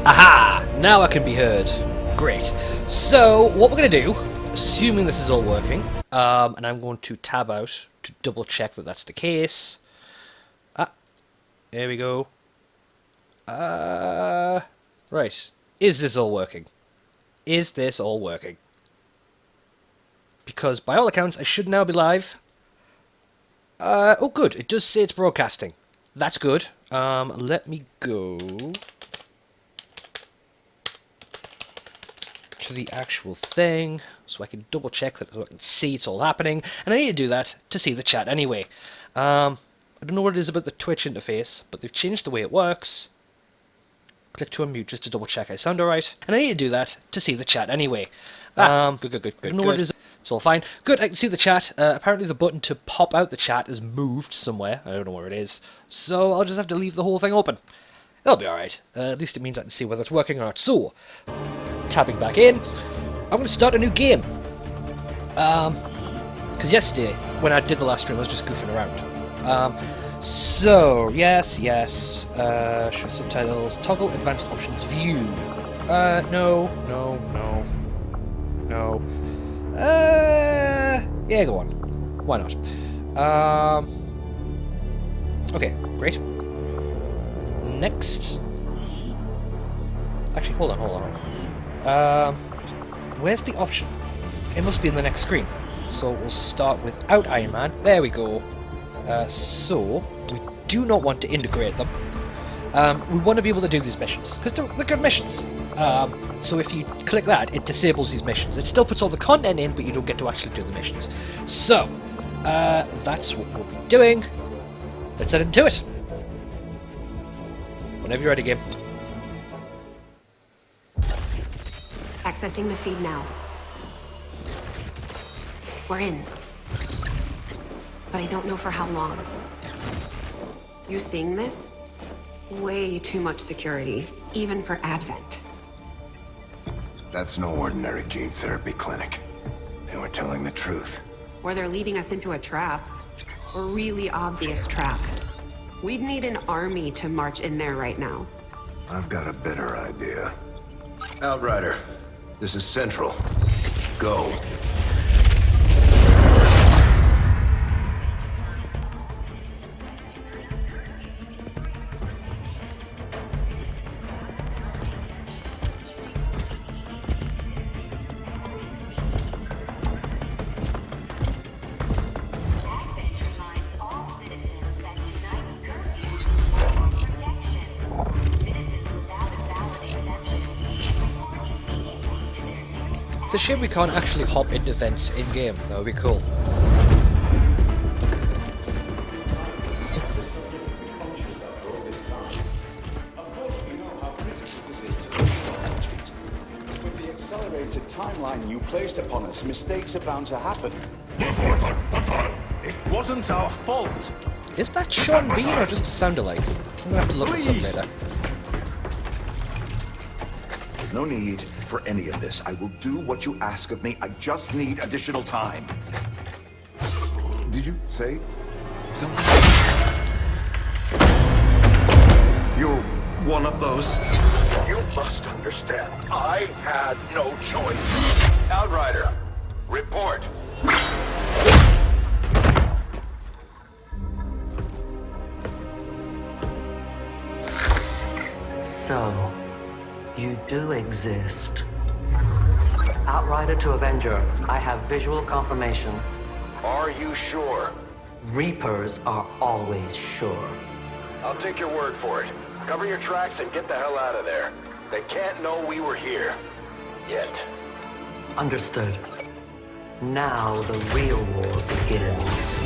Aha! Now I can be heard. Great. So, what we're going to do, assuming this is all working, and I'm going to tab out to double check that that's the case. There we go. Right. Is this all working? Is this all working? Because by all accounts, I should now be live. Oh, good. It does say it's broadcasting. That's good. Let me go to the actual thing so I can double check that I can see it's all happening. And I need to do that to see the chat anyway. I don't know what it is about the Twitch interface, but they've changed the way it works. Click to unmute just to double check I sound alright. And I need to do that to see the chat anyway. Good. I don't know what it is. It's all fine. Good, I can see the chat. Apparently the button to pop out the chat has moved somewhere. I don't know where it is. So I'll just have to leave the whole thing open. It'll be alright. At least it means I can see whether it's working or not. So, tapping back in, I'm going to start a new game. Because yesterday, when I did the last stream, I was just goofing around. So, yes. Show subtitles. Toggle advanced options view. No. Yeah, go on. Why not? Okay, great. Next. Actually, hold on. Where's the option? It must be in the next screen. So we'll start without Iron Man. There we go. So, we do not want to integrate them. We want to be able to do these missions, because they're good missions. So if you click that, it disables these missions. It still puts all the content in, but you don't get to actually do the missions. So, that's what we'll be doing. Let's head into it. Whenever you're ready, game. Accessing the feed now. We're in. But I don't know for how long. You seeing this? Way too much security, even for Advent. That's no ordinary gene therapy clinic. They were telling the truth. Or they're leading us into a trap. A really obvious trap. We'd need an army to march in there right now. I've got a better idea. Outrider, this is Central. Go. It's a shame we can't actually hop into vents in-game. That would be cool. With the accelerated timeline you placed upon us, mistakes are bound to happen. It wasn't our fault. Is that Sean Bean or just a sound-alike? I'm gonna have to look this up later. There's no need for any of this. I will do what you ask of me. I just need additional time. Did you say something? You're one of those. You must understand. I had no choice. Outrider, report. So, you do exist. Outrider to Avenger, I have visual confirmation. Are you sure? Reapers are always sure. I'll take your word for it. Cover your tracks and get the hell out of there. They can't know we were here. Yet. Understood. Now the real war begins.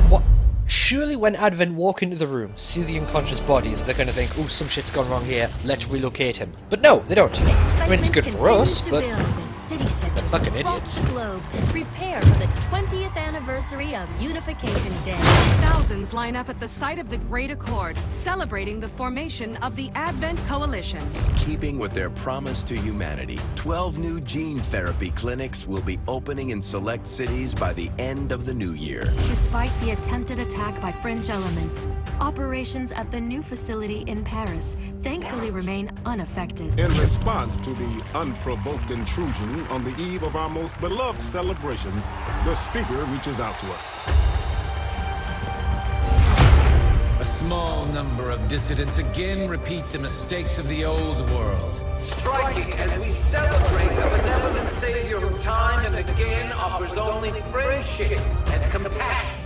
What? Surely when Advent walk into the room, see the unconscious bodies, they're gonna think, oh, some shit's gone wrong here, let's relocate him. But no, they don't. I mean, it's good for us, but... Build a city center soldiers fucking across idiots. the globe prepare for the 20th anniversary of Unification Day. Thousands line up at the site of the Great Accord, celebrating the formation of the Advent Coalition. Keeping with their promise to humanity, 12 new gene therapy clinics will be opening in select cities by the end of the new year. Despite the attempted attack by fringe elements, operations at the new facility in Paris thankfully remain unaffected. In response to the unprovoked intrusion on the eve of our most beloved celebration, the speaker reaches out to us. A small number of dissidents again repeat the mistakes of the old world. Striking as we celebrate the benevolent savior who time and again offers only friendship and compassion.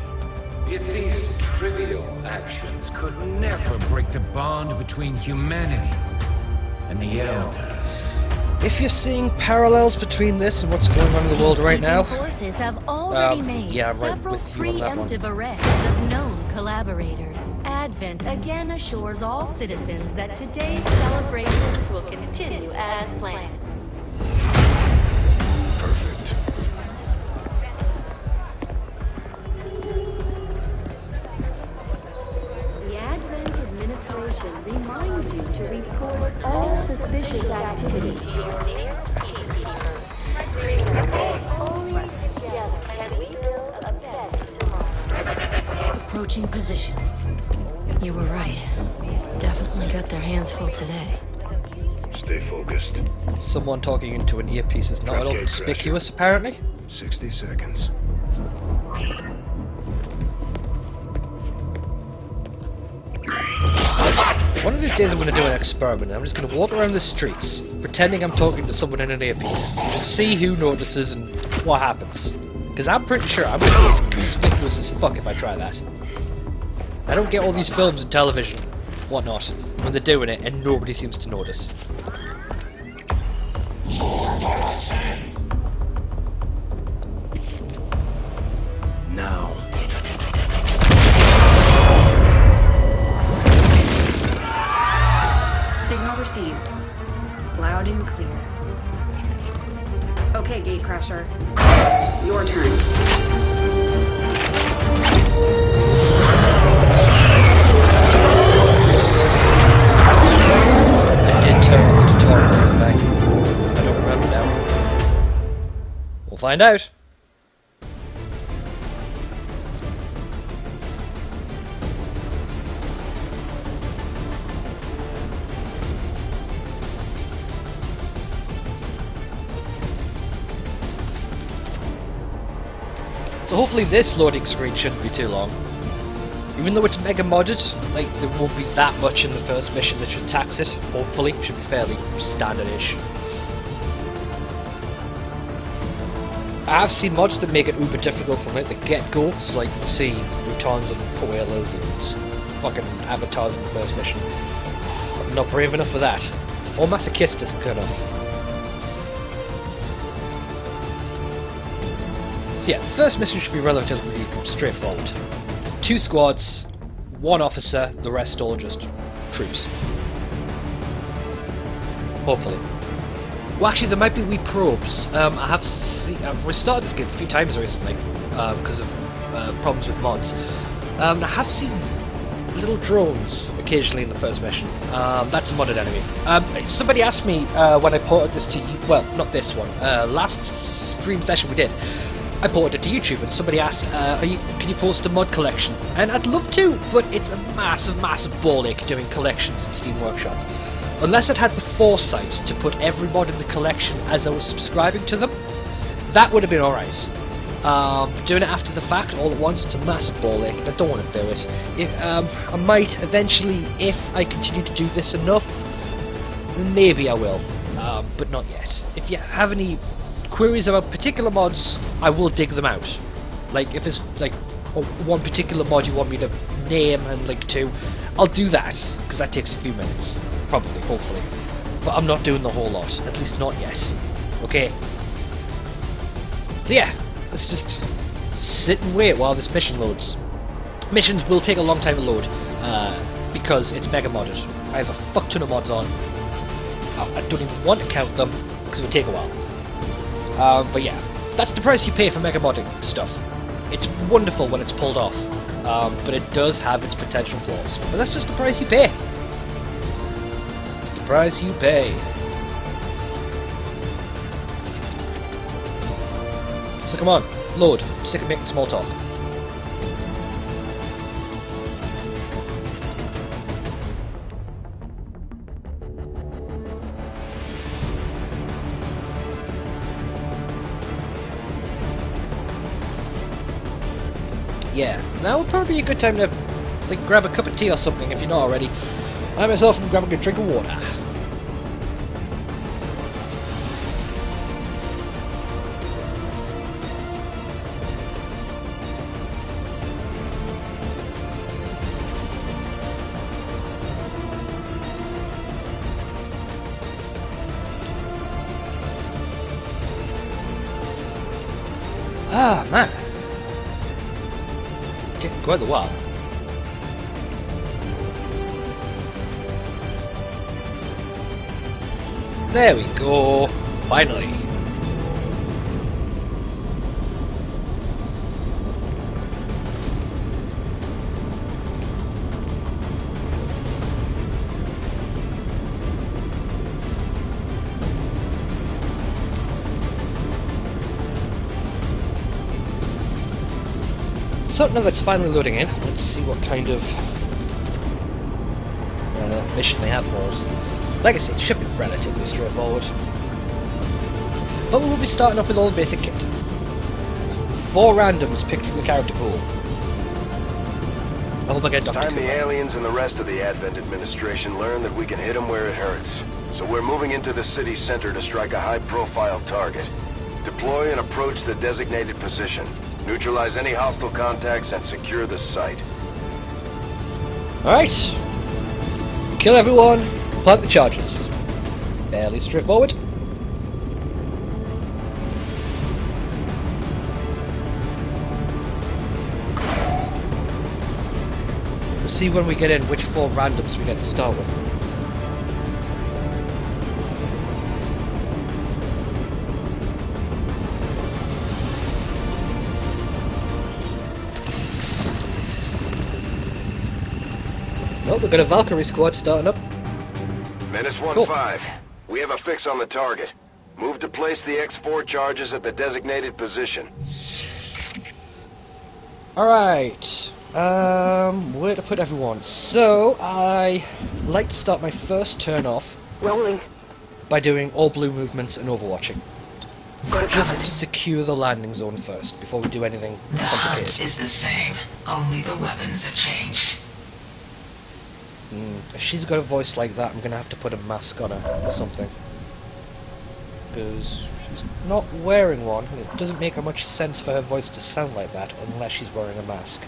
Yet these trivial actions could never break the bond between humanity and the Elders. If you're seeing parallels between this and what's going on in the world right now, Forces have already made yeah, I'm right several with you on that one. preemptive arrests of known collaborators. Advent again assures all citizens that today's celebrations will continue as planned. Perfect. The Advent administration reminds you to report all suspicious activity to your nearest peacekeeper. Only together can we build a better tomorrow. Approaching position. You were right. They've definitely got their hands full today. Stay focused. someone talking into an earpiece is not at all conspicuous, apparently. 60 seconds. One of these days I'm going to do an experiment. I'm just going to walk around the streets, pretending I'm talking to someone in an earpiece, and just see who notices and what happens. Because I'm pretty sure I'm going to be as conspicuous as fuck if I try that. I don't get all these films and television, whatnot, when they're doing it and nobody seems to notice. Now. Signal received. Loud and clear. Okay, Gatecrasher. Your turn. I did turn off the tutorial, didn't I? I don't remember now. We'll find out. So hopefully this loading screen shouldn't be too long. Even though it's mega modded, like there won't be that much in the first mission that should tax it, hopefully. It should be fairly standard-ish. I have seen mods that make it uber difficult from the get-go, so like you can see Mutons and Koalas and fucking avatars in the first mission. I'm not brave enough for that. Or masochistic enough. So yeah, the first mission should be relatively straightforward. 2 squads, 1 officer, the rest all just troops. Hopefully. Well, actually, there might be wee probes. I've restarted this game a few times recently because of problems with mods. I have seen little drones occasionally in the first mission. That's a modded enemy. Somebody asked me when I ported this to you. Well, not this one. Last stream session we did. I ported it to YouTube, and somebody asked, can you post a mod collection? And I'd love to, but it's a massive, massive ball ache doing collections in Steam Workshop. Unless I'd had the foresight to put every mod in the collection as I was subscribing to them, that would have been alright. Doing it after the fact, all at once, it's a massive ball ache, and I don't want to do it. I might eventually, if I continue to do this enough, then maybe I will, but not yet. If you have any queries about particular mods, I will dig them out. Like, if it's like one particular mod you want me to name and link to, I'll do that, because that takes a few minutes. Probably, hopefully. But I'm not doing the whole lot, at least not yet. Okay. So yeah, let's just sit and wait while this mission loads. Missions will take a long time to load, because it's mega modded. I have a fuck ton of mods on. I don't even want to count them, because it would take a while. But yeah, that's the price you pay for Mega Modding stuff. It's wonderful when it's pulled off, but it does have its potential flaws. But that's just the price you pay. It's the price you pay. So come on, load. I'm sick of making small talk. Yeah, now would probably be a good time to like grab a cup of tea or something if you're not already. I myself am grabbing a drink of water. Ah, man. Took quite a while. There we go. Finally. So now that's finally loading in, let's see what kind of mission they have for us. Like I said, it should be relatively straightforward. But we will be starting off with all the basic kit. 4 randoms picked from the character pool. I hope I get It's time the aliens and the rest of the Advent administration learn that we can hit them where it hurts. So we're moving into the city center to strike a high-profile target. Deploy and approach the designated position. Neutralize any hostile contacts and secure the site. Alright. Kill everyone, plant the charges. Fairly straightforward. We'll see when we get in which 4 randoms we get to start with. Well, we've got a Valkyrie squad starting up. Menace 1-5. We have a fix on the target. Move to place the X4 charges at the designated position. Alright. Where to put everyone? So, I like to start my first turn off by doing all blue movements and overwatching. Just to secure the landing zone first, before we do anything complicated. The hunt is the same, only the weapons have changed. If she's got a voice like that, I'm going to have to put a mask on her or something. Because she's not wearing one, and it doesn't make much sense for her voice to sound like that unless she's wearing a mask.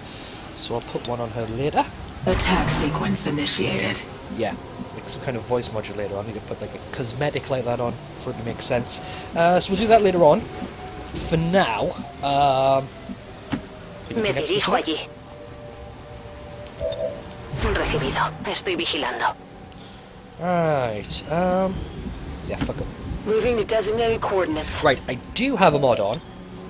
So I'll put one on her later. Attack sequence initiated. Yeah, like some kind of voice modulator. I need to put like a cosmetic like that on for it to make sense. So we'll do that later on. For now, Me dirijo allí. Recibido. Estoy vigilando. Right, yeah, fuck it. Moving to designated coordinates. Right, I do have a mod on.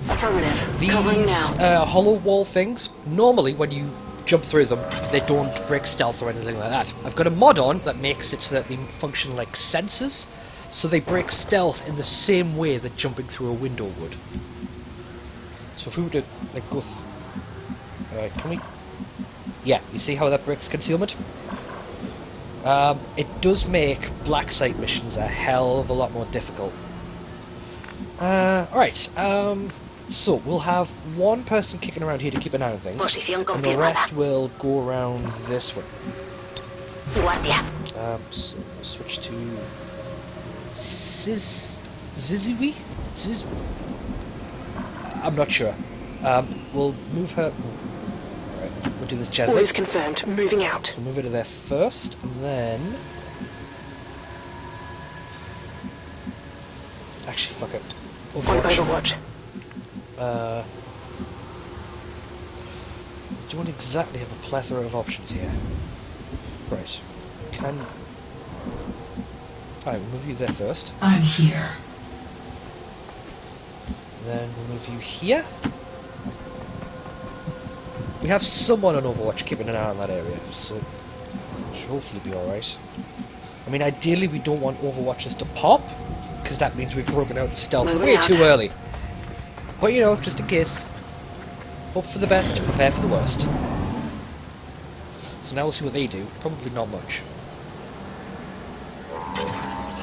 Affirmative. These Covering now. hollow wall things, normally when you jump through them, they don't break stealth or anything like that. I've got a mod on that makes it so that they function like sensors, so they break stealth in the same way that jumping through a window would. So if we were to like go alright, can we? Yeah, you see how that breaks concealment? It does make black site missions a hell of a lot more difficult. Alright, so we'll have one person kicking around here to keep an eye on things, and the rest will go around this way. Guardia. So we'll switch to Ziziwi? I'm not sure. We'll move her. Alright, we'll do this gently. Orders confirmed. Moving out. We'll move her to there first, and then. Actually, fuck it. Overwatch. Don't exactly have a plethora of options here. Right. Alright, we'll move you there first. I'm here. Then we'll move you here. We have someone on Overwatch keeping an eye on that area, so it should hopefully be alright. I mean, ideally we don't want Overwatchers to pop, because that means we've broken out of stealth way too early. But you know, just in case. Hope for the best, prepare for the worst. So now we'll see what they do. Probably not much.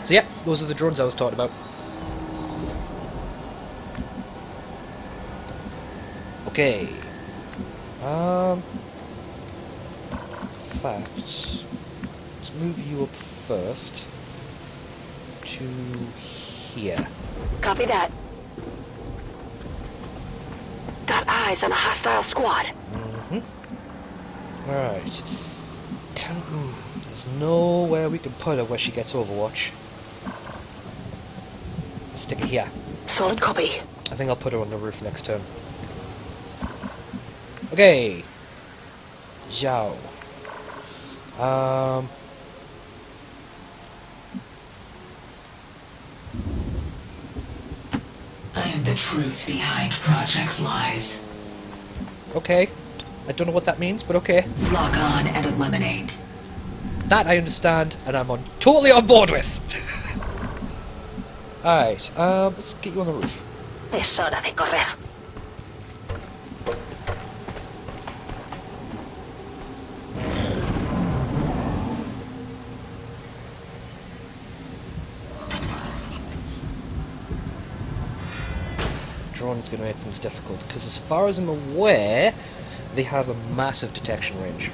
So yeah, those are the drones I was talking about. Okay. In fact, let's move you up first to here. Copy that. Got eyes on a hostile squad. Alright. There's nowhere we can put her where she gets Overwatch. Let's stick it here. Solid copy. I think I'll put her on the roof next turn. Okay. Zhao. I am the truth behind Project's lies. Okay. I don't know what that means, but okay. Lock on and eliminate. That I understand, and I'm totally on board with. Alright, let's get you on the roof. Es hora de correr. Drone's going to make things difficult, because as far as I'm aware, they have a massive detection range.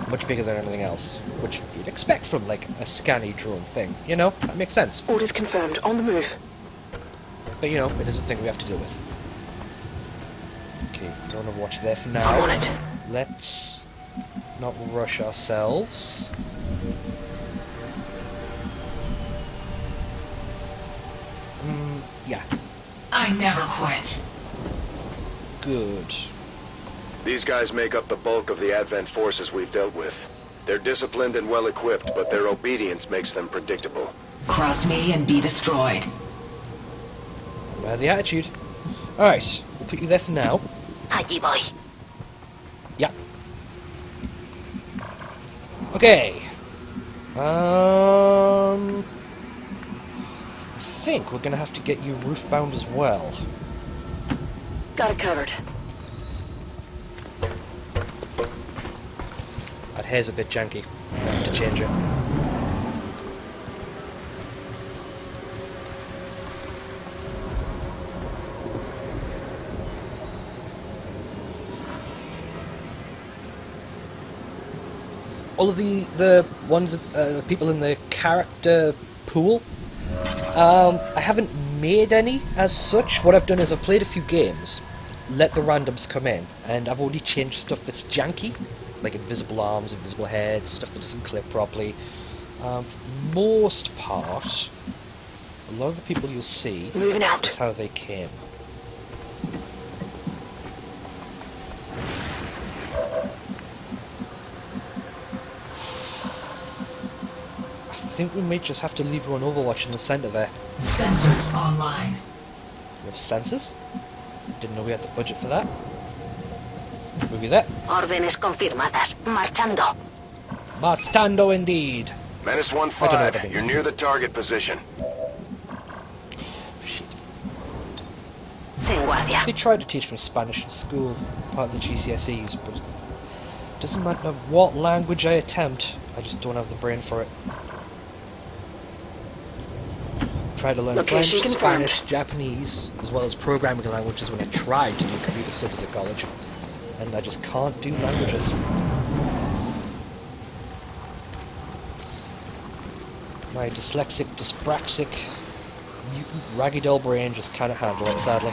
Much bigger than anything else, which you'd expect from, like, a scanny drone thing. You know? That makes sense. Orders confirmed. On the move. But, you know, it is a thing we have to deal with. Okay, drone of watch there for now. I'm on it. Let's not rush ourselves. Yeah. I never quit. Good. These guys make up the bulk of the Advent forces we've dealt with. They're disciplined and well-equipped, but their obedience makes them predictable. Cross me and be destroyed. The attitude. Alright, we'll put you there for now. Allí voy. Yeah. Okay. I think we're gonna have to get you roof-bound as well. Got it covered. That hair's a bit janky. I have to change it. All of the ones, the people in the character pool, I haven't made any as such. What I've done is I've played a few games, let the randoms come in, and I've already changed stuff that's janky, like invisible arms, invisible heads, stuff that doesn't clip properly. For the most part, a lot of the people you'll see Moving out. is how they came. I think we may just have to leave her on Overwatch in the centre there. Sensors online. We have sensors? Didn't know we had the budget for that. Move you there. Órdenes confirmadas. Marchando. Marchando indeed. Menace I don't know what that 1-5, means. you're near the target position. Shit. En guardia. They tried to teach me Spanish in school, part of the GCSEs, but it doesn't matter what language I attempt, I just don't have the brain for it. Tried to learn Location French, confirmed. Spanish, Japanese, as well as programming languages when I tried to do computer studies at college, and I just can't do languages. My dyslexic, dyspraxic, mutant, raggy doll brain just can't handle it, sadly.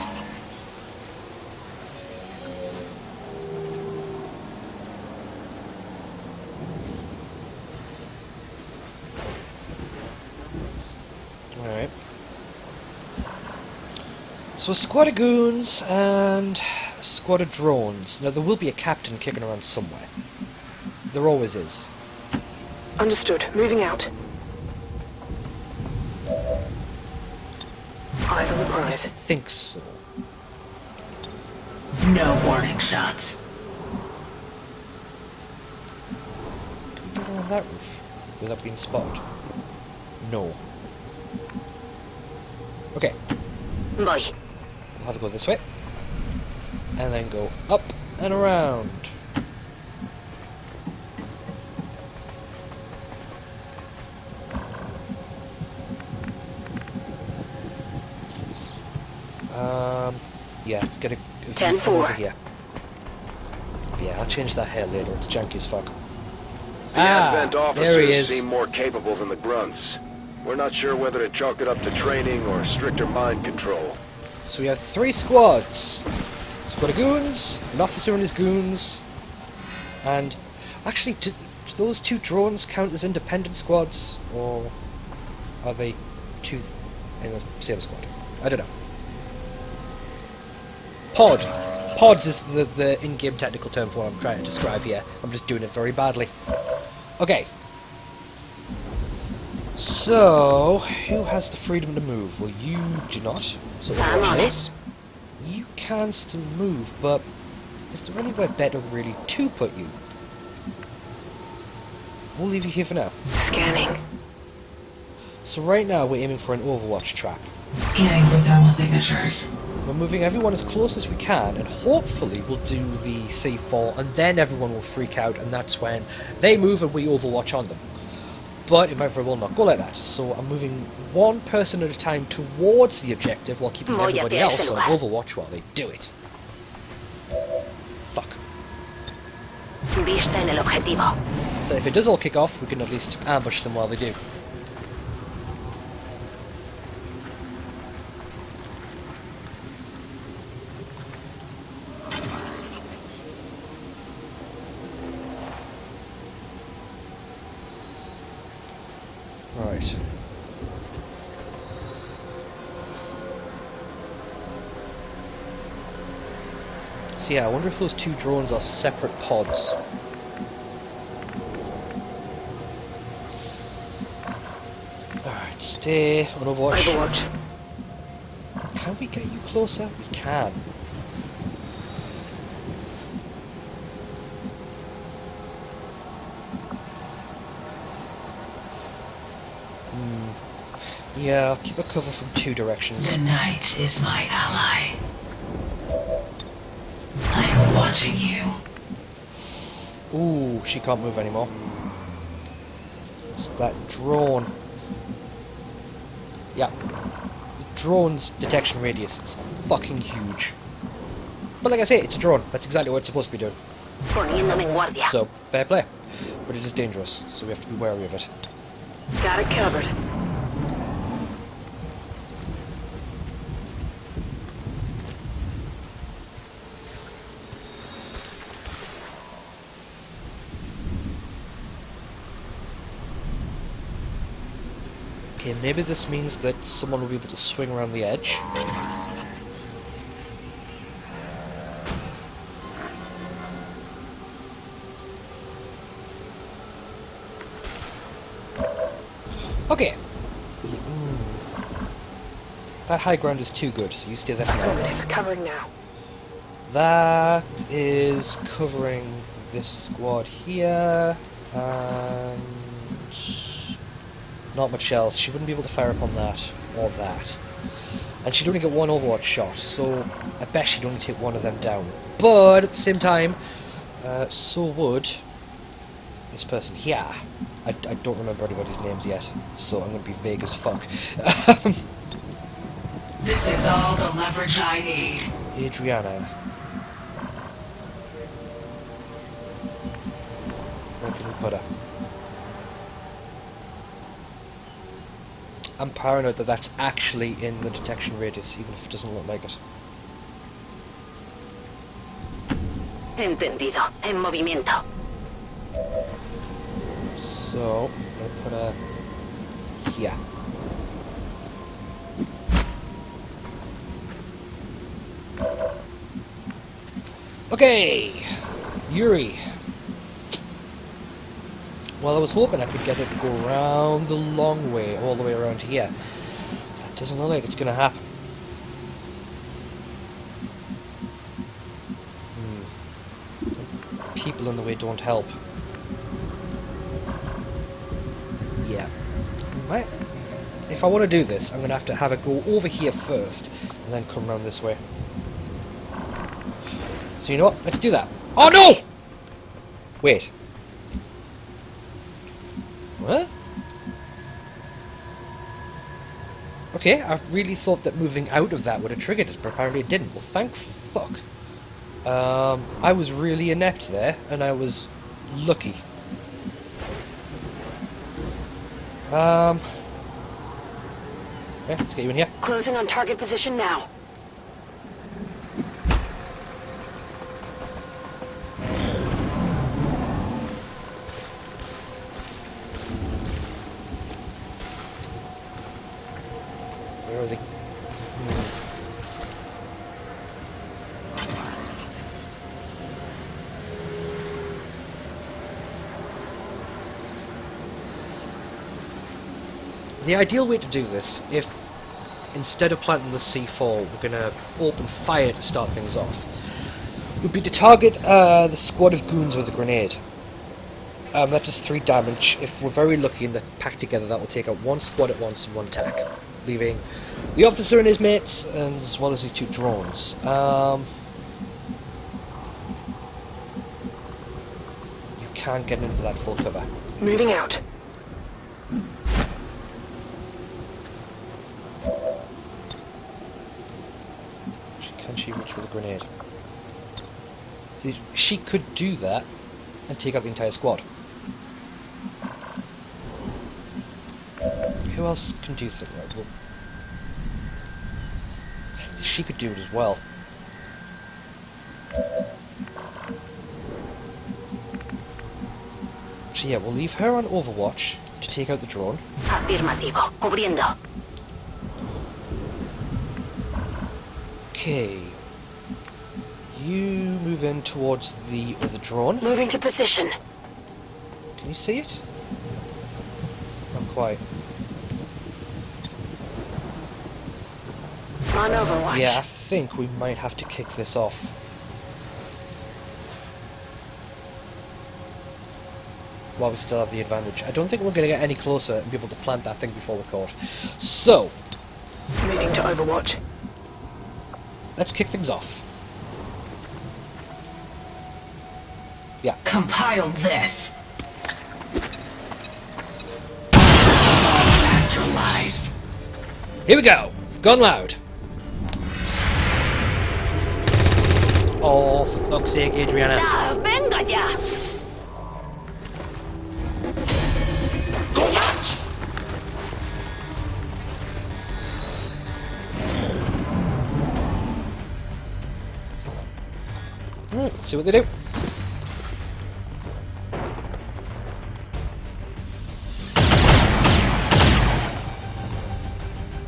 Alright. So a squad of goons and a squad of drones. Now there will be a captain kicking around somewhere. There always is. Understood. Moving out. Eyes on the I prize. think so. No warning shots. Can we get on that roof without being spotted? No. Okay. Voy. I'll have to go this way. And then go up and around. Yeah, it's gonna 10-4. over here. Yeah, I'll change that hair later. It's janky as fuck. The Advent there he officers is. seem more capable than the grunts. We're not sure whether to chalk it up to training or stricter mind control. So we have 3 squads. Squad of goons, an officer and his goons, and actually, do those 2 drones count as independent squads, or are they 2 in the same squad? I don't know. Pods is the in-game technical term for what I'm trying to describe here. I'm just doing it very badly. Okay. So, who has the freedom to move? Well, you do not. So what is? You can still move, but is there anywhere better really to put you? We'll leave you here for now. Scanning. So right now we're aiming for an Overwatch track. Scanning for thermal signatures. We're moving everyone as close as we can, and hopefully we'll do the C4, and then everyone will freak out, and that's when they move and we Overwatch on them. But it might very well not go like that, so I'm moving one person at a time towards the objective while keeping everybody else on Overwatch while they do it. Fuck. Vista en el objetivo. So if it does all kick off, we can at least ambush them while they do. Right. So yeah, I wonder if those 2 drones are separate pods. Alright, stay on Overwatch. Can we get you closer? We can. Yeah, I'll keep a cover from 2 directions. The night is my ally. I am watching you. Ooh, she can't move anymore. It's that drone. Yeah. The drone's detection radius is fucking huge. But like I say, it's a drone. That's exactly what it's supposed to be doing. So, fair play. But it is dangerous, so we have to be wary of it. Got it covered. Okay, maybe this means that someone will be able to swing around the edge. Okay. That high ground is too good, so you stay there for now. Covering now. That is covering this squad here, and not much else. She wouldn't be able to fire upon that or that. And she'd only get 1 Overwatch shot, so I bet she'd only take 1 of them down. But at the same time, so would this person here. I don't remember anybody's names yet, so I'm going to be vague as fuck. This is all the leverage I need. Adriana. Where can we put her? I'm paranoid that that's actually in the detection radius, even if it doesn't look like it. Entendido. En movimiento. So, I'll put her here. Okay, Yuri. Well, I was hoping I could get it to go around the long way, all the way around here. That doesn't look like it's going to happen. people in the way don't help. Yeah. Right. If I want to do this, I'm going to have it go over here first, and then come around this way. So you know what? Let's do that. Oh no! Wait. What? Okay, I really thought that moving out of that would have triggered it, but apparently it didn't. Well, thank fuck. I was really inept there, and I was lucky. Okay, let's get you in here. Closing on target position now. Where are they? The ideal way to do this, if instead of planting the C4, we're going to open fire to start things off, would be to target the squad of goons with a grenade. That does 3 damage. If we're very lucky and they're packed together, that will take out 1 squad at once in 1 attack, leaving the officer and his mates, and as well as the 2 drones. You can't get into that full cover. Moving out. Can she reach with a grenade? See, she could do that and take out the entire squad. Who else can do that? Right, well, she could do it as well. So yeah, we'll leave her on Overwatch to take out the drone. Afirmativo. Cubriendo. Okay. You move in towards the other drone. Moving to position. Can you see it? Not quite. On Overwatch. Yeah, I think we might have to kick this off. While we still have the advantage. I don't think we're going to get any closer and be able to plant that thing before we're caught. So, moving to Overwatch. Let's kick things off. Yeah. Compile this. Master lies. Here we go. Gone loud. Oh, for fuck's sake, Adriana. Venga ya. See what they do.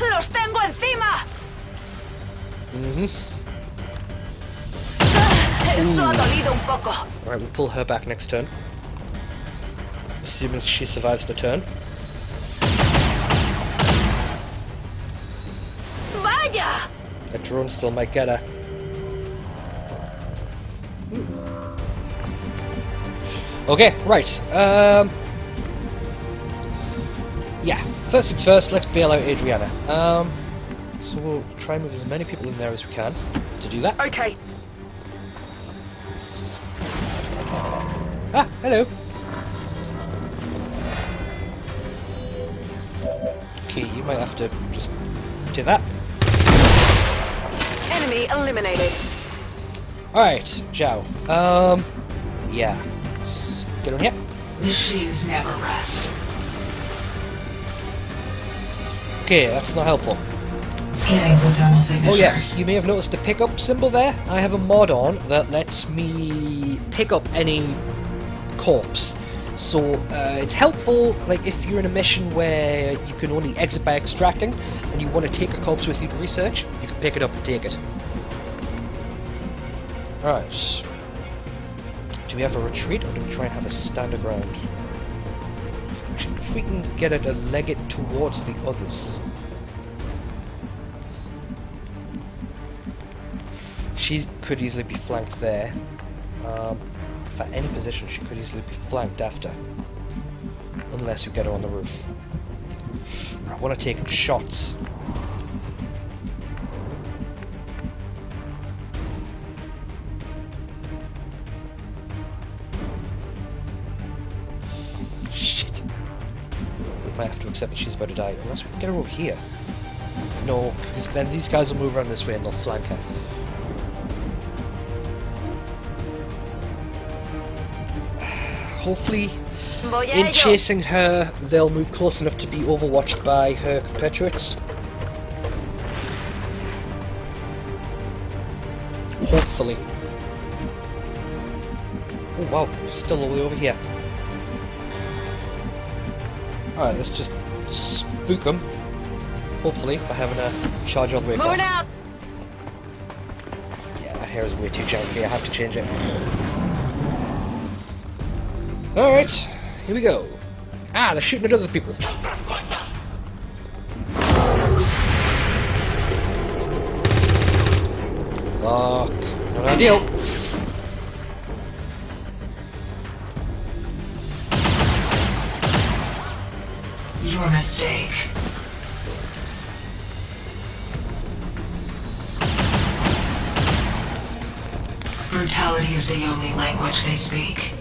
Los tengo encima. Eso ha dolido un poco. Alright, we'll pull her back next turn. Assuming she survives the turn. Vaya. A drone still might get her. Okay, right. Yeah, first things first, let's bail out Adriana. So we'll try and move as many people in there as we can to do that. Okay. Ah, hello. Okay, you might have to just do that. Enemy eliminated. Alright, Zhao. Yeah. Let's get on here. Machines never rest. Okay, that's not helpful. Scanning for thermal signatures. Oh yes, you may have noticed the pickup symbol there. I have a mod on that lets me pick up any corpse. So it's helpful, like if you're in a mission where you can only exit by extracting and you want to take a corpse with you to research, you can pick it up and take it. Right. Do we have a retreat or do we try and have a stand your ground? Actually, if we can get her to leg it towards the others. She could easily be flanked there. If herself at any position, she could easily be flanked after. Unless we get her on the roof. I want to take shots. Shit. We might have to accept that she's about to die, unless we can get her over here. No, because then these guys will move around this way and they'll flank her. Hopefully, in chasing her, they'll move close enough to be overwatched by her compatriots. Hopefully. Oh wow, still all the way over here. Alright, let's just spook them. Hopefully, by having a charge all the way across. Yeah, that hair is way too janky, I have to change it. Alright, here we go. Ah, they're shooting at other people. Fuck. Not ideal. Your mistake. Brutality is the only language they speak.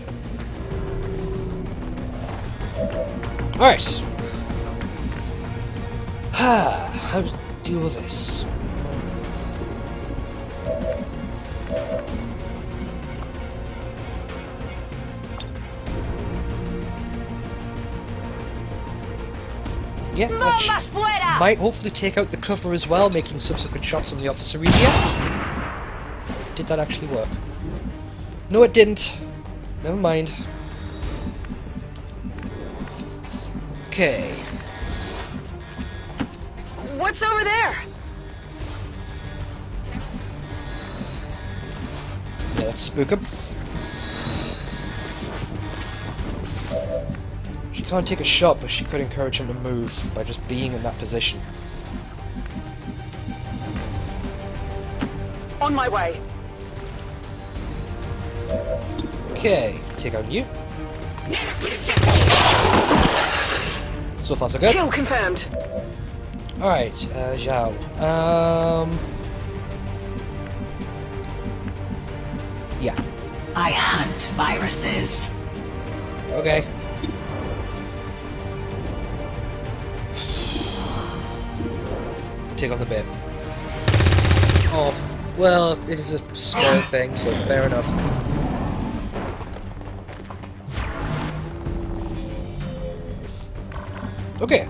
Alright. How to deal with this? Yeah, which might hopefully take out the cover as well, making subsequent shots on the officer easier. Did that actually work? No, it didn't. Never mind. Okay. What's over there? Yeah, let's spook him. She can't take a shot, but she could encourage him to move by just being in that position. On my way. Okay, take out you. So far so good. Kill confirmed. Alright, Zhao. Yeah. I hunt viruses. Okay. Take on the bit. Oh, well, it is a small thing, so fair enough. Okay.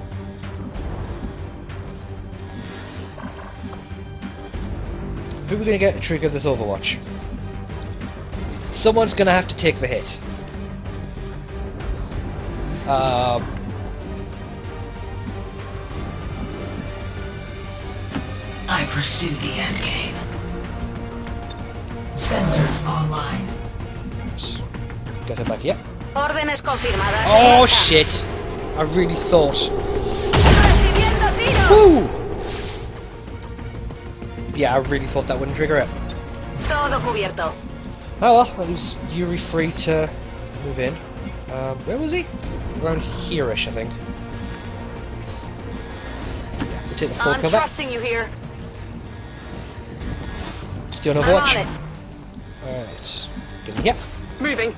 Who are we gonna get to trigger this Overwatch? Someone's gonna have to take the hit. I pursue the endgame. Sensors online. Get her back, yeah. Órdenes confirmadas. Oh shit! I really thought. Woo! Yeah, I really thought that wouldn't trigger it. Todo cubierto. Oh well, that was Yuri free to move in. Where was he? Around here-ish, I think. Yeah, we'll take the full I'm cover. trusting you here. Still on I'm on Overwatch. it. Alright. Get in here. Moving.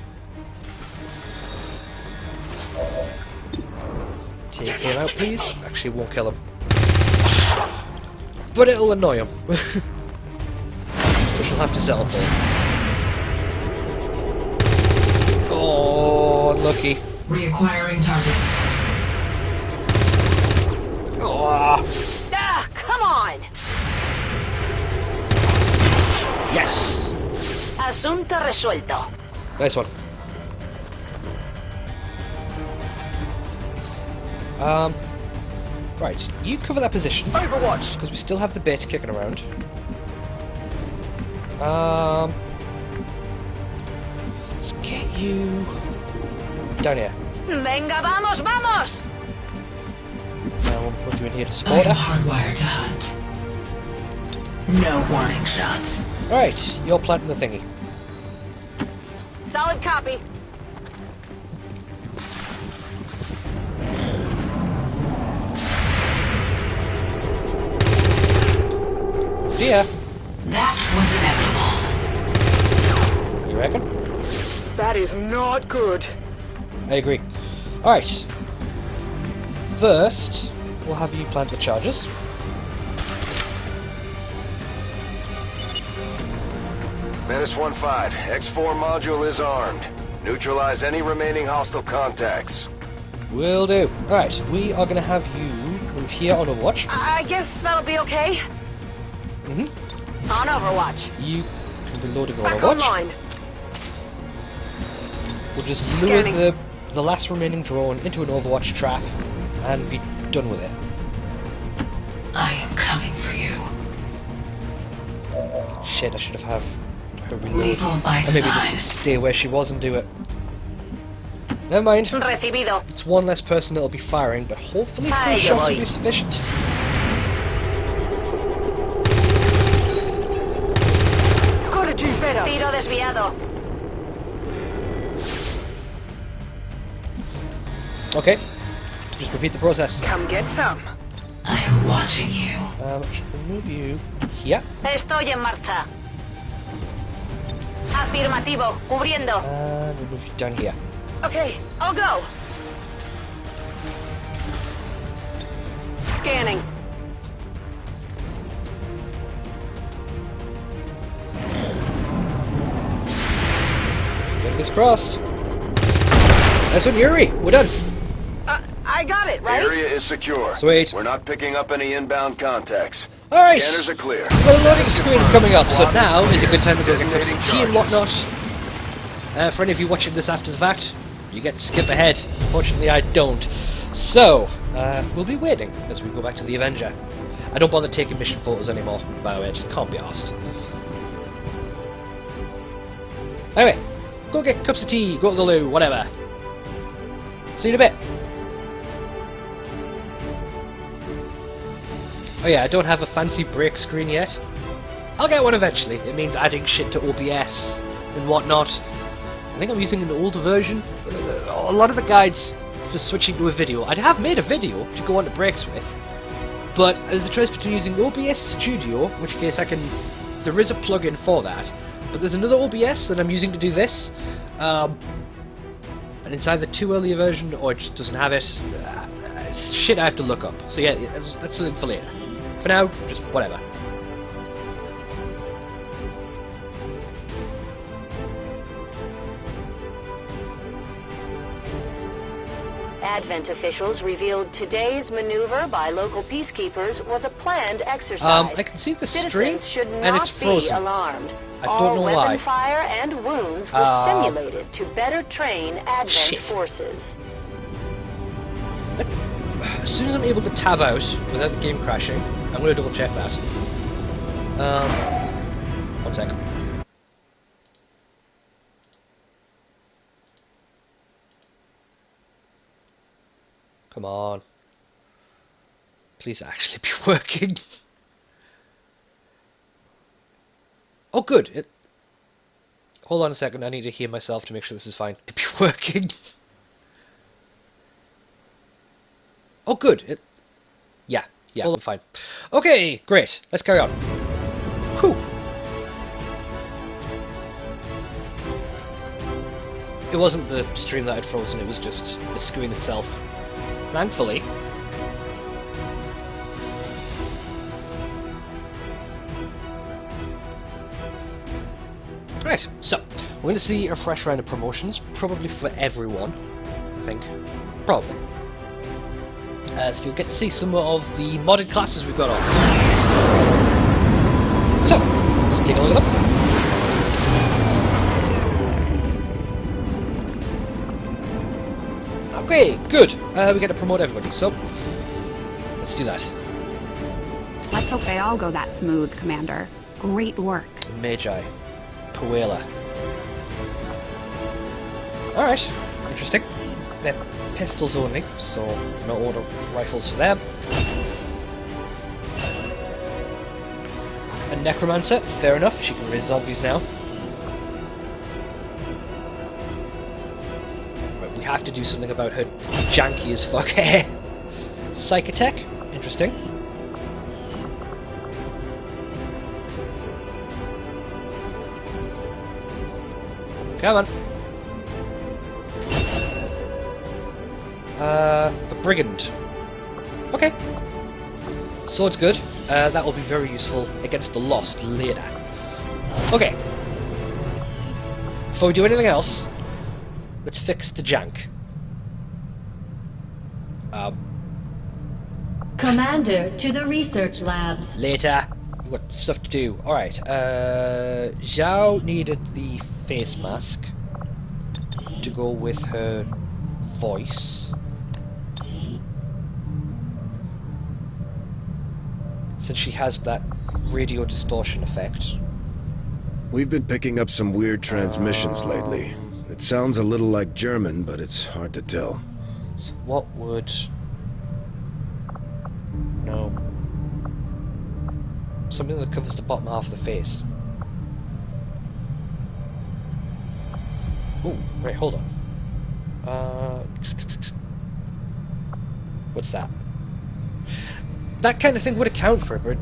Take him out, please. Actually, it won't kill him. But it'll annoy him. Which we'll have to settle for. Oh, unlucky. Reacquiring targets. Oh. Ah, come on. Yes. Asunto resuelto. Nice one. Right, you cover that position. Overwatch. Because we still have the bit kicking around. Let's get you down here. Venga, vamos, vamos. Now we'll put you in here to support I'm her. hardwired to hunt. No warning shots. Alright, you're planting the thingy. Solid copy. Yeah. That was inevitable. You reckon? That is not good. I agree. Alright. First, we'll have you plant the charges. Menace 1-5, X4 module is armed. Neutralize any remaining hostile contacts. Will do. Alright, we are going to have you move here on Overwatch. I guess that'll be okay. Mm-hmm. On Overwatch. You can be loading on Back Overwatch. online. We'll just lure the last remaining drone into an Overwatch trap and be done with it. I am coming for you. Shit, I should have had her reload. Lethal by And maybe design. just stay where she was and do it. Never mind. Recibido. It's one less person that'll be firing, but hopefully 3 Ay, shots voy. will be sufficient. Tiro desviado. Okay. Just repeat the process. Come get some. I am watching you. Should move you here. Estoy en marcha. Afirmativo. Cubriendo. And we'll move you down here. Okay, I'll go. Scanning. Fingers crossed. Nice one, Yuri. We're done. I got it, right? Area is secure. Sweet. We're not picking up any inbound contacts. Alright. Scanners are clear. We've got a loading screen coming up, so now is a good time to go get some tea and whatnot. For any of you watching this after the fact, you get to skip ahead. Fortunately, I don't. So, we'll be waiting as we go back to the Avenger. I don't bother taking mission photos anymore, by the way, I just can't be arsed. Anyway, go get cups of tea, go to the loo, whatever. See you in a bit. Oh yeah, I don't have a fancy break screen yet. I'll get one eventually. It means adding shit to OBS and whatnot. I think I'm using an older version. A lot of the guides for switching to a video, I have made a video to go on to breaks with, but there's a choice between using OBS Studio, in which case there is a plugin for that, but there's another OBS that I'm using to do this, and it's either too early a version or it just doesn't have it. It's shit I have to look up. So yeah, that's something for later. For now, just whatever. Advent officials revealed today's maneuver by local peacekeepers was a planned exercise. I can see the stream, Citizens should and it's not be frozen. alarmed. I don't All know weapon why. fire and wounds were simulated to better train Advent forces. As soon as I'm able to tab out without the game crashing, I'm going to double check that. 1 second. Come on. Please actually be working. Oh, good. Hold on a second. I need to hear myself to make sure this is fine. It be working. Oh, good. Yeah, hold on, fine. Okay, great. Let's carry on. Whew. It wasn't the stream that had frozen, it was just the screen itself. Thankfully. Right, so, we're going to see a fresh round of promotions, probably for everyone, I think. Probably. So you'll get to see some of the modded classes we've got on. So, let's take a look at them. Okay, good. We get to promote everybody, so let's do that. Let's hope they all go that smooth, Commander. Great work. Magi. Puella. Alright, interesting. They're pistols only, so no auto rifles for them. A Necromancer, fair enough, she can raise zombies now. have to do something about her janky as fuck hair. Psychotech? Interesting. Come on. A brigand. Okay. Sword's good. That will be very useful against the Lost later. Okay. Before we do anything else, let's fix the jank. Commander, to the research labs. Later. We've got stuff to do. Alright, Zhao needed the face mask to go with her voice. Since she has that radio distortion effect. We've been picking up some weird transmissions lately. It sounds a little like German, but it's hard to tell. So what would... No. Something that covers the bottom half of the face. Oh, wait, hold on. What's that? That kind of thing would account for it, but...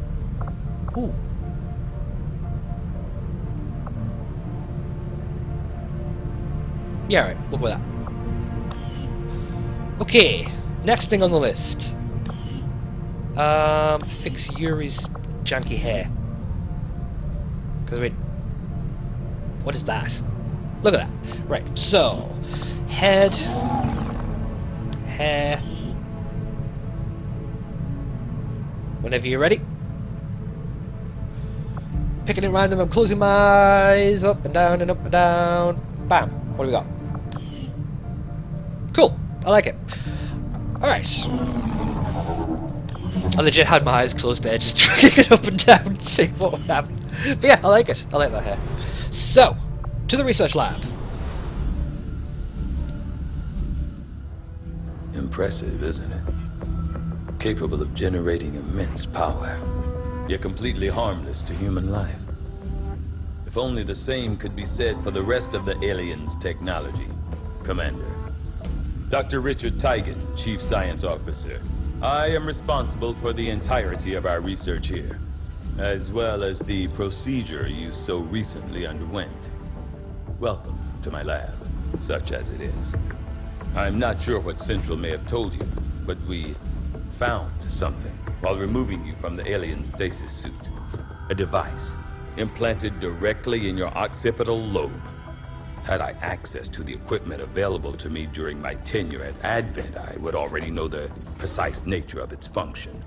Ooh. Yeah, right, we'll go with that. Okay, next thing on the list. Fix Yuri's janky hair. Because wait, what is that? Look at that. Right, so head, hair. Whenever you're ready. Picking it random, I'm closing my eyes, up and down and up and down. Bam. What do we got? Cool. I like it. Alright. I legit had my eyes closed there, just dragging it up and down to see what would happen. But yeah, I like it. I like that hair. So, to the research lab. Impressive, isn't it? Capable of generating immense power, yet completely harmless to human life. If only the same could be said for the rest of the aliens' technology, Commander. Dr. Richard Tigan, Chief Science Officer. I am responsible for the entirety of our research here, as well as the procedure you so recently underwent. Welcome to my lab, such as it is. I'm not sure what Central may have told you, but we found something while removing you from the alien stasis suit. A device implanted directly in your occipital lobe. Had I access to the equipment available to me during my tenure at Advent, I would already know the precise nature of its function.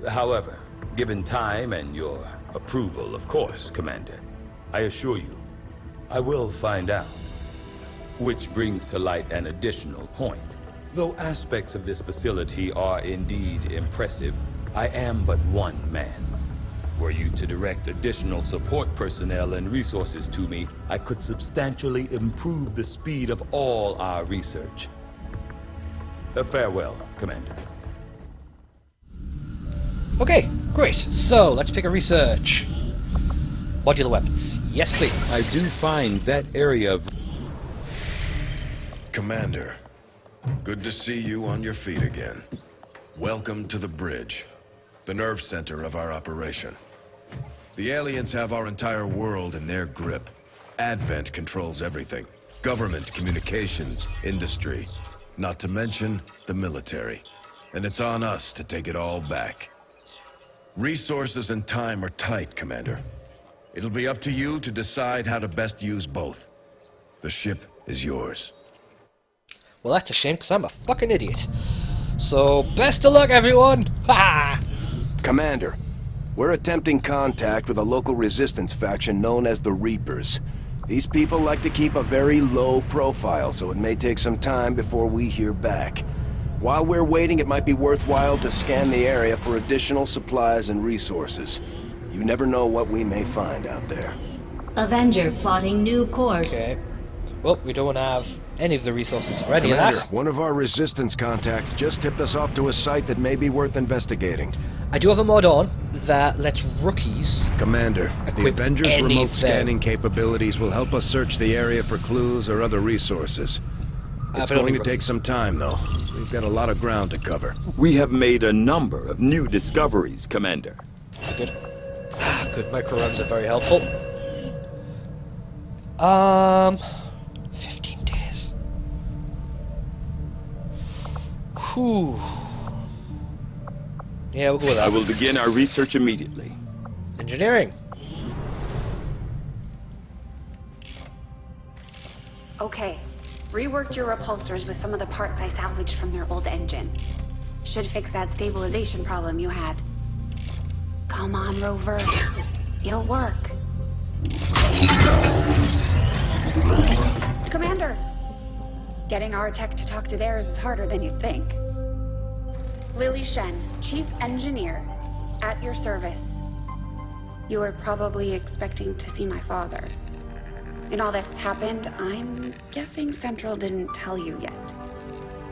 However, given time and your approval, of course, Commander, I assure you, I will find out. Which brings to light an additional point. Though aspects of this facility are indeed impressive, I am but one man. Were you to direct additional support personnel and resources to me, I could substantially improve the speed of all our research. Farewell, Commander. Okay, great. So, let's pick a research. Modular weapons. Yes, please. I do find that area of... Commander, good to see you on your feet again. Welcome to the bridge, the nerve center of our operation. The aliens have our entire world in their grip. Advent controls everything. Government, communications, industry. Not to mention the military. And it's on us to take it all back. Resources and time are tight, Commander. It'll be up to you to decide how to best use both. The ship is yours. Well, that's a shame, because I'm a fucking idiot. So, best of luck, everyone! Ha! Commander, we're attempting contact with a local resistance faction known as the Reapers. These people like to keep a very low profile, so it may take some time before we hear back. While we're waiting, it might be worthwhile to scan the area for additional supplies and resources. You never know what we may find out there. Avenger plotting new course. Okay. Well, we don't have any of the resources for any Commander, of that. One of our resistance contacts just tipped us off to a site that may be worth investigating. I do have a mod on that lets rookies... Commander, the Avengers' anything. remote scanning capabilities will help us search the area for clues or other resources. It's going to take some time, though. We've got a lot of ground to cover. We have made a number of new discoveries, Commander. Good. Good, micro runs are very helpful. 15 days. Whew. Yeah, we'll go with that. I will begin our research immediately. Engineering. Okay. Reworked your repulsors with some of the parts I salvaged from their old engine. Should fix that stabilization problem you had. Come on, Rover. It'll work. Commander! Getting our tech to talk to theirs is harder than you'd think. Lily Shen, Chief Engineer, at your service. You were probably expecting to see my father. In all that's happened, I'm guessing Central didn't tell you yet.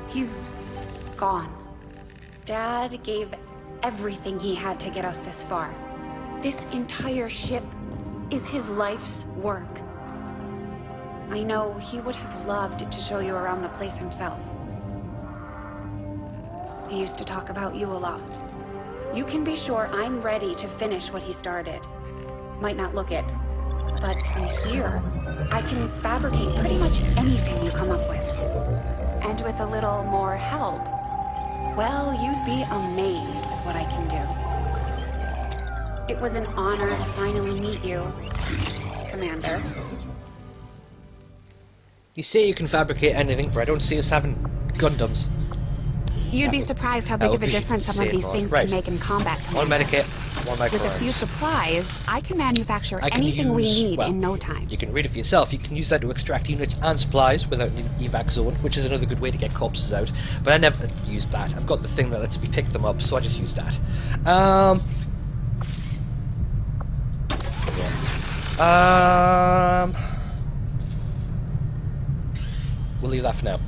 He's gone. Dad gave everything he had to get us this far. This entire ship is his life's work. I know he would have loved to show you around the place himself. He used to talk about you a lot. You can be sure I'm ready to finish what he started. Might not look it, but from here, I can fabricate pretty much anything you come up with. And with a little more help, well, you'd be amazed with what I can do. It was an honor to finally meet you, Commander. You say you can fabricate anything, but I don't see us having Gundams. You'd be surprised how big of a difference some of these things can make in combat. One medikit, one micro. With a few supplies, I can manufacture anything we need in no time. You can read it for yourself. You can use that to extract units and supplies without an evac zone, which is another good way to get corpses out. But I never used that. I've got the thing that lets me pick them up, so I just use that. We'll leave that for now.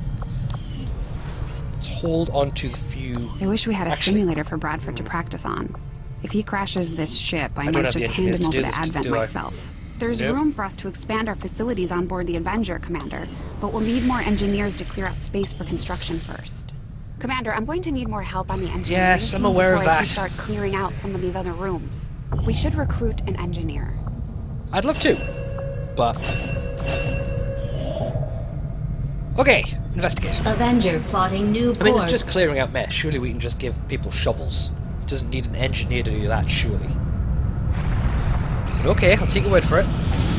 Let's hold on to the few... I wish we had a simulator for Bradford to practice on. If he crashes this ship, I might just hand him over to Advent myself. There's room for us to expand our facilities on board the Avenger, Commander, but we'll need more engineers to clear out space for construction first. Commander, I'm going to need more help on the engineering. Yes, I'm aware of that. Before I can start clearing out some of these other rooms. We should recruit an engineer. I'd love to, but... Okay, investigate. Avenger plotting new course. I mean, it's just clearing out mess. Surely we can just give people shovels. It doesn't need an engineer to do that, surely. But okay, I'll take your word for it.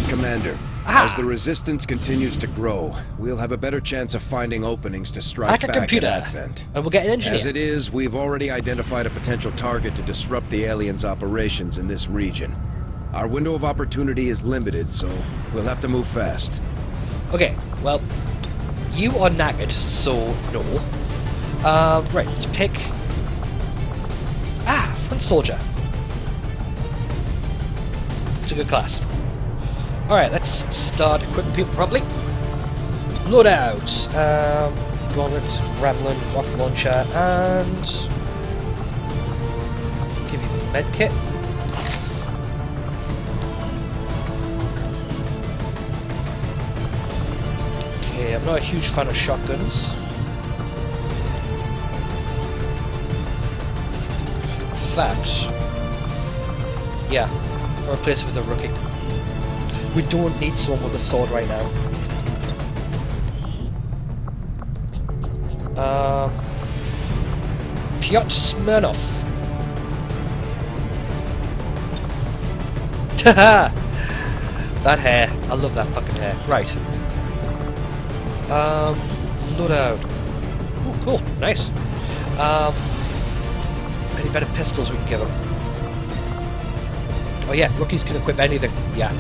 Commander, as the resistance continues to grow, we'll have a better chance of finding openings to strike back at Advent. And we'll get an engineer. As it is, we've already identified a potential target to disrupt the aliens' operations in this region. Our window of opportunity is limited, so we'll have to move fast. Okay, well, you are knackered, so no. Right, let's pick... front soldier. It's a good class. Alright, let's start equipping people properly. Loadout. Gauntlet, Ramblin, rocket launcher, and... give you the medkit. Okay, I'm not a huge fan of shotguns. In fact, yeah, I'll replace it with a rookie. We don't need someone with a sword right now. Pyotr Smirnov. Haha! That hair. I love that fucking hair. Right. Loadout. Oh, cool. Nice. Any better pistols we can give him? Oh yeah, rookies can equip anything. Yeah.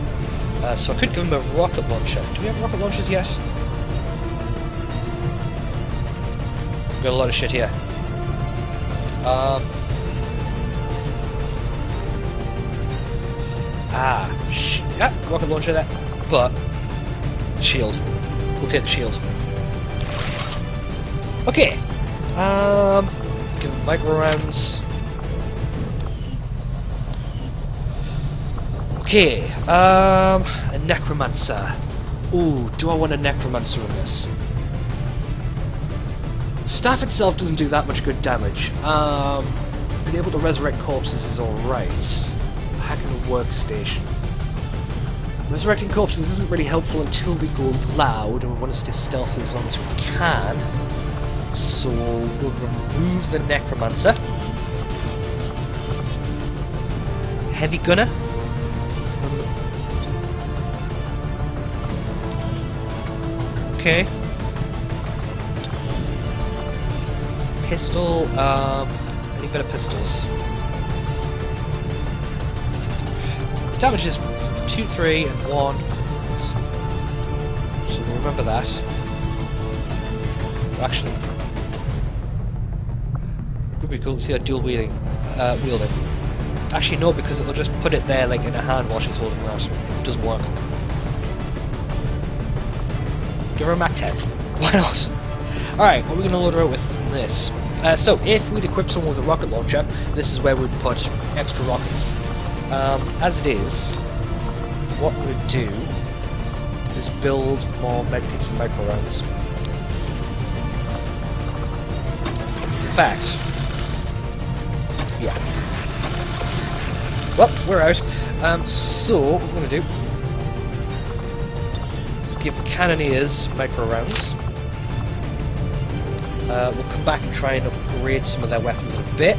So I could give him a rocket launcher. Do we have rocket launchers? Yes. We've got a lot of shit here. Yeah, rocket launcher there. But shield. We'll take the shield. Okay. Give him micro rounds. Okay. A necromancer. Ooh, do I want a necromancer in this? Staff itself doesn't do that much good damage. Being able to resurrect corpses is alright. Hacking a workstation. Resurrecting corpses isn't really helpful until we go loud, and we want to stay stealthy as long as we can. So we'll remove the Necromancer. Heavy Gunner. Okay. Pistol, any better pistols? Damage is 2, 3, and 1. So we'll remember that. Actually, would be cool to see a dual wielding. Actually, no, because it'll just put it there like in a hand while she's holding that. It doesn't work. Give her a Mac 10. Why not? Alright, what are we going to load her out with this? So, if we'd equip someone with a rocket launcher, this is where we'd put extra rockets. As it is, what we'd do is build more medkits and micro rounds. In fact, yeah. Well, we're out. So, what we're going to do is give the cannoneers micro rounds. We'll come back and try and upgrade some of their weapons in a bit.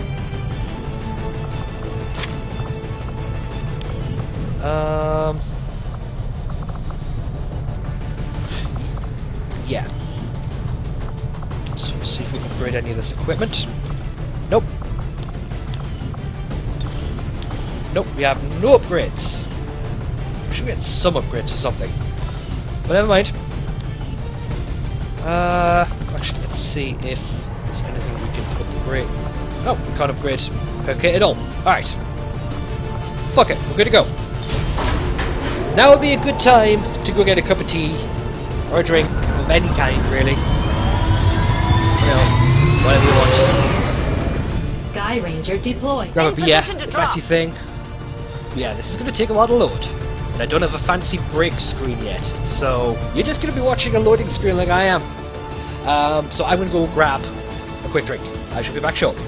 Yeah. So we'll see if we can upgrade any of this equipment. Nope. Nope, we have no upgrades. We should get some upgrades or something. But never mind. Actually, let's see if there's anything we can upgrade. Oh, we can't upgrade her kit at all. Alright. Fuck it, we're good to go. Now would be a good time to go get a cup of tea or a drink of any kind, really. Well, whatever you want. Sky Ranger deployed. Grab a beer, the fancy thing. Yeah, this is going to take a while to load. And I don't have a fancy break screen yet, so you're just going to be watching a loading screen like I am. So I'm going to go grab a quick drink. I shall be back shortly.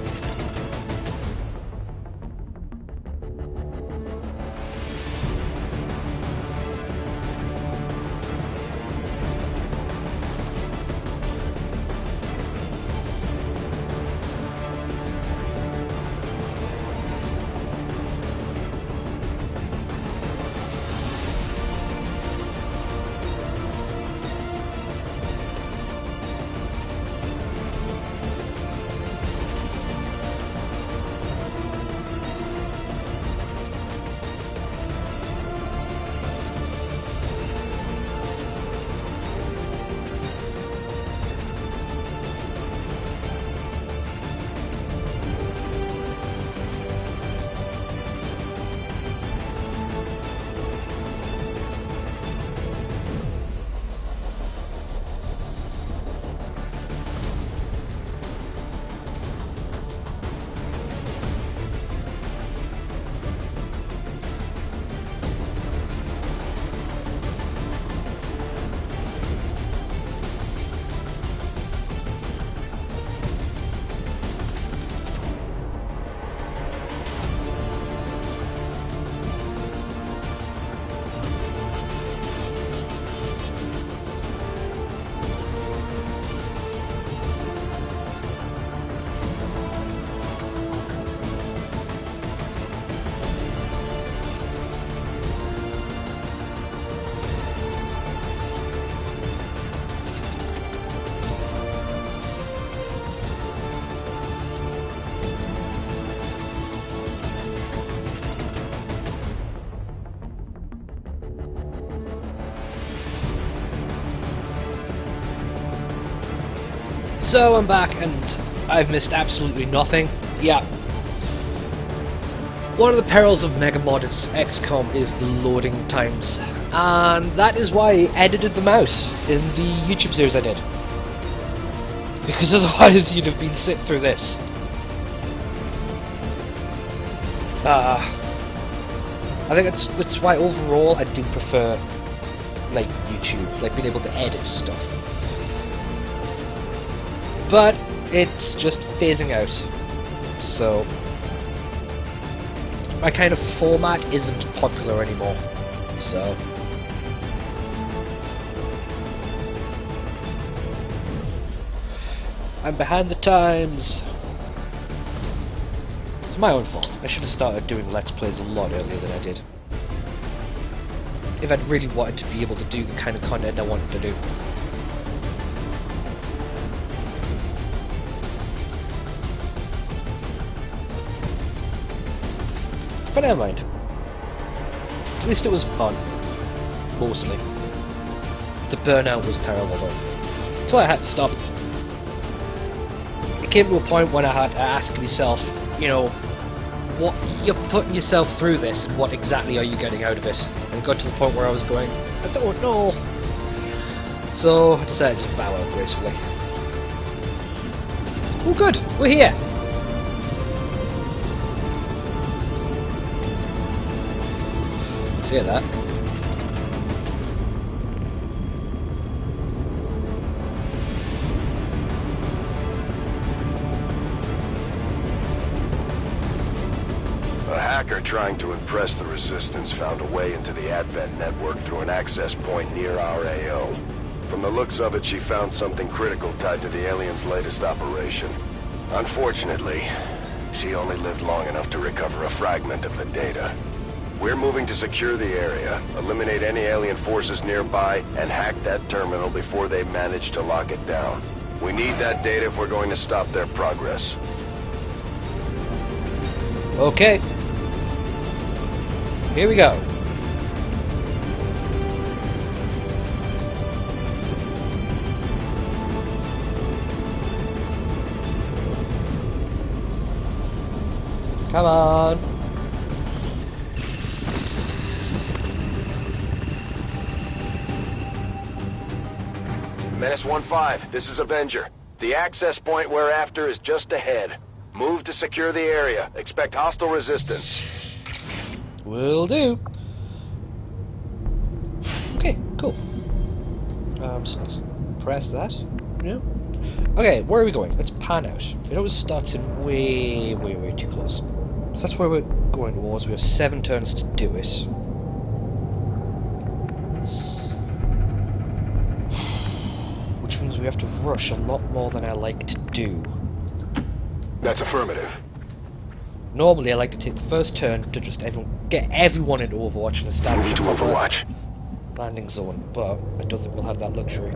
So I'm back and I've missed absolutely nothing. Yeah. One of the perils of Mega Modded XCom is the loading times, and that is why I edited them out in the YouTube series I did. Because otherwise you'd have been sitting through this. I think that's why overall I do prefer like YouTube, like being able to edit stuff. But it's just phasing out. So my kind of format isn't popular anymore. So I'm behind the times. It's my own fault. I should have started doing Let's Plays a lot earlier than I did. If I'd really wanted to be able to do the kind of content I wanted to do. But never mind. At least it was fun. Mostly. The burnout was terrible though. So I had to stop. It came to a point when I had to ask myself, you know, what you're putting yourself through this and what exactly are you getting out of it? And it got to the point where I was going, I don't know. So I decided to just bow out gracefully. Oh good, we're here! See that? A hacker trying to impress the Resistance found a way into the Advent network through an access point near our AO. From the looks of it, she found something critical tied to the aliens' latest operation. Unfortunately, she only lived long enough to recover a fragment of the data. We're moving to secure the area, eliminate any alien forces nearby, and hack that terminal before they manage to lock it down. We need that data if we're going to stop their progress. Okay. Here we go. Come on. Menace 1-5, this is Avenger. The access point we're after is just ahead. Move to secure the area. Expect hostile resistance. Will do. Okay, cool. So let's press that. Yeah. Okay, where are we going? Let's pan out. It always starts in way too close. So that's where we're going towards. We have 7 turns to do it. Which means we have to rush a lot more than I like to do. That's affirmative. Normally I like to take the first turn to just get everyone into Overwatch and establish to Overwatch. Landing zone, but I don't think we'll have that luxury.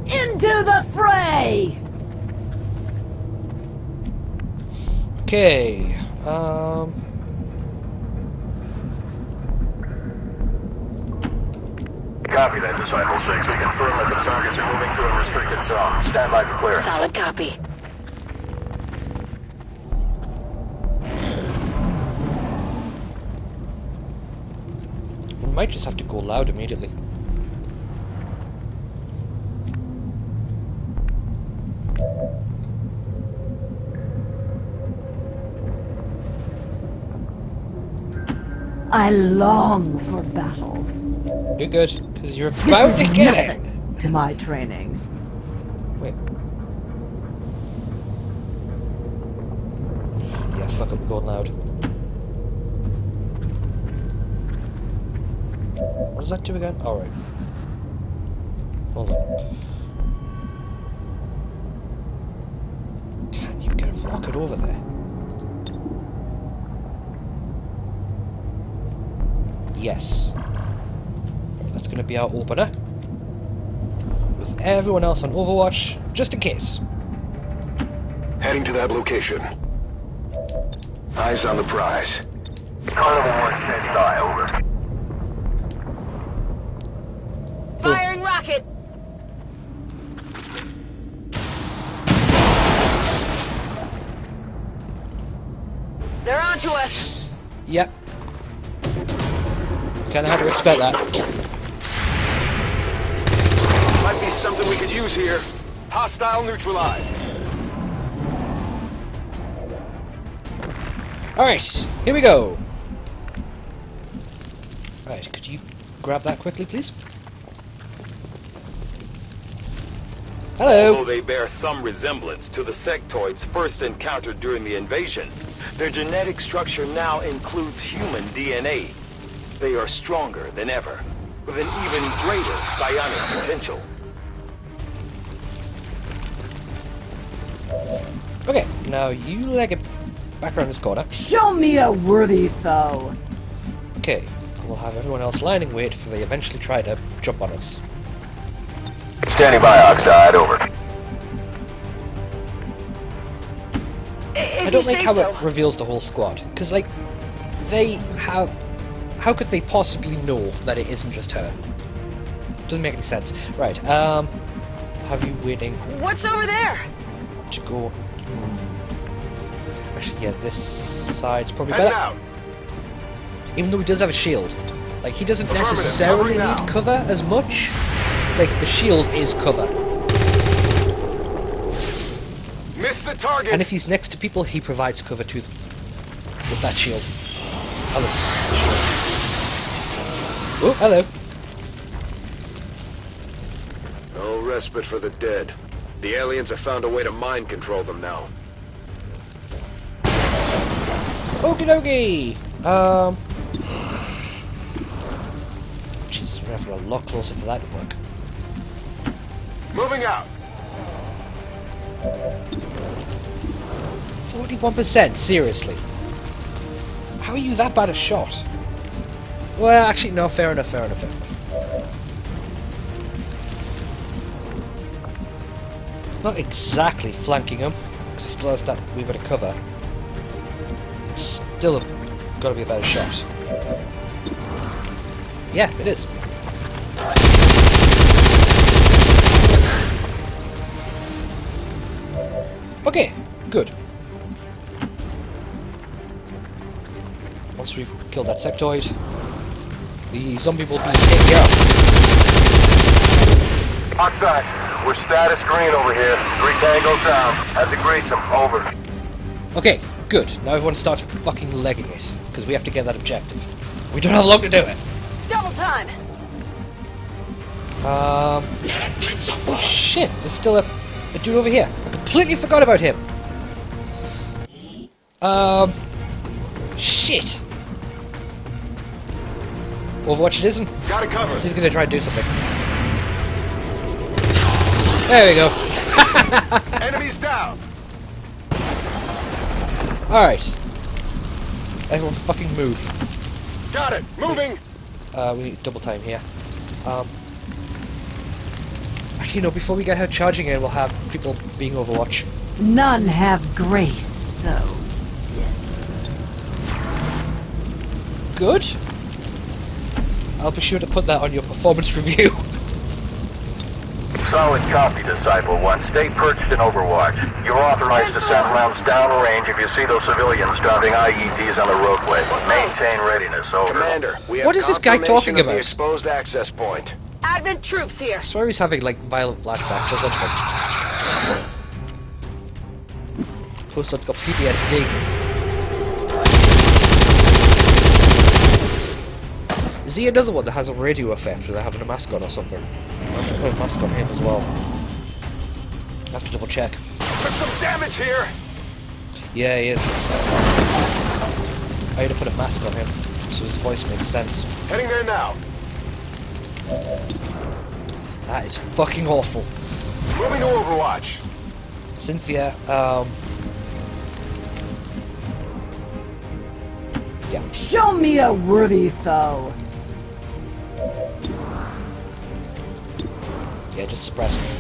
Into the fray! Okay, Copy that, Disciple 6. We confirm that the targets are moving to a restricted zone. Stand by for clearance. Solid copy. we might just have to go loud immediately. I long for battle. You're good, because you're about to get it! To my training. Wait. Yeah, fuck it, we're going loud. What does that do again? Alright. Hold on. Can you get a rocket over there? Yes. That's going to be our opener. With everyone else on Overwatch, just in case. Heading to that location. Eyes on the prize. Carnival 1 standing by, over. Firing rocket! They're onto us! Yep. Kinda had to expect that. Might be something we could use here. Hostile neutralized. Alright, here we go. Alright, could you grab that quickly, please? Hello. Although they bear some resemblance to the sectoids first encountered during the invasion, their genetic structure now includes human DNA. They are stronger than ever, with an even greater psionic potential. Okay, now you leg it back around this corner. Show me a worthy foe. Okay, we'll have everyone else lying in wait for they eventually try to jump on us. Standing by, Oxide, over. I don't like how it reveals the whole squad, because like, they have... How could they possibly know that it isn't just her? Doesn't make any sense. Right, have you waiting... What's over there? To go... Actually, yeah, this side's probably better. Even though he does have a shield. Like, he doesn't necessarily need cover as much. Like, the shield is cover. Miss the target. And if he's next to people, he provides cover to them. With that shield. Oh, hello. No respite for the dead. The aliens have found a way to mind control them now. Okie dokie! Jesus, we're having a lot closer for that to work. Moving out. 41%, seriously. How are you that bad a shot? Well, actually, no, fair enough, fair enough, fair enough. Not exactly flanking him, because he still has that wee bit of cover. Still got to be a better shot. Yeah, it is. Okay, good. Once we've killed that sectoid, the zombie will be taken care of. Oxide, we're status green over here. 3 tangos down. At the Grissom, over. Okay, good. Now everyone starts fucking legging it, because we have to get that objective. We don't have long to do it. Double time. Oh shit, there's still a dude over here. I completely forgot about him. Shit. Overwatch it isn't. Got it covered. He's gonna try and do something. There we go. Enemies down. Alright. Everyone fucking move. Got it. Moving. We need double time here. Actually, no, before we get her charging in, we'll have people being Overwatch. None have grace, so... Good. I'll be sure to put that on your performance review. Solid copy, Disciple 1. Stay perched in Overwatch. You're authorized to send rounds downrange if you see those civilians dropping IEDs on the roadway. Maintain readiness, over. Commander, we have What is this guy talking confirmation of about? the exposed access point. Advent troops here. I swear he's having like violent flashbacks or something. Plus, I've got PTSD. Is he another one that has a radio effect where they're having a mask on or something? I have to put a mask on him as well. I have to double check. Took some damage here. Yeah, he is. I had to put a mask on him so his voice makes sense. Heading there now. That is fucking awful. Moving to Overwatch. Cynthia, yeah. Show me a worthy foe. Yeah, just suppress him.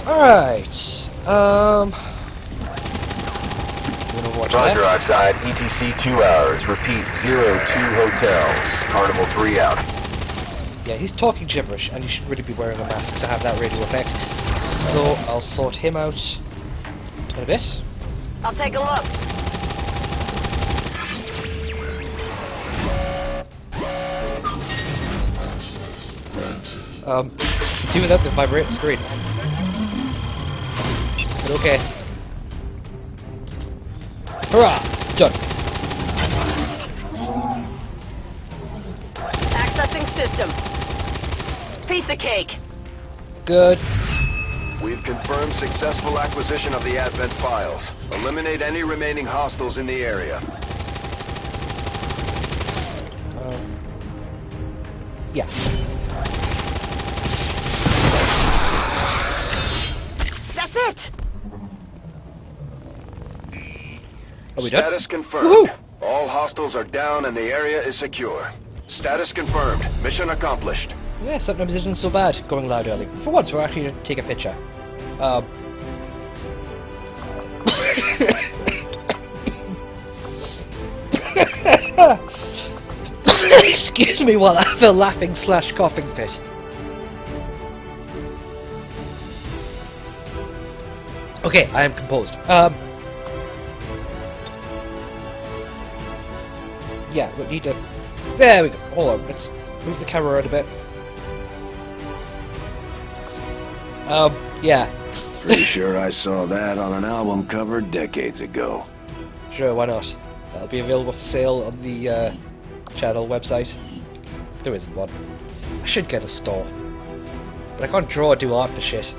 Alright. Roger, Oxide. ETC 2 hours. Repeat, 02 hotels. Carnival 3 out. Yeah, he's talking gibberish, and he should really be wearing a mask to have that radio effect. So, I'll sort him out in a bit. I'll take a look. Do without the vibrating screen. But okay. Hurrah! Done. Accessing system. Piece of cake. good. We've confirmed successful acquisition of the Advent files. Eliminate any remaining hostiles in the area. Yeah. That's it! Are we done? Status confirmed. All hostiles are down and the area is secure. Status confirmed. Mission accomplished. Yeah, sometimes it isn't so bad going loud early. For once, we're actually going to take a picture. Excuse me while I have a laughing/coughing fit. Okay, I am composed. Yeah, we need to... There we go. Hold on, let's move the camera around a bit. Yeah. Pretty sure I saw that on an album cover decades ago. Sure, why not? That'll be available for sale on the channel website. There isn't one. I should get a store. But I can't draw or do art for shit.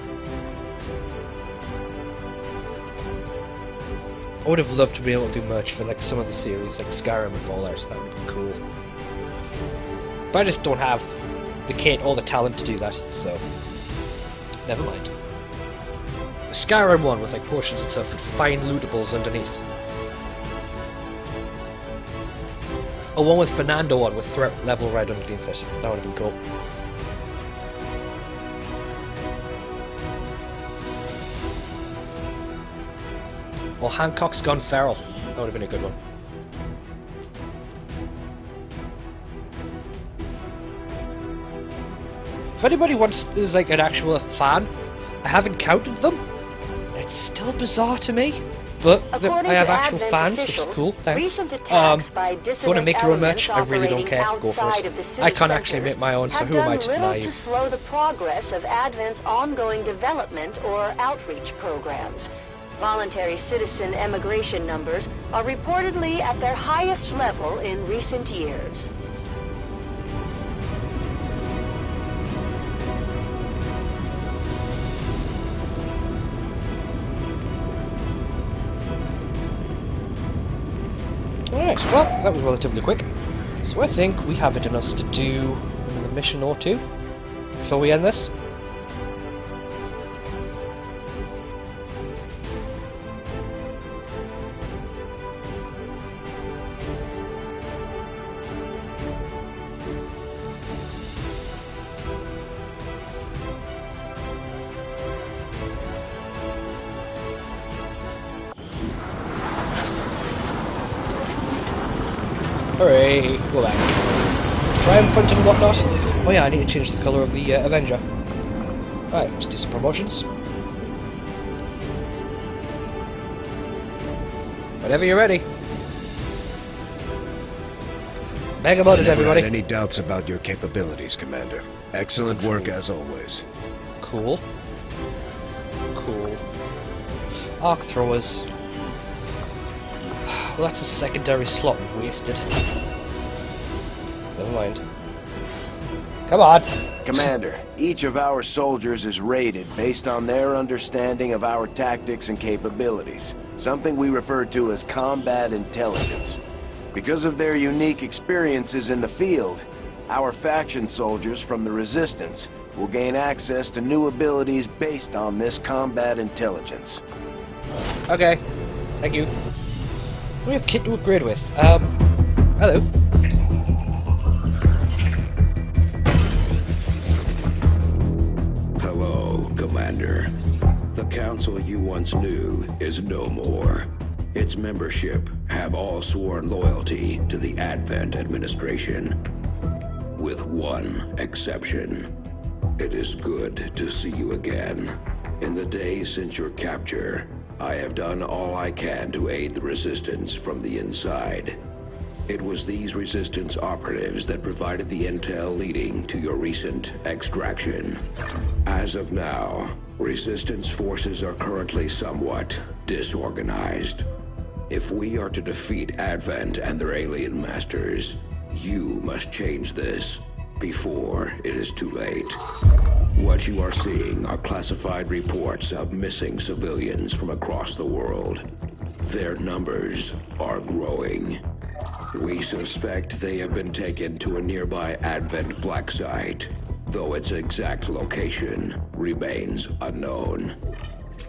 I would have loved to be able to do merch for like some of the series, like Skyrim and Fallout. That would be cool. But I just don't have the kit or the talent to do that, so never mind. The Skyrim one with like potions and stuff with fine lootables underneath. Or one with Fernando on with threat level right underneath it. That would have been cool. Or Hancock's Gone Feral. That would have been a good one. If anybody is like an actual fan, I haven't counted them. It's still bizarre to me, but I have actual fans, which is cool. Thanks. If you want to make your own merch, I really don't care. Go for it. I can't actually make my own, so who am I to deny you? To slow the progress of Advent's ongoing development or outreach programs. Voluntary citizen emigration numbers are reportedly at their highest level in recent years. Alright, well, that was relatively quick. So I think we have it in us to do another mission or two before we end this. Hooray! Go back. Triumphant and whatnot. Oh yeah, I need to change the colour of the Avenger. Right, let's do some promotions. Whenever you're ready. Mega Modded, everybody. Any doubts about your capabilities, Commander? Excellent work as always. Cool. Cool. Arc throwers. Well, that's a secondary slot wasted. Never mind. Come on! Commander, each of our soldiers is rated based on their understanding of our tactics and capabilities. Something we refer to as combat intelligence. Because of their unique experiences in the field, our faction soldiers from the Resistance will gain access to new abilities based on this combat intelligence. Okay. Thank you. We have kit to upgrade with. Hello. Hello, Commander. The council you once knew is no more. Its membership have all sworn loyalty to the Advent administration. With one exception. It is good to see you again. In the days since your capture, I have done all I can to aid the Resistance from the inside. It was these Resistance operatives that provided the intel leading to your recent extraction. As of now, Resistance forces are currently somewhat disorganized. If we are to defeat Advent and their alien masters, you must change this. before it is too late. What you are seeing are classified reports of missing civilians from across the world. Their numbers are growing. We suspect they have been taken to a nearby Advent black site, though its exact location remains unknown.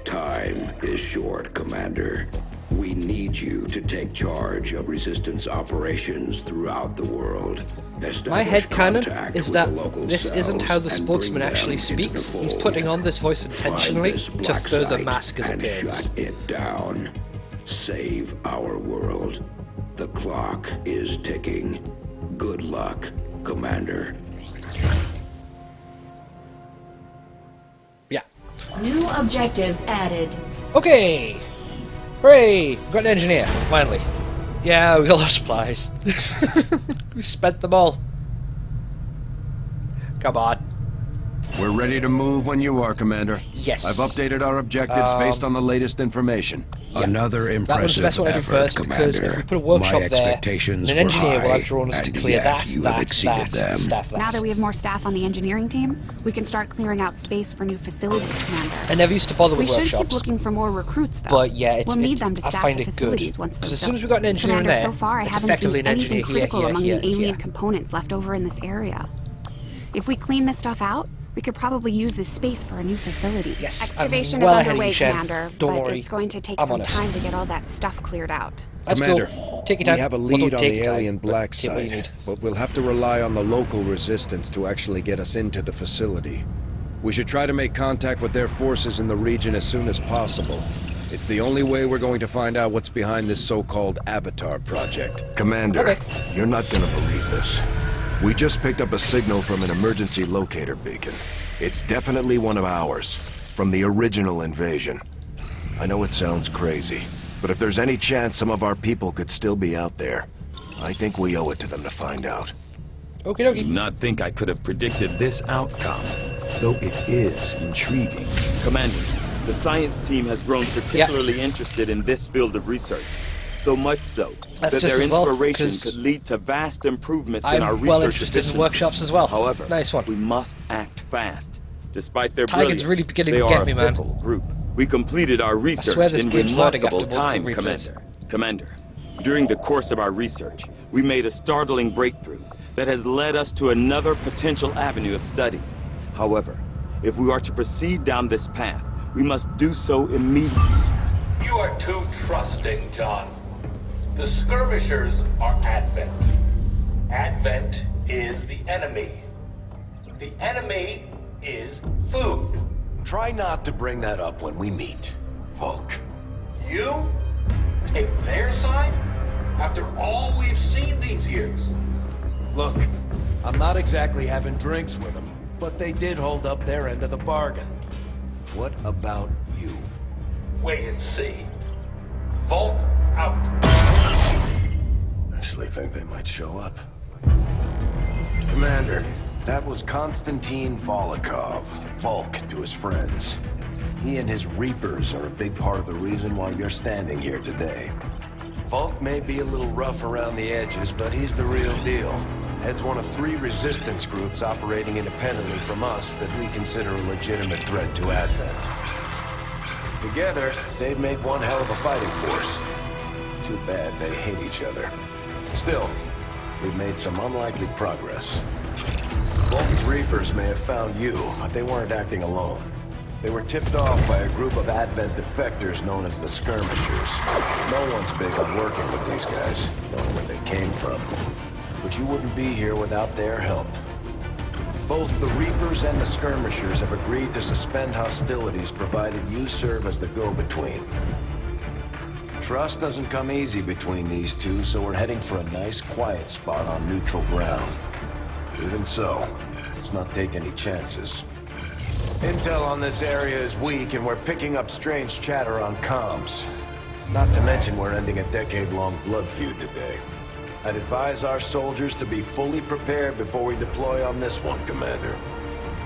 Time is short, Commander. We need you to take charge of resistance operations throughout the world. My headcanon is that this isn't how the spokesman actually speaks. He's putting on this voice intentionally to further mask his appearance. Shut it down. Save our world. The clock is ticking. Good luck, Commander. Yeah. New objective added. Okay! Hooray! Got an engineer, finally. Yeah, we got our supplies. We spent them all. Come on. We're ready to move when you are, Commander. Yes. I've updated our objectives based on the latest information. Yeah. Another impressive That was the best one to do first, because if we put a workshop there, an engineer will have drawn us to clear that stuff. Now that we have more staff on the engineering team, we can start clearing out space for new facilities, Commander. I never used to bother with workshops. We should keep looking for more recruits, though. But yeah, we'll need them to I staff find the it good. facilities once they're Because as built. soon as we got an engineer in Commander, there, so far I it's haven't effectively seen an engineer anything here, critical here, among here, the alien here. components left over in this area. If we clean this stuff out, we could probably use this space for a new facility. Yes, Excavation well is ahead of underway, you, Shen. Commander, Don't but worry. it's going to take I'm some on it. time to get all that stuff cleared out. That's Commander, cool. Take your time. we have a Well, lead don't on take the time, alien but black take what you site, need. but we'll have to rely on the local resistance to actually get us into the facility. We should try to make contact with their forces in the region as soon as possible. It's the only way we're going to find out what's behind this so-called Avatar project. Commander, you're not gonna believe this. We just picked up a signal from an emergency locator beacon. It's definitely one of ours, from the original invasion. I know it sounds crazy, but if there's any chance some of our people could still be out there, I think we owe it to them to find out. Okie dokie. I do not think I could have predicted this outcome, though it is intriguing. Commander, the science team has grown particularly interested in this field of research. So much so That's that just their as well, inspiration 'cause could lead to vast improvements in our I'm research well interested in efficiency. workshops as well. However, Nice one. we must act fast. Despite their Tigan's brilliance, really beginning they to are get me, a man. fickle group. We completed our research swear this in game's loading remarkable after multiple time, replays. Commander. During the course of our research, we made a startling breakthrough that has led us to another potential avenue of study. However, if we are to proceed down this path, we must do so immediately. You are too trusting, John. The skirmishers are Advent. Advent is the enemy. The enemy is food. Try not to bring that up when we meet, Volk. You take their side after all we've seen these years. Look, I'm not exactly having drinks with them, but they did hold up their end of the bargain. What about you? Wait and see. Volk out. Actually think they might show up. Commander, that was Konstantin Volokov, Volk to his friends. He and his Reapers are a big part of the reason why you're standing here today. Volk may be a little rough around the edges, but he's the real deal. Heads one of 3 resistance groups operating independently from us that we consider a legitimate threat to Advent. Together, they'd make one hell of a fighting force. Too bad they hate each other. Still, we've made some unlikely progress. Volk's Reapers may have found you, but they weren't acting alone. They were tipped off by a group of Advent defectors known as the Skirmishers. No one's big on working with these guys, knowing where they came from. But you wouldn't be here without their help. Both the Reapers and the Skirmishers have agreed to suspend hostilities provided you serve as the go-between. Trust doesn't come easy between these two, so we're heading for a nice, quiet spot on neutral ground. Even so, let's not take any chances. Intel on this area is weak, and we're picking up strange chatter on comms. Not to mention we're ending a decade-long blood feud today. I'd advise our soldiers to be fully prepared before we deploy on this one, Commander.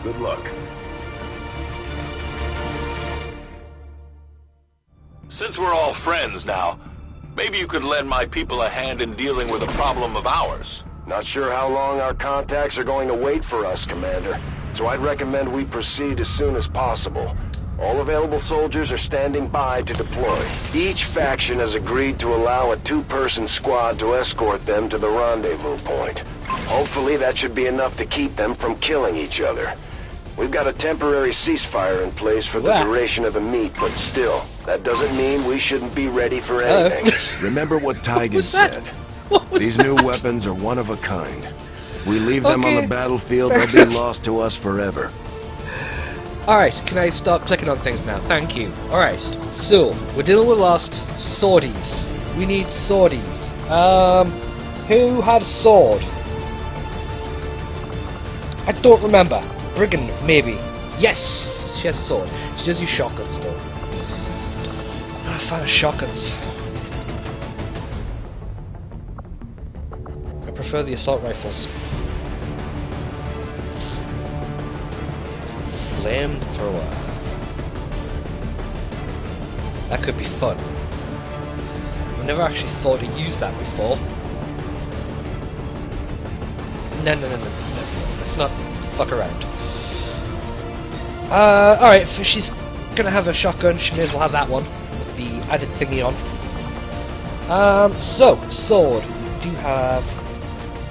Good luck. Since we're all friends now, maybe you could lend my people a hand in dealing with a problem of ours. Not sure how long our contacts are going to wait for us, Commander, so I'd recommend we proceed as soon as possible. All available soldiers are standing by to deploy. Each faction has agreed to allow a 2-person squad to escort them to the rendezvous point. Hopefully that should be enough to keep them from killing each other. We've got a temporary ceasefire in place for the duration of the meet, but still, that doesn't mean we shouldn't be ready for anything. Remember what Tygan said. These new weapons are one of a kind. If we leave them on the battlefield, they'll be lost to us forever. Alright, can I start clicking on things now? Thank you. Alright, so, we're dealing with lost swordies. We need swordies. Who had a sword? I don't remember. Brigand, maybe. Yes! She has a sword. She does use shotguns, though. I'm not a fan of shotguns. I prefer the assault rifles. Flamethrower. That could be fun. I've never actually thought to use that before. No. Let's not fuck around. Alright, if she's gonna have a shotgun, she may as well have that one with the added thingy on. So, sword. We do have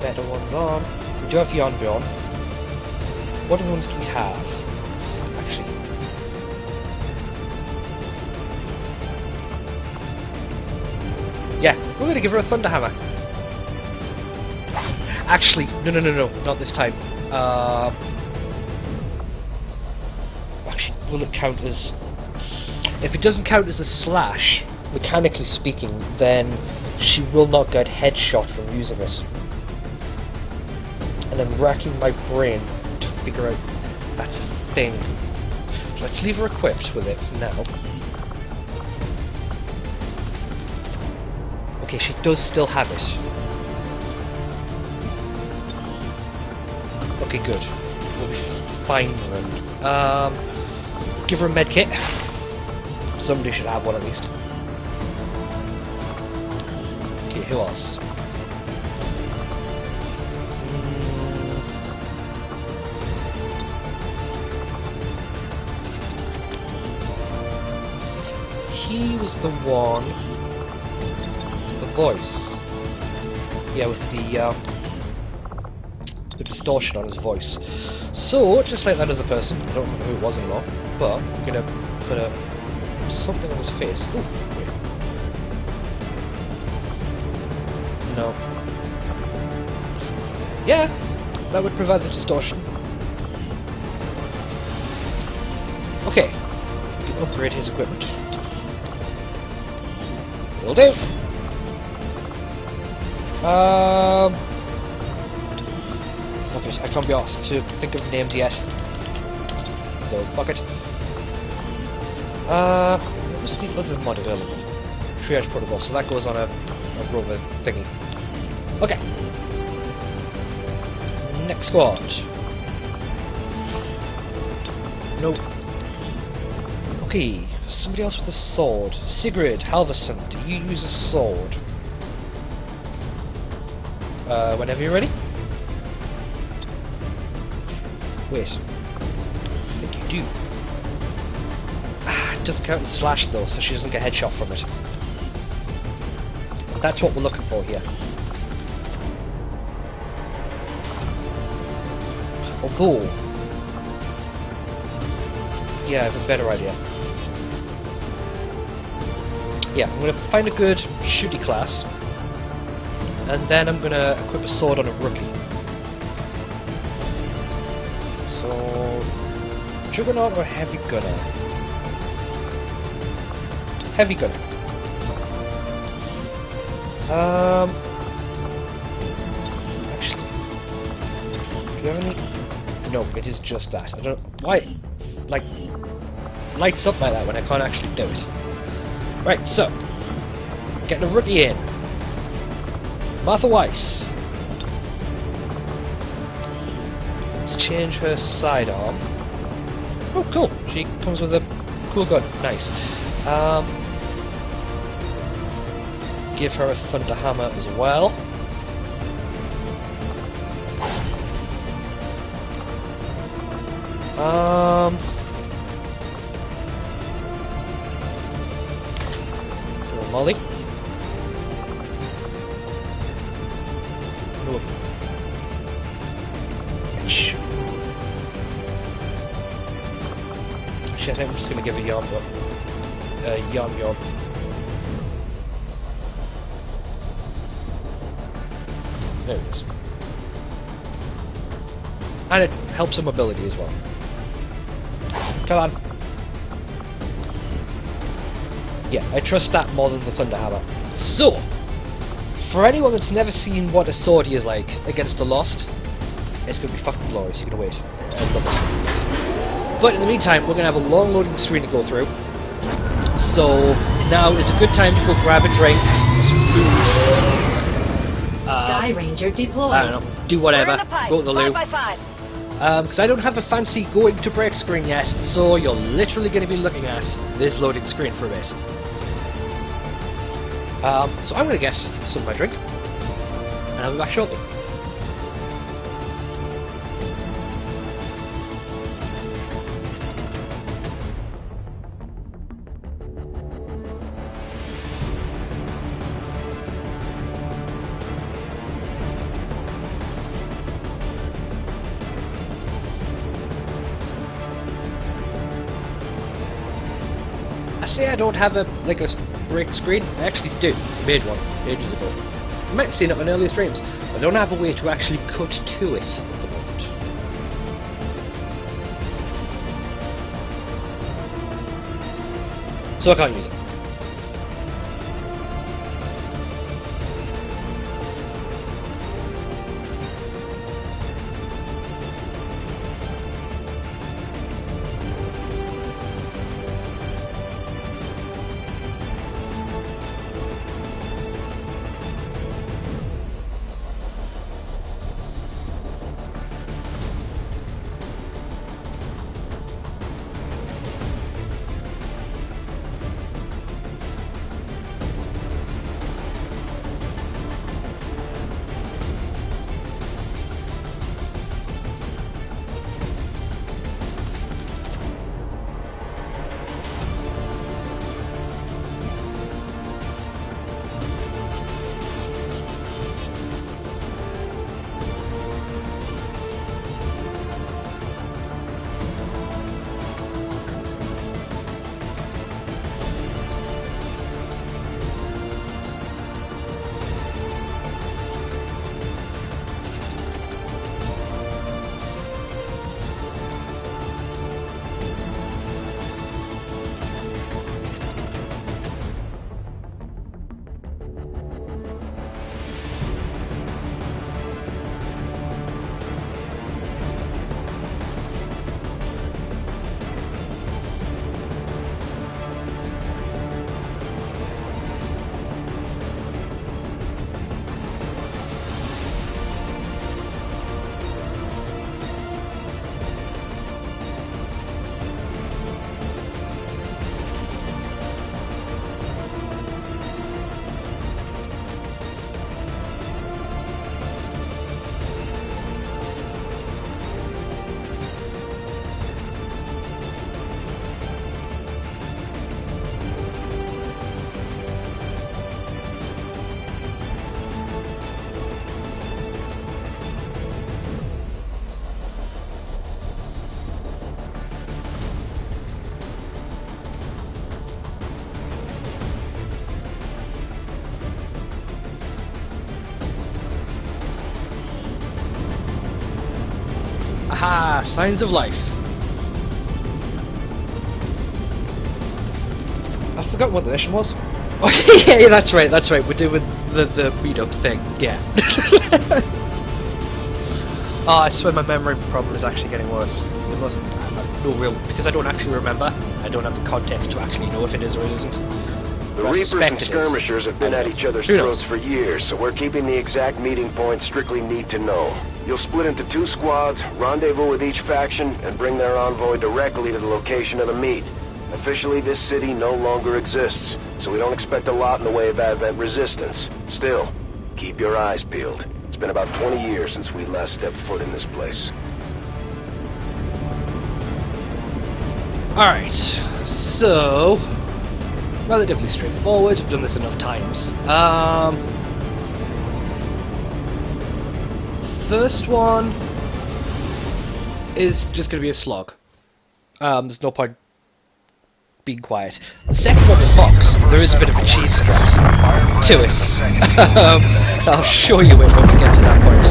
better ones on. We do have Yonbjorn. What other ones do we have? Actually. Yeah, we're gonna give her a Thunderhammer. Actually, no, not this time. Actually, will it count as... If it doesn't count as a slash, mechanically speaking, then she will not get headshot from using it. And I'm racking my brain to figure out if that's a thing. Let's leave her equipped with it for now. Okay, she does still have it. Okay, good. We'll be fine then. Give her a medkit. Somebody should have one at least. Okay, who else? He was the one... The voice. Yeah, with the distortion on his voice. So, just like that other person, I don't remember who it was anymore, but I'm gonna put something on his face. Ooh, wait. No. Yeah, that would provide the distortion. Okay, we can upgrade his equipment. Will do. Fuck it, I can't be asked to think of names yet. So, fuck it. What was the other mod available? Triage Protocol, so that goes on a rover thingy. Okay. Next squad. Nope. Okay, somebody else with a sword. Sigrid Halverson, do you use a sword? Whenever you're ready? Wait. I think you do. It doesn't count as slash though, so she doesn't get headshot from it. That's what we're looking for here. Although... Yeah, I have a better idea. Yeah, I'm going to find a good shooty class, and then I'm going to equip a sword on a rookie. So... Juggernaut or Heavy Gunner? Heavy Gunner. Actually... Do you have any... No, it is just that. I don't... Why? Like... Lights up like that when I can't actually do it. Right, so... Getting a rookie in. Martha Weiss. Let's change her sidearm. Oh, cool. She comes with a cool gun. Nice. Give her a Thunderhammer as well. Molly. No. Itch. Actually, I think I'm just gonna give a yawn, but yawn. There it is. And it helps some mobility as well. Come on. Yeah, I trust that more than the Thunder Hammer. So, for anyone that's never seen what a sortie is like against the Lost, it's going to be fucking glorious. You're going to wait. I love this. But in the meantime, we're going to have a long loading screen to go through. So, now is a good time to go grab a drink, some food. Sky Ranger deployed. I don't know, do whatever, go to the loo. Because I don't have a fancy going to break screen yet, so you're literally going to be looking at this loading screen for a bit. So I'm going to get some of my drink, and I'll be back shortly. I say I don't have a break screen. I actually do. I made one ages ago. You might have seen it on earlier streams. I don't have a way to actually cut to it at the moment. So I can't use it. Aha! Signs of life. I've forgotten what the mission was. Oh yeah, that's right, we're doing the meetup thing, yeah. Oh, I swear my memory problem is actually getting worse. It wasn't, no real, because I don't actually remember, I don't have the context to actually know if it is or it isn't. The Reapers and Skirmishers have been at each other's throats for years, so we're keeping the exact meeting point strictly need to know. You'll split into 2 squads, rendezvous with each faction, and bring their envoy directly to the location of the meet. Officially, this city no longer exists, so we don't expect a lot in the way of Advent resistance. Still, keep your eyes peeled. It's been about 20 years since we last stepped foot in this place. Alright, so relatively straightforward. I've done this enough times. First one is just going to be a slog. There's no point being quiet. The second one with Box, there is a bit of a cheese strut to it. I'll show you it when we get to that point.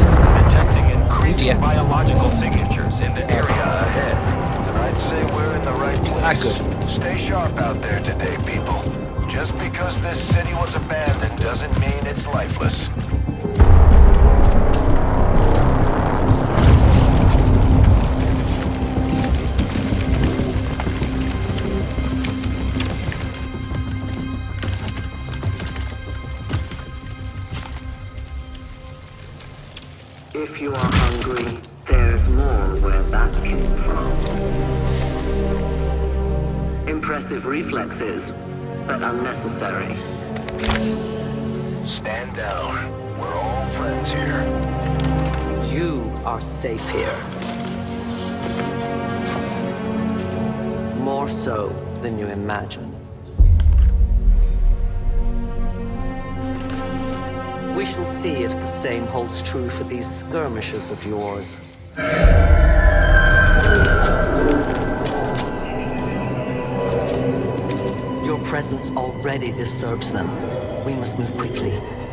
Detecting increasing biological signatures in the area ahead. And I'd say we're in the right place. Good. Stay sharp out there today, people. Just because this city was abandoned doesn't mean it's lifeless. If you are hungry, there's more where that came from. Impressive reflexes, but unnecessary. Stand down. We're all friends here. You are safe here. More so than you imagine. We shall see if the same holds true for these skirmishes of yours. Your presence already disturbs them. We must move quickly.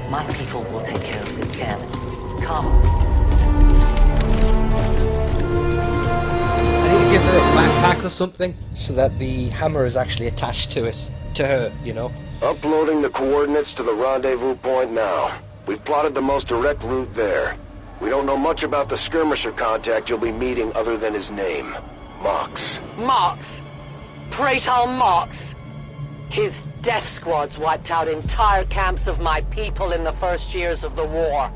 My people will take care of this camp. Come. I need to give her a backpack or something, so that the hammer is actually attached to it, to her, you know? Uploading the coordinates to the rendezvous point now. We've plotted the most direct route there. We don't know much about the skirmisher contact you'll be meeting other than his name. Mox. Mox? Praetor Mox? His death squads wiped out entire camps of my people in the first years of the war.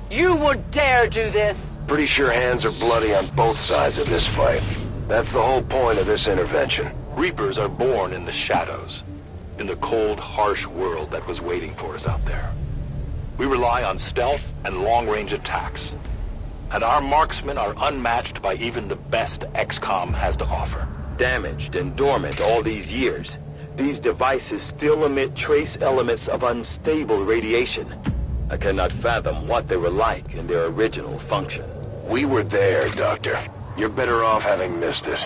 You would dare do this? Pretty sure hands are bloody on both sides of this fight. That's the whole point of this intervention. Reapers are born in the shadows, in the cold, harsh world that was waiting for us out there. We rely on stealth and long-range attacks, and our marksmen are unmatched by even the best XCom has to offer. Damaged and dormant all these years, these devices still emit trace elements of unstable radiation. I cannot fathom what they were like in their original function. We were there, Doctor. You're better off having missed it.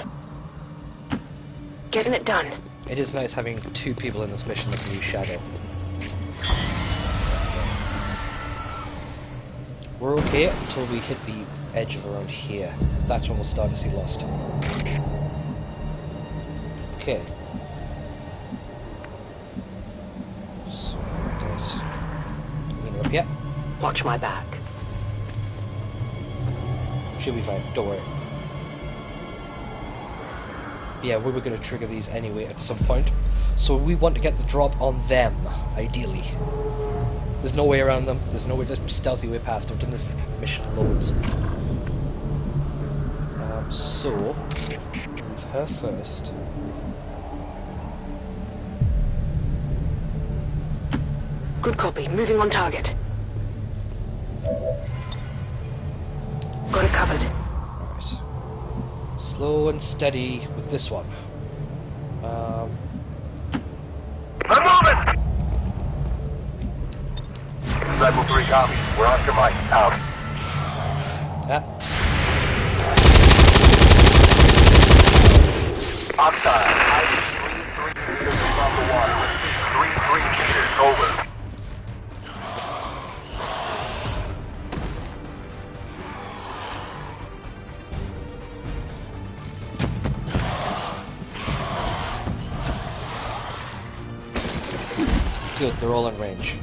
Getting it done. It is nice having two people in this mission that can use Shadow. We're okay until we hit the edge of around here. That's when we'll start to see Lost. Okay. So, there's... up yet? Watch my back. She'll be fine, don't worry. Yeah, we were going to trigger these anyway at some point. So we want to get the drop on them, ideally. There's no way around them. There's no way to stealthy way past. I've done this mission loads. So, move her first. Good copy. Moving on target. Got it covered. Alright. Slow and steady with this one. I'm moving! Cycle 3 copy. We're on your mic. Out. Outside. Height 3 meters above the water. 3 meters. Over. Good, they're all in range.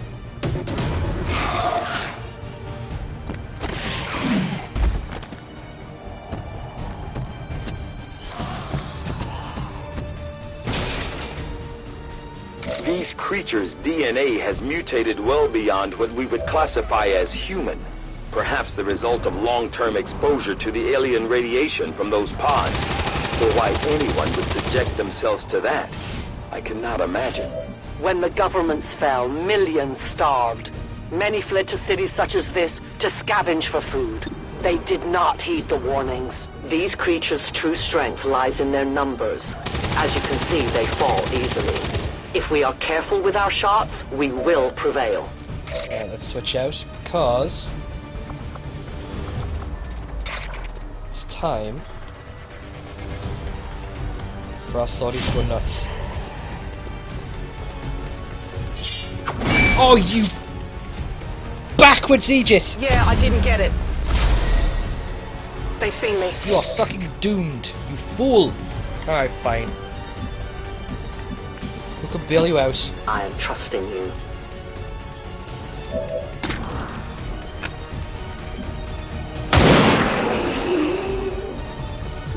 These creatures' DNA has mutated well beyond what we would classify as human. Perhaps the result of long-term exposure to the alien radiation from those pods. Though why anyone would subject themselves to that, I cannot imagine. When the governments fell, millions starved. Many fled to cities such as this to scavenge for food. They did not heed the warnings. These creatures' true strength lies in their numbers. As you can see, they fall easily. If we are careful with our shots, we will prevail. Alright, let's switch out, because it's time for our sorties to go nuts. Oh, you backwards Aegis! Yeah, I didn't get it. They've seen me. You are fucking doomed, you fool! Alright, fine. We could bail you out. I am trusting you.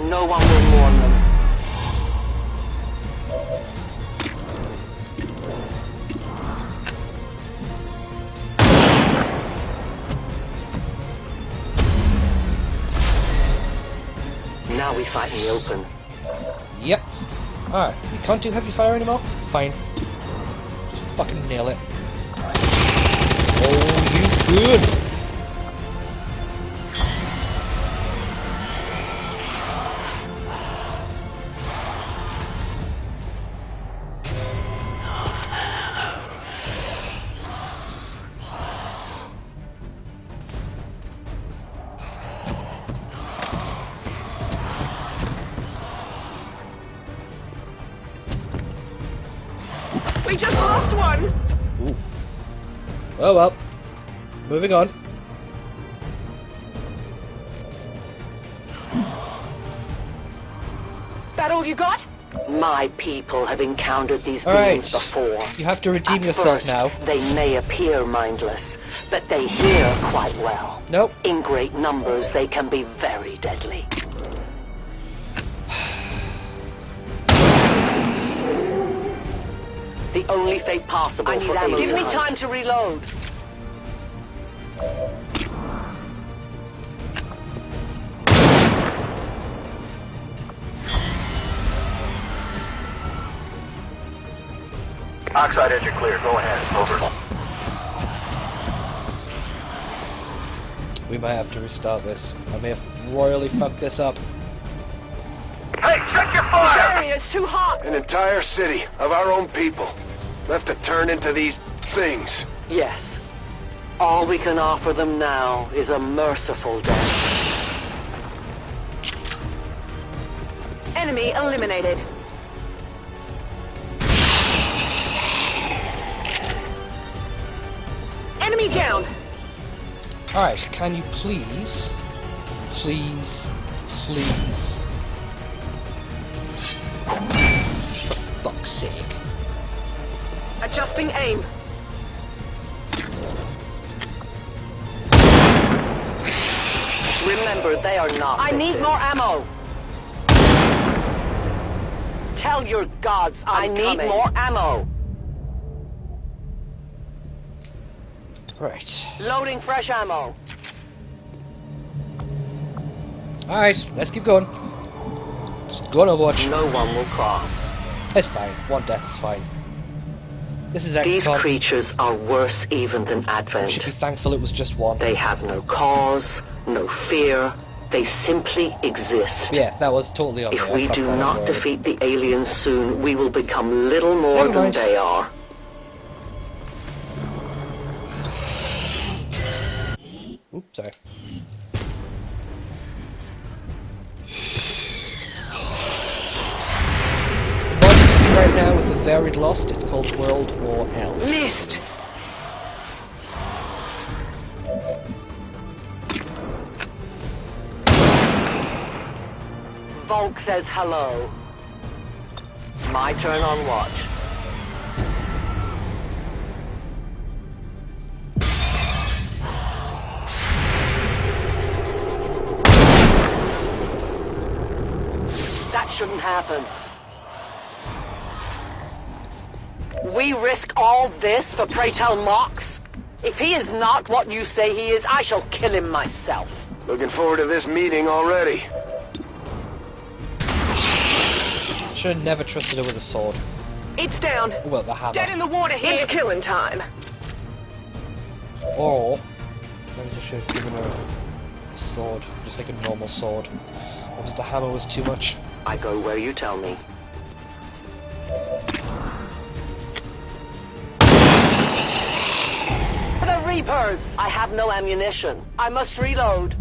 No one will mourn them. Now we fight in the open. Yep. Alright, we can't do heavy fire anymore? Fine. Just fucking nail it. Oh, you good! We just lost one! Ooh. Oh well. Moving on. That all you got? My people have encountered these All beings right. before. You have to redeem At yourself first, now. They may appear mindless, but they hear quite well. Nope. In great numbers, they can be very deadly. The only fate possible for ammo. Give me time to reload. Oxide engine clear. Go ahead. Over. We might have to restart this. I may have royally fucked this up. Hey, check your fire! Area is too hot! An entire city of our own people left to turn into these things. Yes. All we can offer them now is a merciful death. Enemy eliminated. Enemy down! Alright, can you please, please, for fuck's sake. Adjusting aim. Remember, they are not. I need more ammo. Tell your gods I need more ammo. Right. Loading fresh ammo. Alright, let's keep going. Just go on Overwatch. No one will cross. It's fine. One death is fine. This is These XCom. creatures are worse even than Advent. We should be thankful it was just one. They have no cause, no fear. They simply exist. Yeah, that was totally on If me. we do not defeat the aliens soon, we will become little more Never than mind. they are. Oops, sorry. The mod you see right now with the varied lost, it's called World War L. Missed! Volk says hello. My turn on watch. That shouldn't happen. We risk all this for pray tell Mox? If he is not what you say he is, I shall kill him myself. Looking forward to this meeting already. Should have never trusted her with a sword. It's down. Oh, well, the hammer. Dead in the water here. It's killing time. Or maybe I should have given her a sword, just like a normal sword. Was the hammer was too much? I go where you tell me. The Reapers! I have no ammunition. I must reload.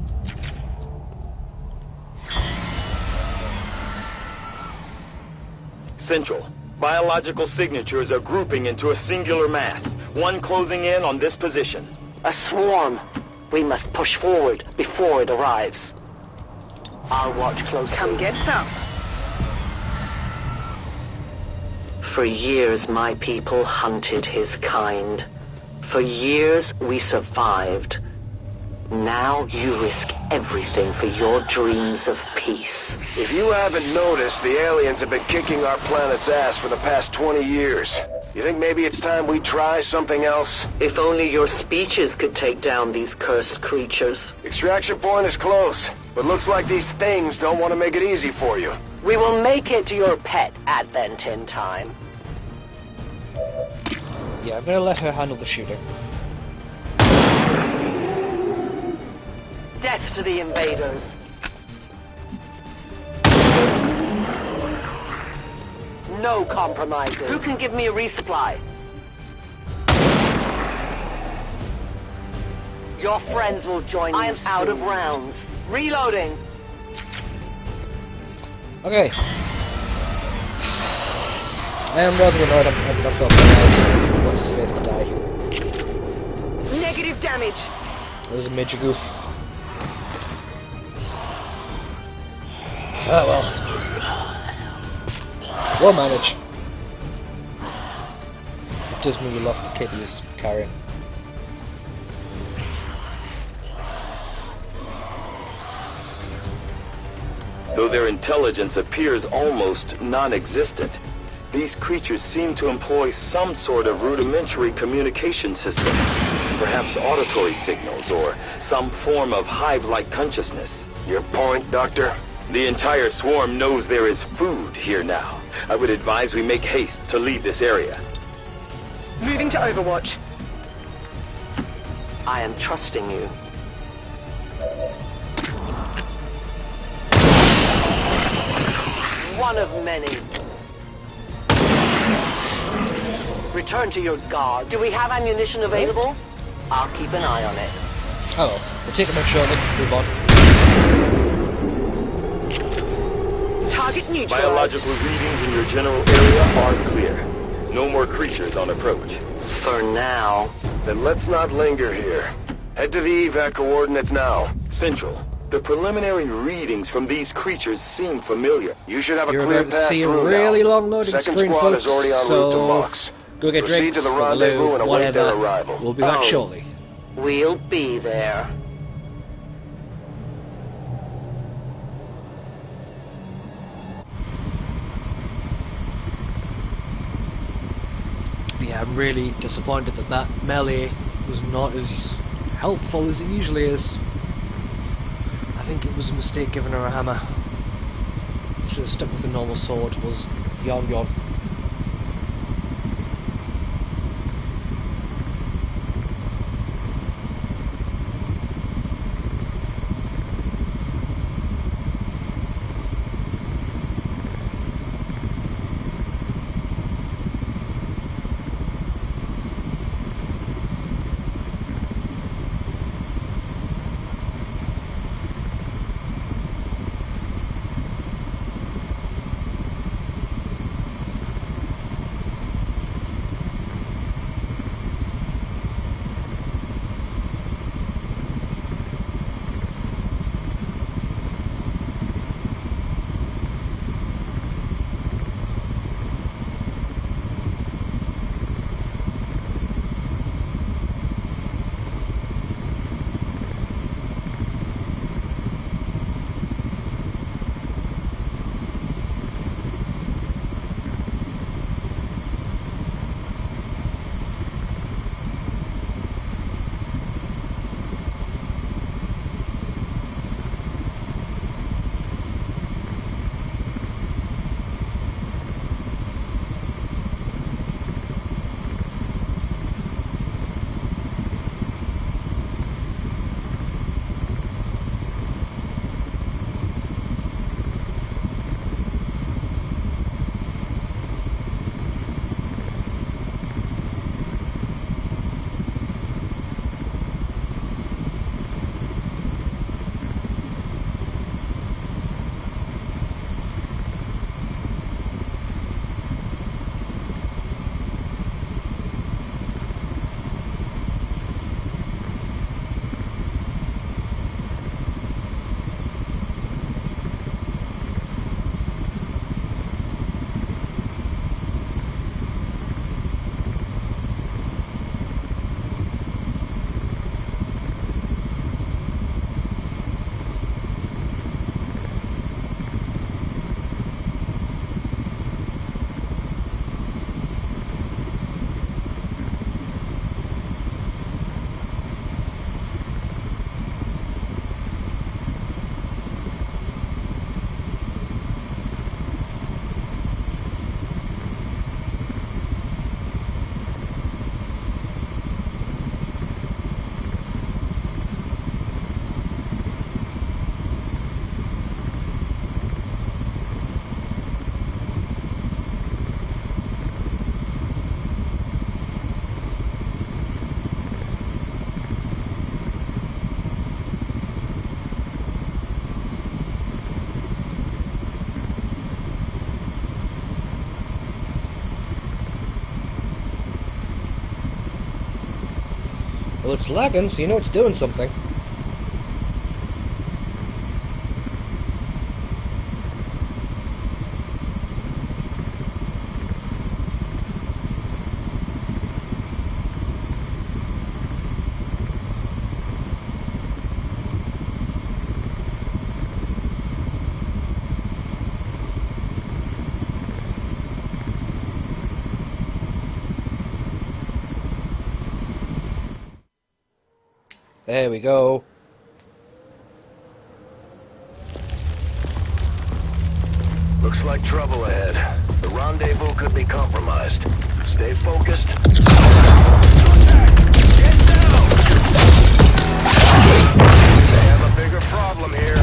Central. Biological signatures are grouping into a singular mass, one closing in on this position. A swarm. We must push forward before it arrives. I'll watch closely. Come get some. For years, my people hunted his kind. For years, we survived. Now you risk everything for your dreams of peace. If you haven't noticed, the aliens have been kicking our planet's ass for the past 20 years. You think maybe it's time we try something else? If only your speeches could take down these cursed creatures. Extraction point is close, but looks like these things don't want to make it easy for you. We will make it to your pet advent in time. Yeah, I'm gonna let her handle the shooting. Death to the invaders. No compromises. Who can give me a resupply? Your friends will join you. I am out of rounds. Reloading. Okay. I am rather annoyed at myself now. What's his face to die? Negative damage. That was a major goof. Oh well. We'll manage. It does mean we lost the kid who was carrying. Though their intelligence appears almost non-existent, these creatures seem to employ some sort of rudimentary communication system. Perhaps auditory signals or some form of hive-like consciousness. Your point, Doctor? The entire swarm knows there is food here now. I would advise we make haste to leave this area. Moving to Overwatch. I am trusting you. One of many. Return to your guard. Do we have ammunition available? I'll keep an eye on it. Oh, we'll take them out shortly. Move on. Target neutralized. Biological readings in your general area are clear. No more creatures on approach. For now. Then let's not linger here. Head to the evac coordinates now. Central. The preliminary readings from these creatures seem familiar. You should have a You're clear about to path see a through really now. long loading Second screen, squad folks, is already en route to so Mox. go get Proceed drinks, to the go to the rendezvous loo, and await their whatever. arrival. We'll be back shortly. We'll be there. Yeah, I'm really disappointed that that melee was not as helpful as it usually is. I think it was a mistake giving her a hammer. Should have stuck with the normal sword. Was yawn. Well, it's lagging, so you know it's doing something. There we go. Looks like trouble ahead. The rendezvous could be compromised. Stay focused. Get down! They have a bigger problem here.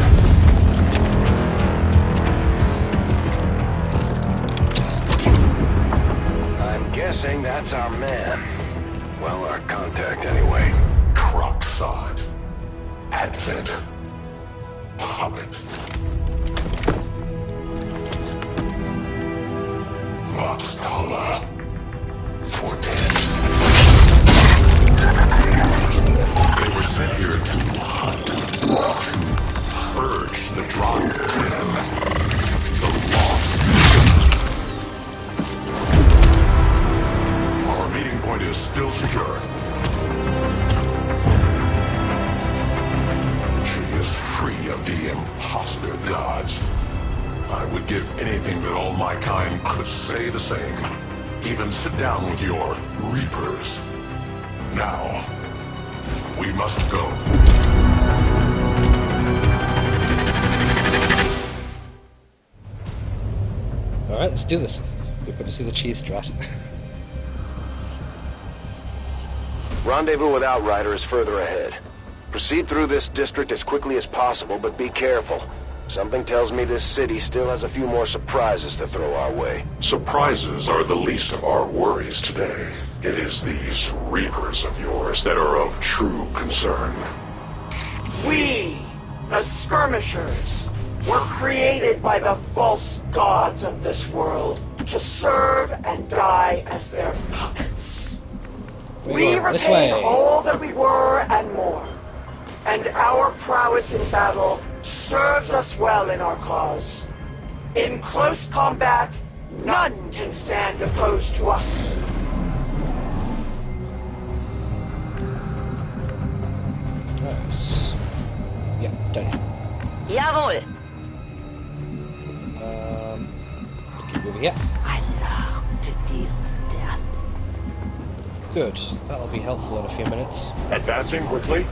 I'm guessing that's our man. Well, our contact anyway. Crocksod. Advent. Puppet. Roxtala. Fortet. They were sent here to hunt. To purge the Drop 10. The Lost. Our meeting point is still secure. Free of the imposter gods. I would give anything that all my kind could say the same. Even sit down with your Reapers. Now, we must go. Alright, let's do this. We're going to see the cheese strat. Rendezvous with Outrider is further ahead. Proceed through this district as quickly as possible, but be careful. Something tells me this city still has a few more surprises to throw our way. Surprises are the least of our worries today. It is these Reapers of yours that are of true concern. We, the Skirmishers, were created by the false gods of this world to serve and die as their puppets. We retain all that we were and more. And our prowess in battle serves us well in our cause. In close combat, none can stand opposed to us. Nice. Yeah, done. Jawohl. Over here. I long to deal death. Good. That'll be helpful in a few minutes. Advancing quickly.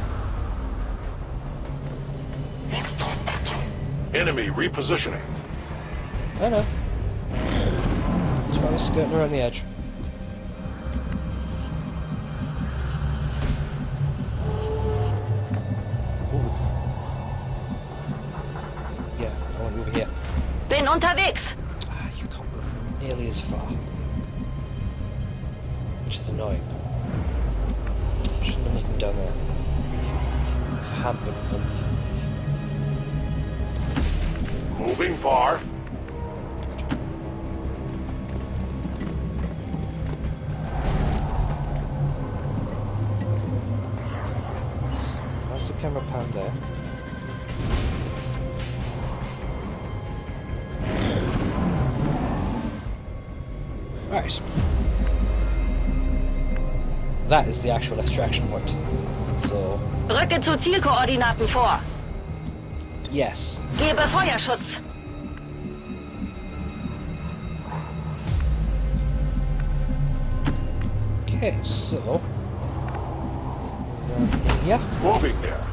Enemy repositioning. I know. That's why I was skirting around the edge. Ooh. Yeah, I want over here. Bin unterwegs. Ah, you can't go nearly as far. Which is annoying. Shouldn't have even done that. I've hampered them. Moving far. That's the camera pan there. Right. That is the actual extraction point. So... Rücke zu Zielkoordinaten vor. Yes. Gebe Feuerschutz. Okay, so... Yeah. Moving there.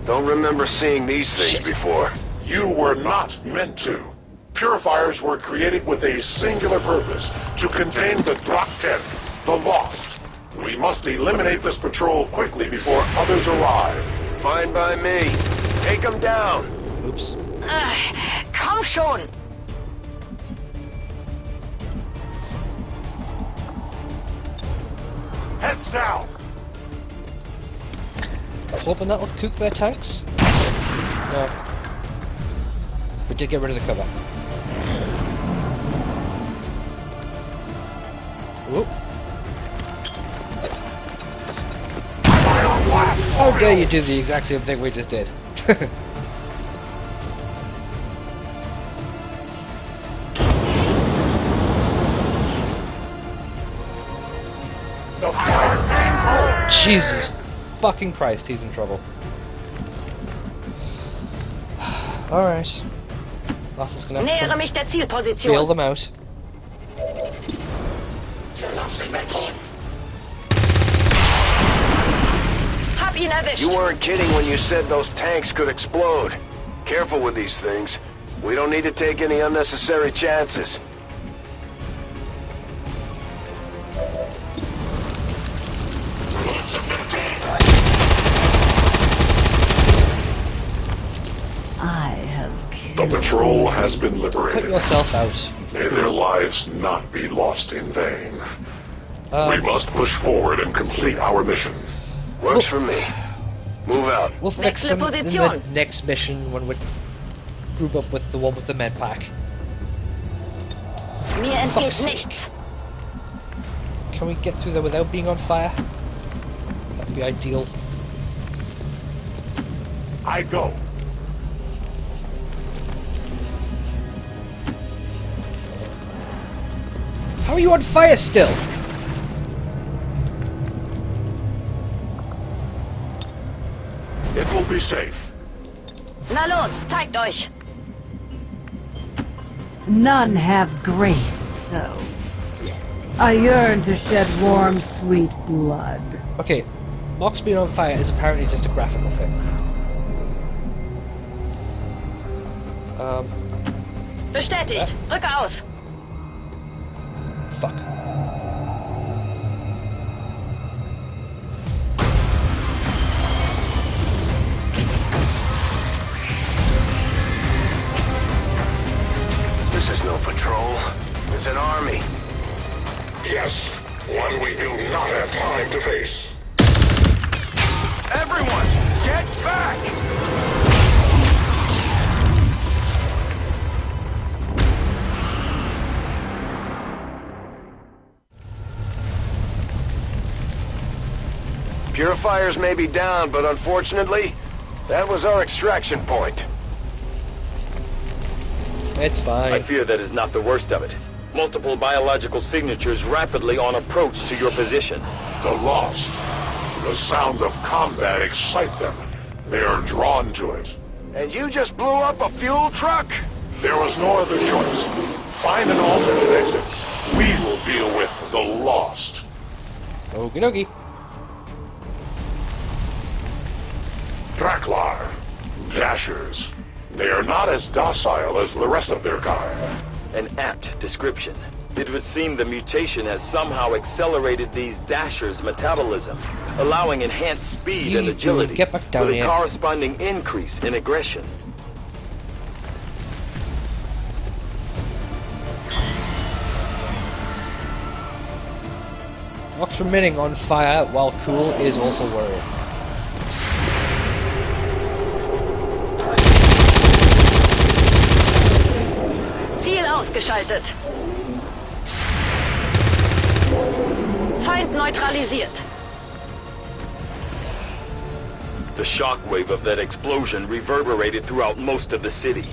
Don't remember seeing these things before. You were not meant to. Purifiers were created with a singular purpose, to contain the Drop 10, the Lost. We must eliminate this patrol quickly before others arrive. Fine by me. Take them down. Oops. Komm schon. Heads down. Hoping that'll cook their tanks? No. We did get rid of the cover. Oop. How dare you do the exact same thing we just did? Jesus fucking Christ, he's in trouble. Alright. Arthur's gonna have Nähere mich der to bail Zielposition. them out. Hab ihn erwischt. You weren't kidding when you said those tanks could explode. Careful with these things. We don't need to take any unnecessary chances. I have The patrol has been Put liberated. yourself out. May their lives not be lost in vain. We must push forward and complete our mission. Works for me. Move out. We'll fix them in the next mission when we group up with the one with the med pack. Mir entgeht nichts. Can we get through there without being on fire? That would be ideal. I go. How are you on fire still? It will be safe. Na los, zeigt euch. None have grace so deadly. I yearn to shed warm, sweet blood. Okay, Mox being on fire is apparently just a graphical thing. Bestätigt. Rücke aus. Fuck. This is no patrol. It's an army. Yes, one we do not have time to face. Everyone, get back! Purifiers may be down, but unfortunately, that was our extraction point. It's fine. I fear that is not the worst of it. Multiple biological signatures rapidly on approach to your position. The lost. The sounds of combat excite them. They are drawn to it. And you just blew up a fuel truck? There was no other choice. Find an alternate exit. We will deal with the lost. Okie dokie. Draklar. Dashers. They are not as docile as the rest of their kind. An apt description. It would seem the mutation has somehow accelerated these Dashers' metabolism, allowing enhanced speed and agility, get back down with a here. corresponding increase in aggression. Mox remaining on fire while cool is also worrying. Ziel ausgeschaltet. Feind neutralisiert. The shockwave of that explosion reverberated throughout most of the city.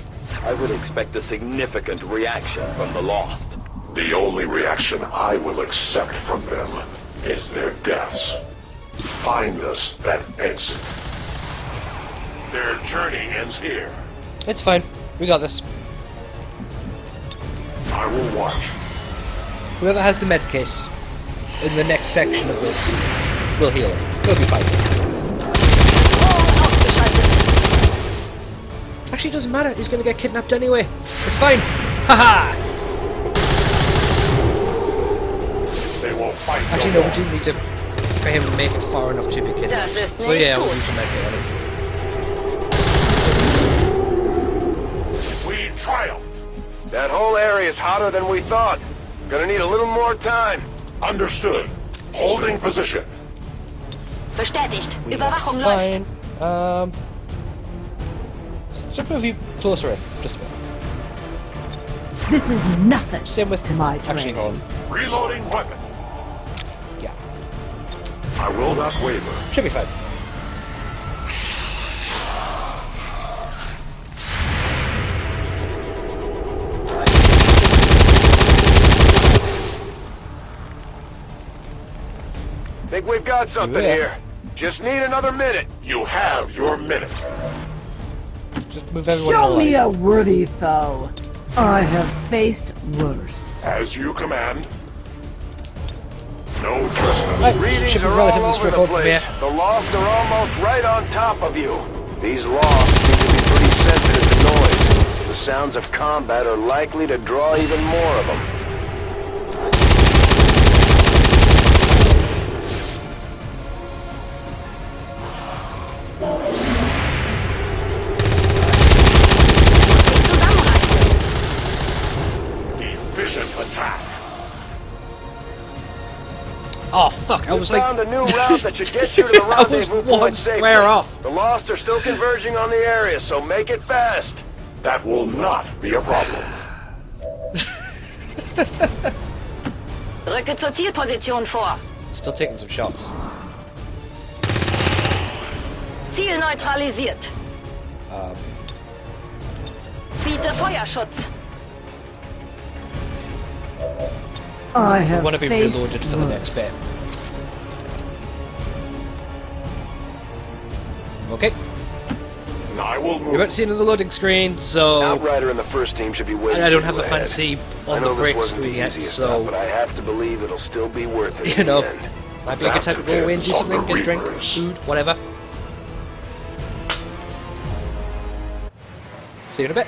I would expect a significant reaction from the Lost. The only reaction I will accept from them is their deaths. Find us that exit. Their journey ends here. It's fine. We got this. I will watch. Whoever has the med case in the next section of this will heal it. We'll be fine. Actually, it doesn't matter. He's gonna get kidnapped anyway. It's fine. Haha! They will fight. Actually, no, we do need to for him to make it far enough to be kidnapped. So yeah, we'll use the med kit on him. We triumph. That whole area is hotter than we thought. Gonna need a little more time. Understood. Holding position. Bestätigt. Überwachung läuft. Fine. Just move you closer in, just a bit. This is nothing Same with to my actually, training. hold on. Reloading weapon. Yeah. I will not waver. Should be fine. think we've got something here. Just need another minute. You have your minute. Just move everyone Show me along. a worthy foe. I have faced worse. As you command. No trespassing. Readings should be are all relatively over the straightforward from place. here. The lofts are almost right on top of you. These lofts seem to be pretty sensitive to noise. The sounds of combat are likely to draw even more of them. Efficient attack. Oh fuck! I was found like, a new route that should get you to the I was rendezvous one point safely. square off. The Lost are still converging on the area, so make it fast. That will not be a problem. Rücke zur Zielposition vor. Still taking some shots. Ziel neutralisiert. Biete Feuerschutz. I I have want to be faced reloaded for the next bit. Okay. I will We move. haven't seen in the loading screen, so Outrider and the first team should be waiting. I don't for have you the ahead. fancy I on know the this break wasn't screen the yet, easiest so route, but I have to believe it'll still be worth it. you in know, the end. might be a good time to go away and do something, get a drink, food, whatever. See you in a bit.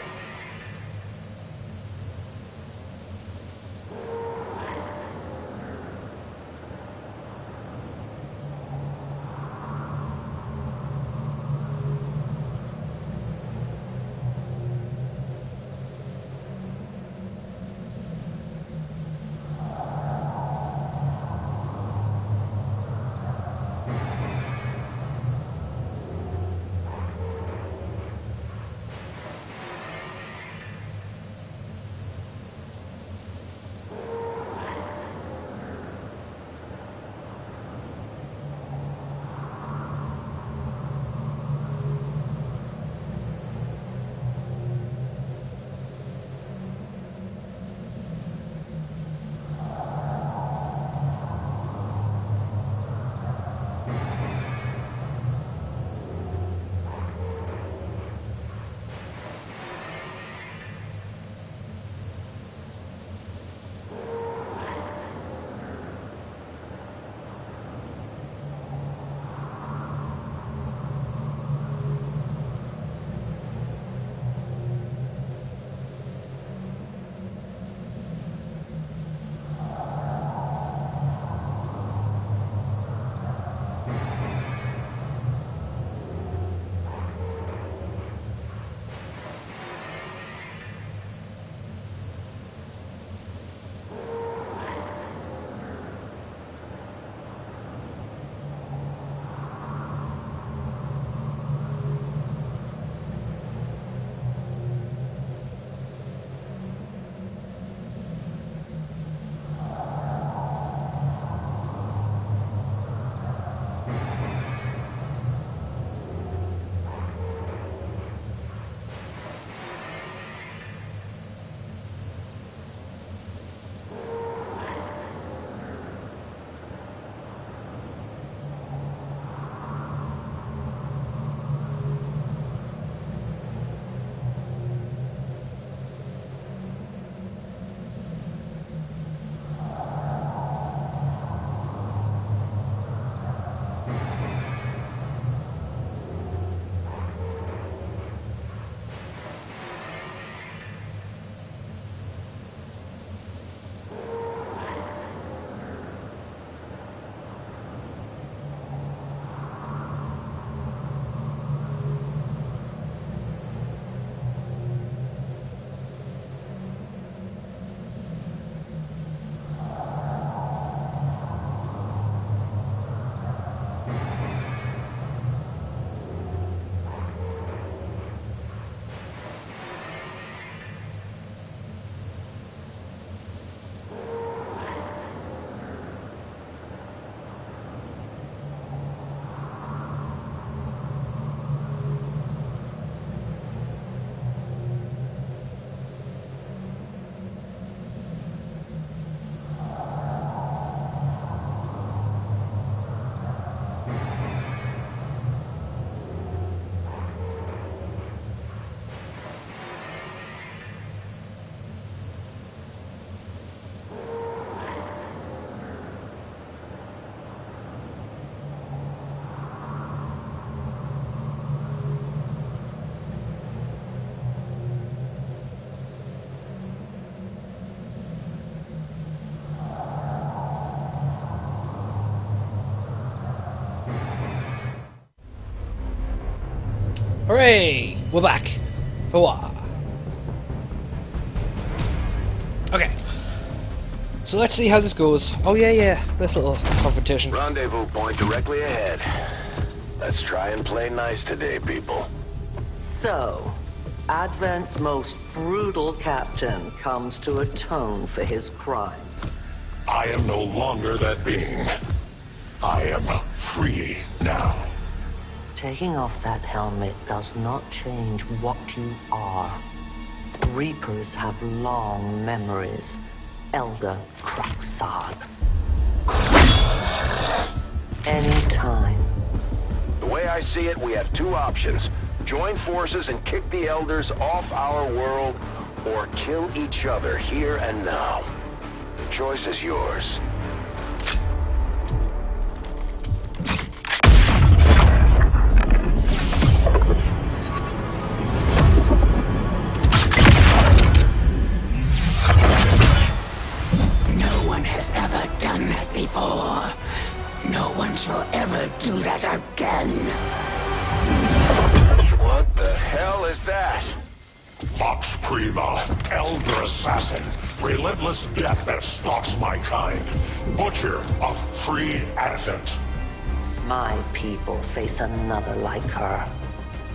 Hooray! We're back. Hooah. Okay. So let's see how this goes. Oh yeah. This little competition. Rendezvous point directly ahead. Let's try and play nice today, people. So, Advent's most brutal captain comes to atone for his crimes. I am no longer that being. I am free now. Taking off that helmet does not change what you are. Reapers have long memories. Elder Cruxard. Anytime. The way I see it, we have two options. Join forces and kick the Elders off our world, or kill each other here and now. The choice is yours. No one has ever done that before. No one shall ever do that again. What the hell is that? Vox Prima, Elder Assassin, relentless death that stalks my kind, Butcher of Free Advent. My people face another like her.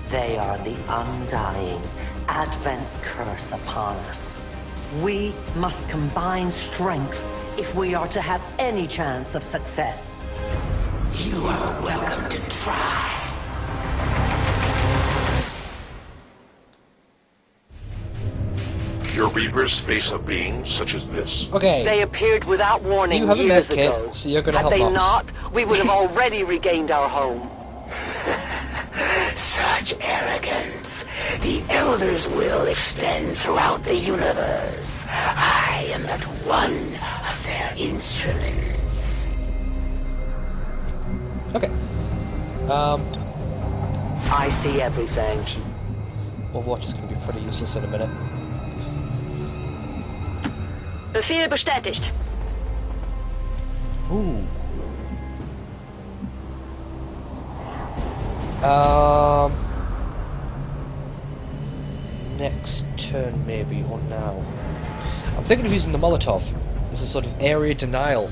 They are the undying, Advent's curse upon us. We must combine strength if we are to have any chance of success. You are welcome to try. Your Reapers face a being such as this? Okay. They appeared without warning You have a years med kit, ago. so you're gonna Had help they us. not, we would have already regained our home. Such arrogance. The Elder's will extends throughout the universe. I am but one of their instruments. Okay. I see everything. Overwatch is going to be pretty useless in a minute. Befehl bestätigt. Ooh. Next turn maybe, or now. I'm thinking of using the Molotov as a sort of area denial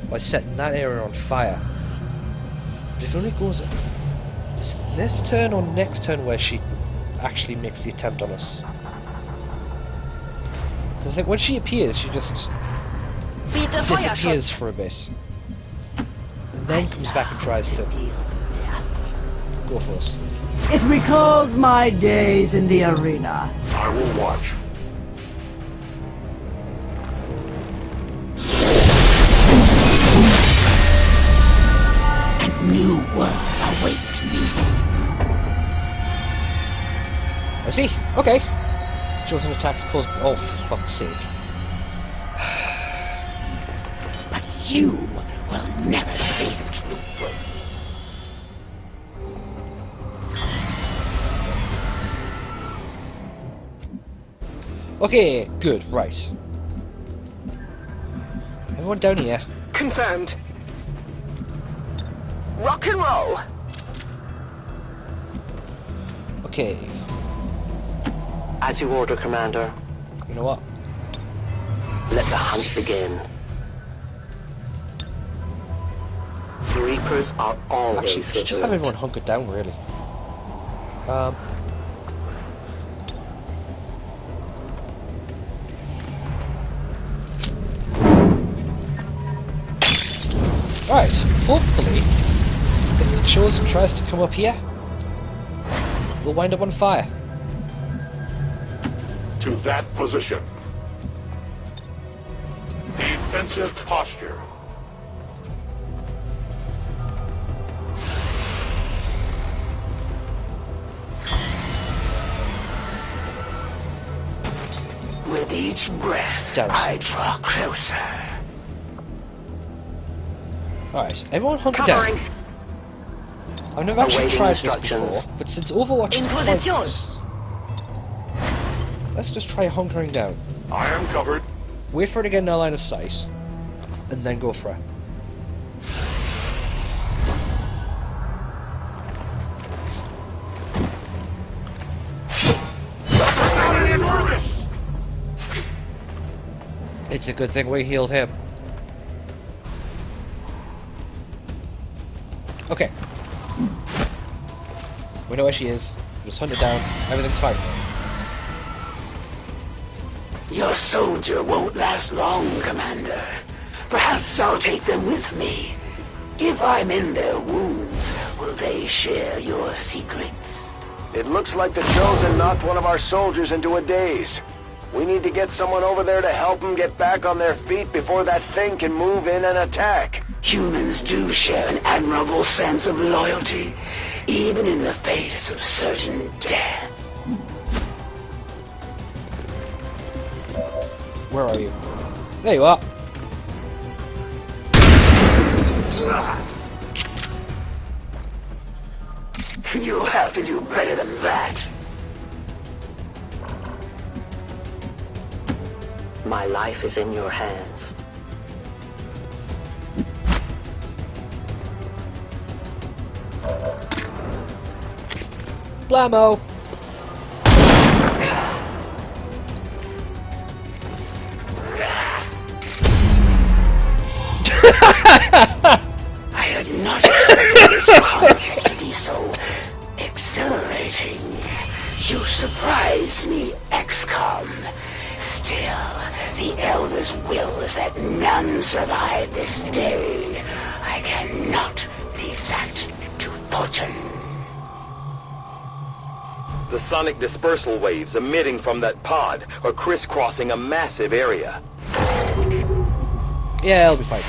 by setting that area on fire. But if it only goes this turn or next turn where she actually makes the attempt on us. Because like when she appears, she just disappears for a bit. And then comes back and tries to go for us. It recalls my days in the arena. I will watch. A new world awaits me. I see. Okay. Chosen attacks cause. Oh, for fuck's sake. But you will never see it. Okay, good, right. Everyone down here. Confirmed. Rock and roll. Okay. As you order, Commander. You know what? Let the hunt begin. The Reapers are always Actually, just have vigilant. everyone hunkered down, really. Right, hopefully, if the Chosen tries to come up here, we'll wind up on fire. To that position. Defensive posture. With each breath, I draw closer. Alright, everyone hunker down. I've never actually Awaiting tried this instructions. before, but since Overwatch is In position. pointless, let's just try hunkering down. I am covered. Wait for it to get in our line of sight, and then go for it. It's a good thing we healed him. Okay. We know where she is. Just hunt her down. Everything's fine. Your soldier won't last long, Commander. Perhaps I'll take them with me. If I'm in their wounds, will they share your secrets? It looks like the Chosen knocked one of our soldiers into a daze. We need to get someone over there to help them get back on their feet before that thing can move in and attack. Humans do share an admirable sense of loyalty, even in the face of certain death. Where are you? There you are. You'll have to do better than that. My life is in your hands. Blammo! I had not expected this conflict to be so exhilarating. You surprised me, XCom. Still, the Elder's will is that none survive this day. I cannot leave that to fortune. The sonic dispersal waves emitting from that pod are crisscrossing a massive area. Yeah, I'll be fine.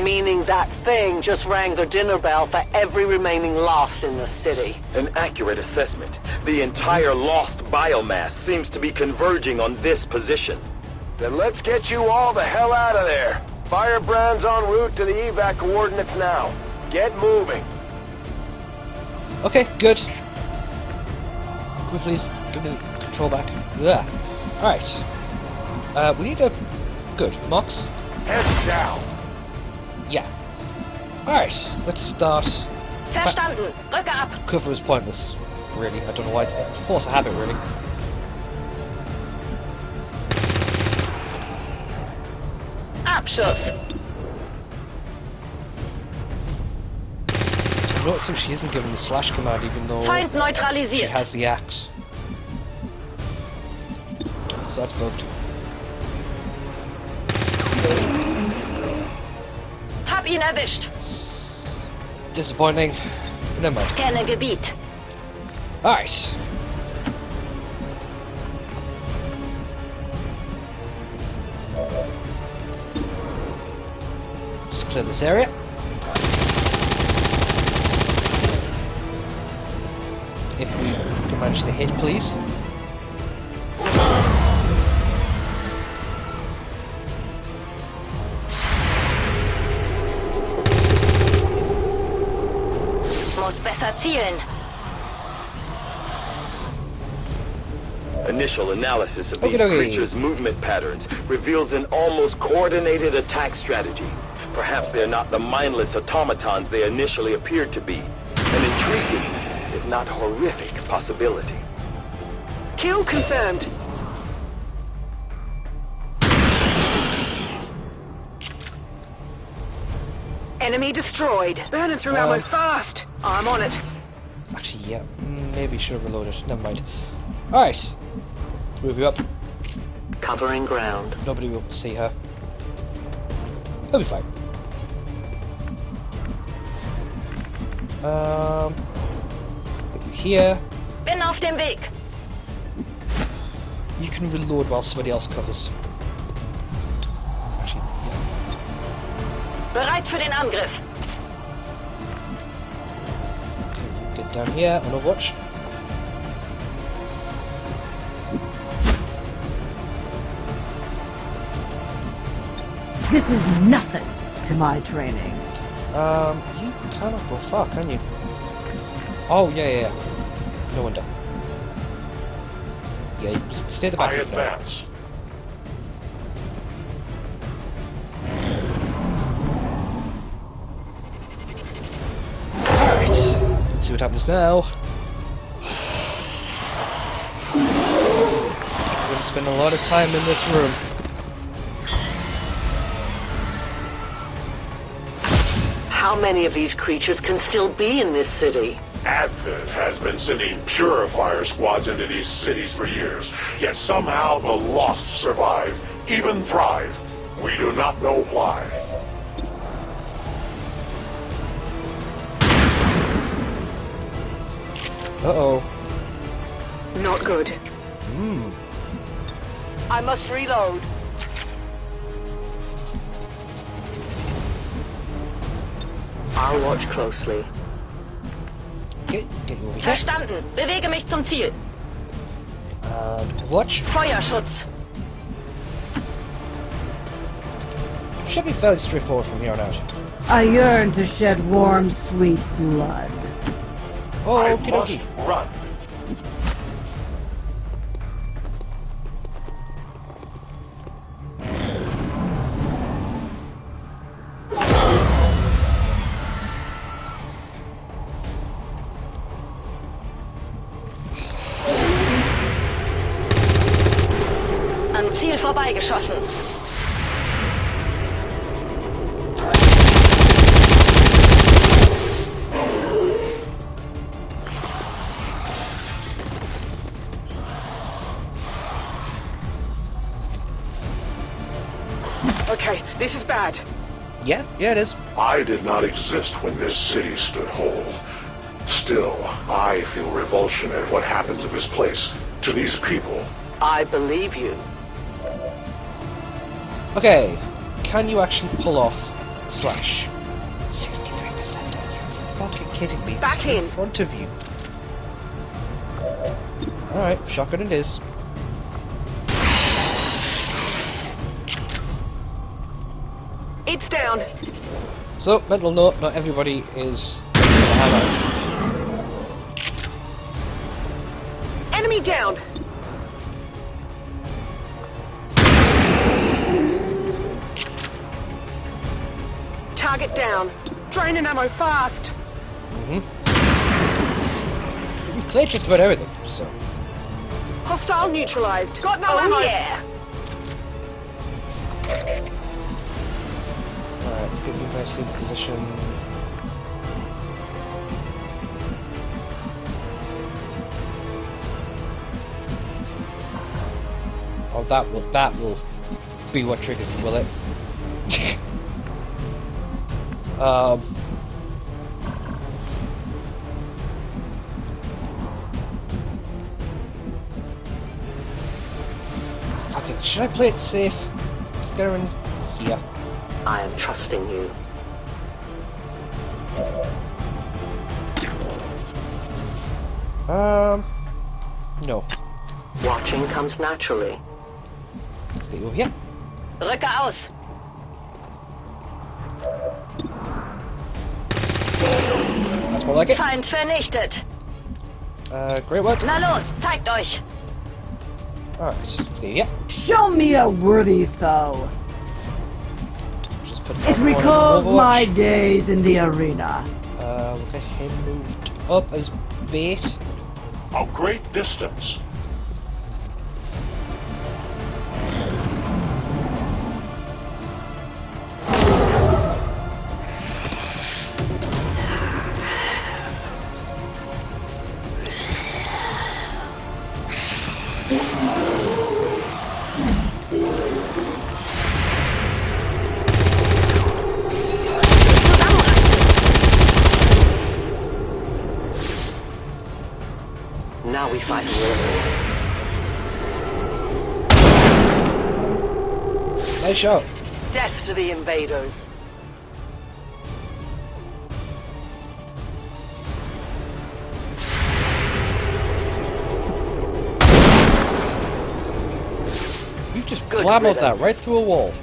Meaning that thing just rang the dinner bell for every remaining lost in the city. An accurate assessment. The entire lost biomass seems to be converging on this position. Then let's get you all the hell out of there. Firebrand's en route to the evac coordinates now. Get moving. Okay, good. Can we please give me the control back? Yeah. Alright. We need a... Good. Mox? Heads down. Yeah. Alright, let's start. Verstanden. Rücke ab. Cover is pointless, really. I don't know why. Force a habit, really. Abschuss. I'm noticing she isn't given the slash command, even though Feind she neutralisiert. has the axe. So that's bugged. Hab ihn erwischt. Disappointing. Never mind. Scanne Gebiet. Alright. Just clear this area. If we can manage to hit, please. Muss besser zielen. Initial analysis of these Okay. creatures' movement patterns reveals an almost coordinated attack strategy. Perhaps they're not the mindless automatons they initially appeared to be. An intriguing, if not horrific, possibility. Kill confirmed. Enemy destroyed. Burning through ammo fast. I'm on it. Actually, yeah. Maybe should have reloaded. Never mind. Alright. Move you up. Covering ground. Nobody will see her. That'll be fine. Get you here. Bin auf dem Weg. You can reload while somebody else covers. Actually, Bereit für den Angriff. get down here on Overwatch. This is nothing to my training. You cannot go far, can you? Oh, yeah. No wonder. Yeah, you just stay at the back. I advance. Alright, let's see what happens now. spend a lot of time in this room. How many of these creatures can still be in this city? Advent has been sending purifier squads into these cities for years, yet somehow the lost survive, even thrive. We do not know why. Uh-oh. Not good. Hmm. I must reload. I'll watch closely. Get over here. Verstanden. Bewege mich zum Ziel. Watch. Feuerschutz. Should be fairly straightforward from here on out. I yearn to shed warm, sweet blood. Oh, I okie must dokie. run. Am Ziel vorbeigeschossen. Okay, this is bad. Yeah, it is. I did not exist when this city stood whole. Still, I feel revulsion at what happened to this place, to these people. I believe you. Okay, can you actually pull off slash? 63%. Are you fucking kidding me? It's Back in in. front of you. Alright, shotgun it is. It's down. So, mental note, not everybody is a hammer. Enemy down. Target down. Draining ammo fast. Mm-hmm. We've cleared just about everything, so. Hostile neutralized. Got no ammo. Yeah. Alright, let's get you nicely in position. Oh, that will be what triggers them, will it? Fuck it, should I play it safe? Let's get her in here. I am trusting you. No. Watching comes naturally. Let's get you over here. Rücke aus. That's more like it. Feind vernichtet. Great work. Na los, zeigt euch. Alright, let's get you here. Show me a worthy foe. Just put It that one in recalls Overwatch. my days in the arena. We'll get him moved up as base. A great distance. Now we fight really. Nice shot. Death to the invaders. You just Good glammed that riddance. right through a wall.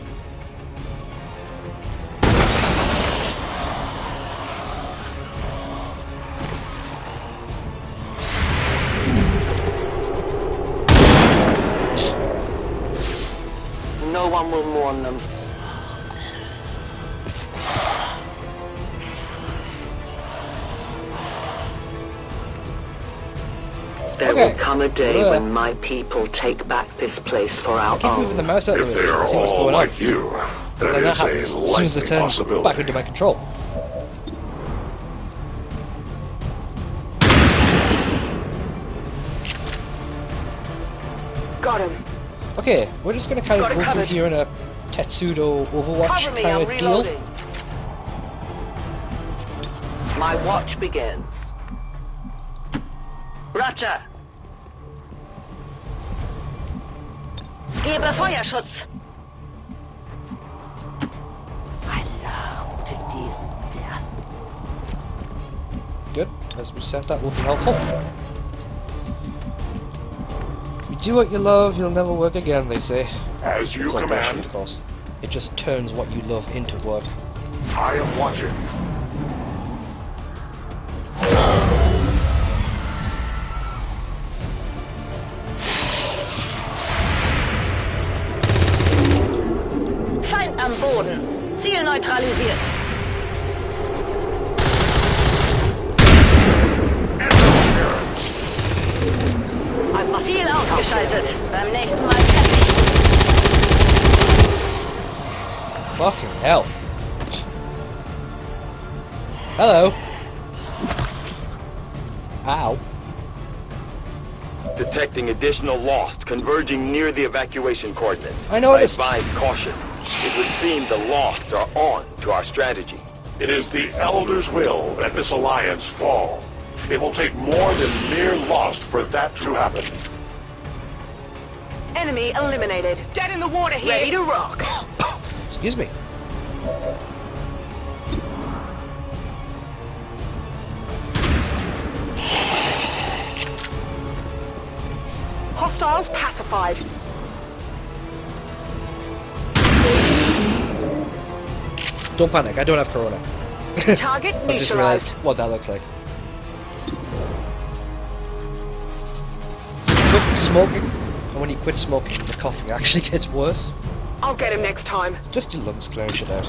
No one will mourn them. There Okay. will come come a day when my people take back this place for our Keep moving the mouse out of the way so I can see what's going on. But then that happens as soon as it turns back into my control. Got him. Okay, we're just gonna kind of go through here in a Tetsudo Overwatch kind of deal. My watch begins. Roger. Gebe Feuerschutz. I love to deal death. Good, as we said, that will be helpful. You do what you love, you'll never work again, they say. As you command. Of course. It just turns what you love into work. I am watching. Feind am Boden. Ziel neutralisiert. Ziel ausgeschaltet. Beim nächsten Mal fertig. Fucking hell. Hello. Ow. Detecting additional Lost converging near the evacuation coordinates. I noticed. I advise caution. It would seem the Lost are on to our strategy. It is the Elder's will that this alliance fall. It will take more than mere Lost for that to happen. Enemy eliminated. Dead in the water here. Ready to rock. Excuse me. Hostiles pacified. Don't panic, I don't have corona. Target I just realized what that looks like. Quit smoking, and when you quit smoking, the coughing actually gets worse. I'll get him next time. It's just your lungs clearing shit out.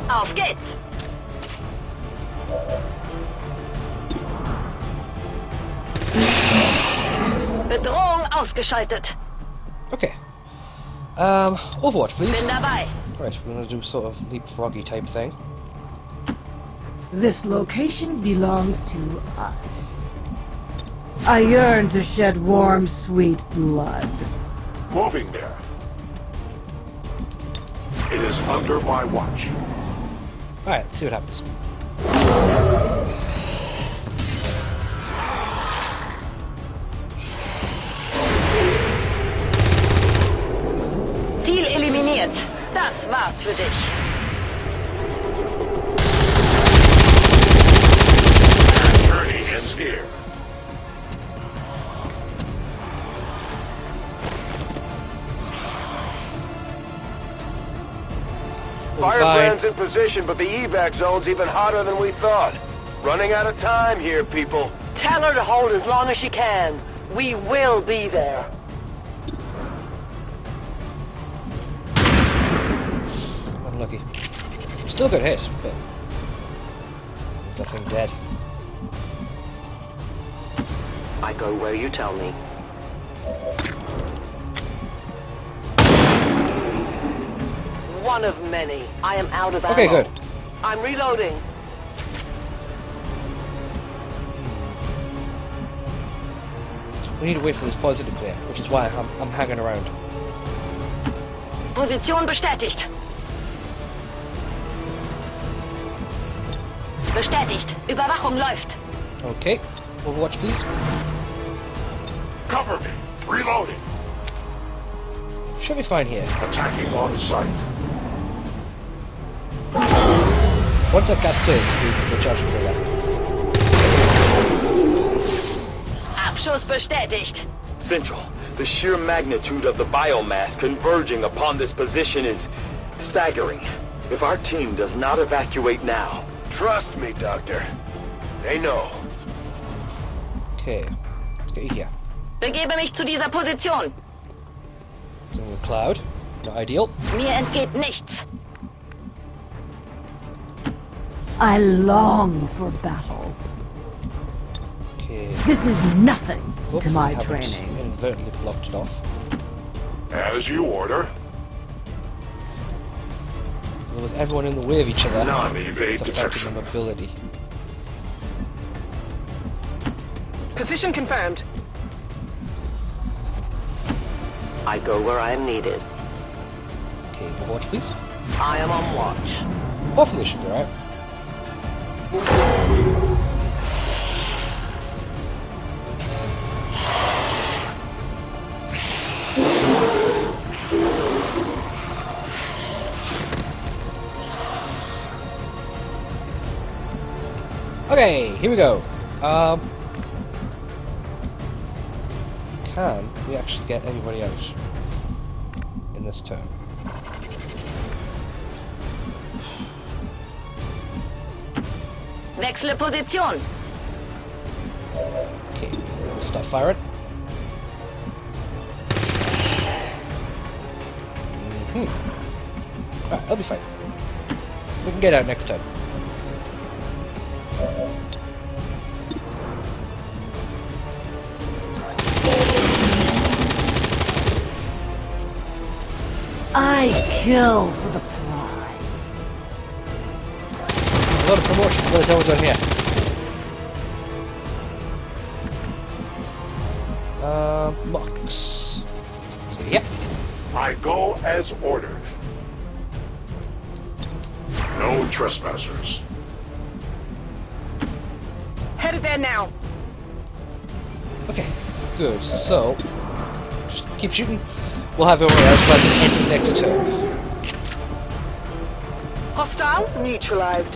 Auf geht's! Bedrohung ausgeschaltet. Okay. Overwatch, please. Bin dabei. Right, we're gonna do sort of leapfroggy type thing. This location belongs to us. I yearn to shed warm, sweet blood. Moving there. It is under my watch. Alright, let's see what happens. Ziel eliminiert. Das war's für dich. Journey ends here. Firebrand's in position, but the evac zone's even hotter than we thought. Running out of time here, people. Tell her to hold as long as she can. We will be there. Unlucky. Still good hit, but nothing dead. I go where you tell me. One of many. I am out of ammo. Okay, good. I'm reloading. We need to wait for this positive player, which is why I'm hanging around. Position bestätigt. Bestätigt. Überwachung läuft. Okay, Overwatch, please. Cover me. Reloading. Should be fine here. Attacking on sight. Once that gas clears, we're charging for that. Abschuss bestätigt. Central, the sheer magnitude of the biomass converging upon this position is staggering. If our team does not evacuate now... Trust me, Doctor. They know. Okay, let's get you here. Begebe mich zu dieser Position. So in the cloud, not ideal. Mir entgeht nichts. I long for battle. Okay. This is nothing Oh, to my I haven't training. inadvertently blocked it off. As you order. Well, with everyone in the way of each other, Non-evade it's affecting detection. their mobility. Position confirmed. I go where I am needed. Okay, more watch, please. I am on watch. Hopefully it should be alright. Okay, here we go. Can we actually get anybody out in this turn? Wechsle Position. Okay, we'll start firing. Alright, I'll be fine. We can get out next time. I kill for the prize. A lot of promotion. What is everyone doing here? Mox. So, yeah. I go as ordered. No trespassers. Headed there now. Okay, good. So, just keep shooting. We'll have everyone else by the end of next turn. Hostile neutralized.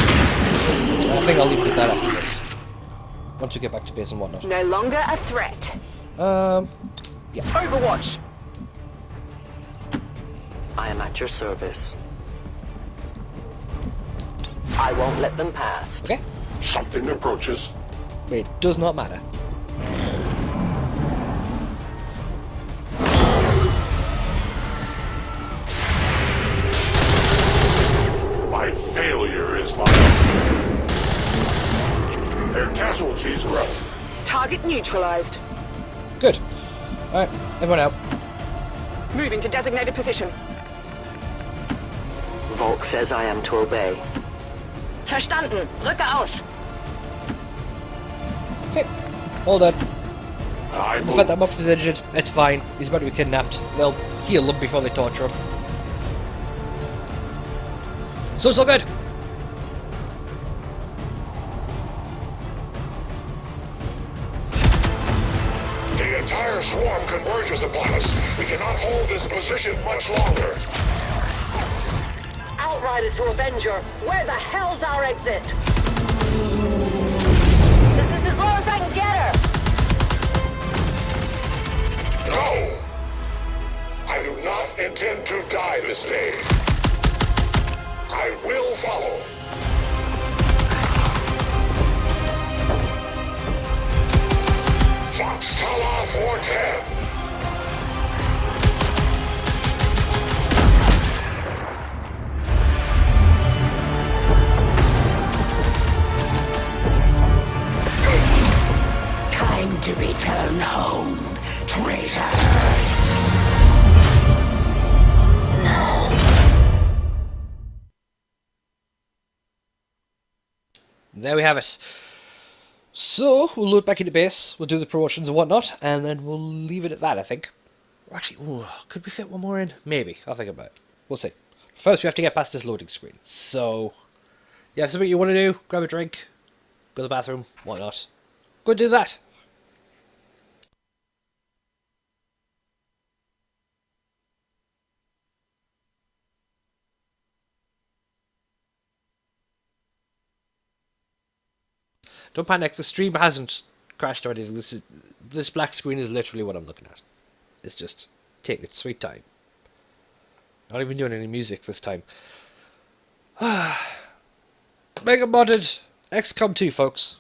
I think I'll leave it at that after this. Once we get back to base and whatnot. No longer a threat. Yeah. Overwatch. I am at your service. I won't let them pass. Okay. Something approaches. It does not matter. My failure is my own. Their casualties grow. Target neutralized. Good. Alright, everyone out. Moving to designated position. Volk says I am to obey. Verstanden. Rücke aus. Okay. All done. I The fact that Mox is injured, it's fine. He's about to be kidnapped. They'll heal him before they torture him. So it's all good. The entire swarm converges upon us. We cannot hold this position much longer. Outrider to Avenger, where the hell's our exit? This is as low as I can get her. No! I do not intend to die this day. I will follow. Foxtala 410. Time to return home, traitor. There we have it. So, we'll load back into base, we'll do the promotions and whatnot, and then we'll leave it at that, I think. Actually, ooh, could we fit one more in? Maybe. I'll think about it. We'll see. First, we have to get past this loading screen. So, yeah, something you want to do, grab a drink, go to the bathroom, whatnot. Go do that. Don't panic, the stream hasn't crashed or anything. This black screen is literally what I'm looking at. It's just taking its sweet time. Not even doing any music this time. Mega Modded XCom 2, folks.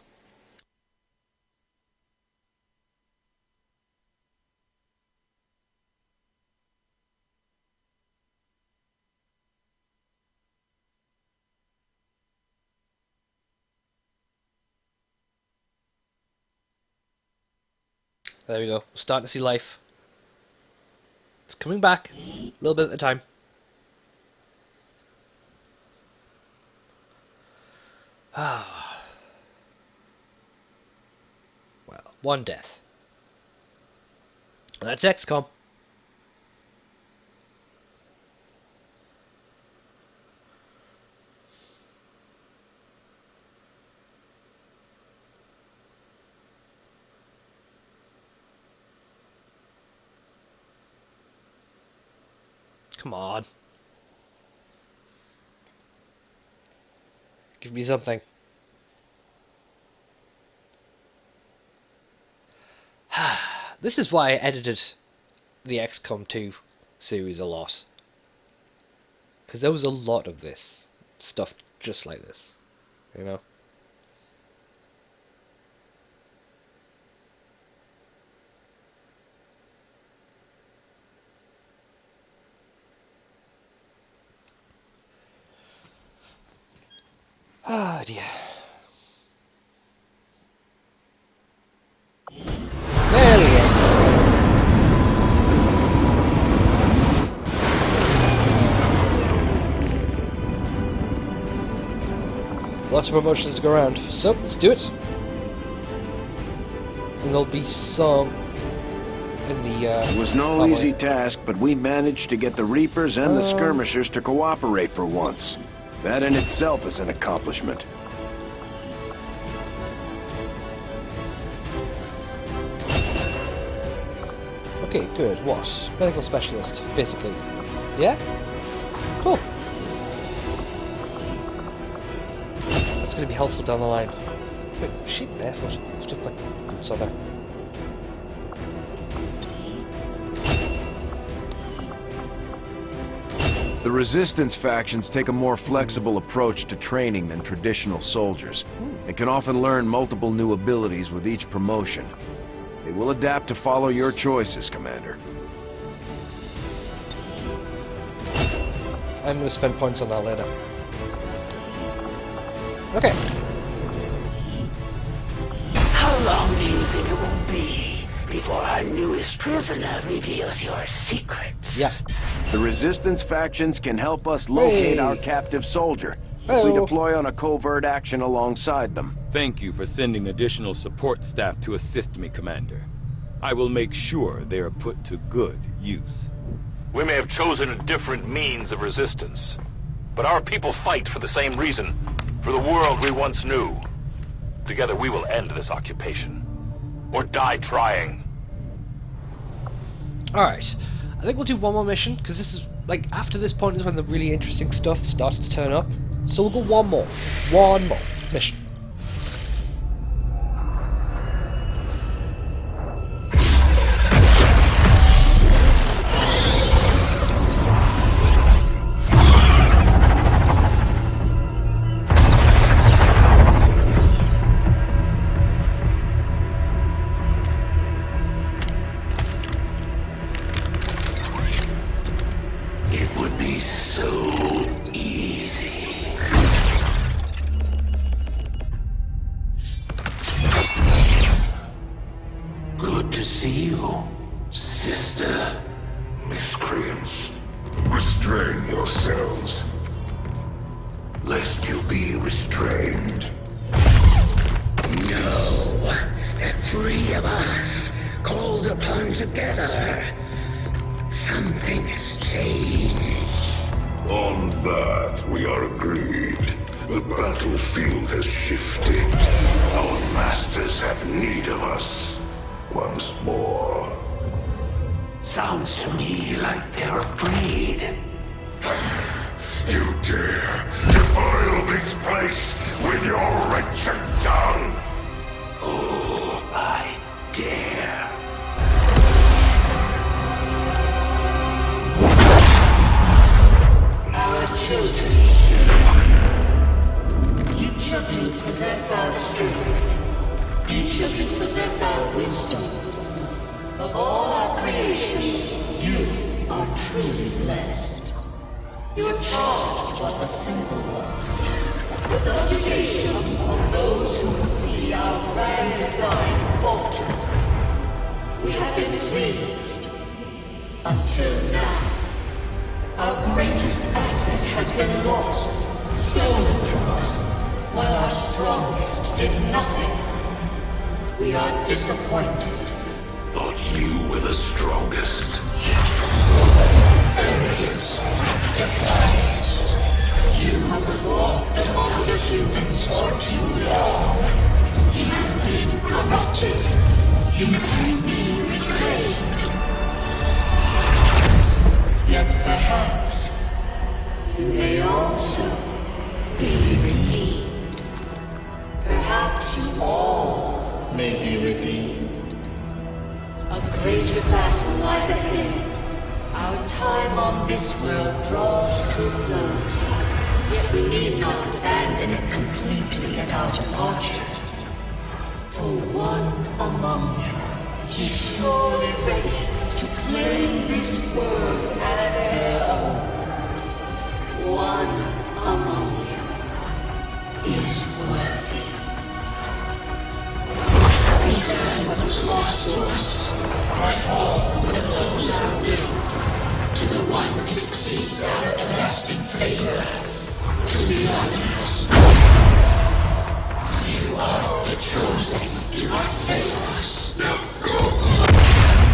There we go. We're starting to see life. It's coming back. A little bit at a time. Ah. Well, one death. That's XCOM. Come on. Give me something. This is why I edited the XCOM 2 series a lot. Because there was a lot of this stuff just like this. You know? Oh dear. There we go. Lots of promotions to go around, so let's do it. And there'll be some in the It was no easy task, but we managed to get the Reapers and the Skirmishers to cooperate for once. That in itself is an accomplishment. Okay, good. What? Medical specialist, basically. Yeah? Cool. That's going to be helpful down the line. Wait, is she barefoot? Let's just put boots on her. The Resistance factions take a more flexible approach to training than traditional soldiers, and can often learn multiple new abilities with each promotion. They will adapt to follow your choices, Commander. I'm going to spend points on that later. Okay. How long do you think it will be before our newest prisoner reveals your secrets? Yeah. The Resistance factions can help us locate our captive soldier. We deploy on a covert action alongside them. Thank you for sending additional support staff to assist me, Commander. I will make sure they are put to good use. We may have chosen a different means of resistance, but our people fight for the same reason, for the world we once knew. Together we will end this occupation, or die trying. Alright. I think we'll do one more mission, because this is, like, after this point is when the really interesting stuff starts to turn up. So we'll go one more. One more mission. It would be so easy. Good to see you, sister. Miscreants, restrain yourselves, lest you be restrained. No, the three of us, called upon together. Something has changed. On that, we are agreed. The battlefield has shifted. Our masters have need of us once more. Sounds to me like they're afraid. You dare defile this place with your wretched tongue? Oh, I dare. Our children. Each of you possess our strength. Each of you possess our wisdom. Of all our creations, you are truly blessed. Your charge was a simple one. The subjugation of those who would see our grand design falter. We have been pleased. Until now. Our greatest asset has been lost, stolen from us, while our strongest did nothing. We are disappointed. Thought you were the strongest. Arrogance, defiance. You have walked among the humans for too long. You've been corrupted. You can be reclaimed. Yet perhaps you may also be redeemed. Perhaps you all may be redeemed. A greater battle lies ahead. Our time on this world draws to a close. Yet we need not abandon it completely at our departure. For one among you is surely ready to claim this world as their own. One among you is worthy. Return what was lost to us. Cry all that knows our will. To the one who succeeds our everlasting favor. To the others. You are the chosen. Do not fail us. Now go.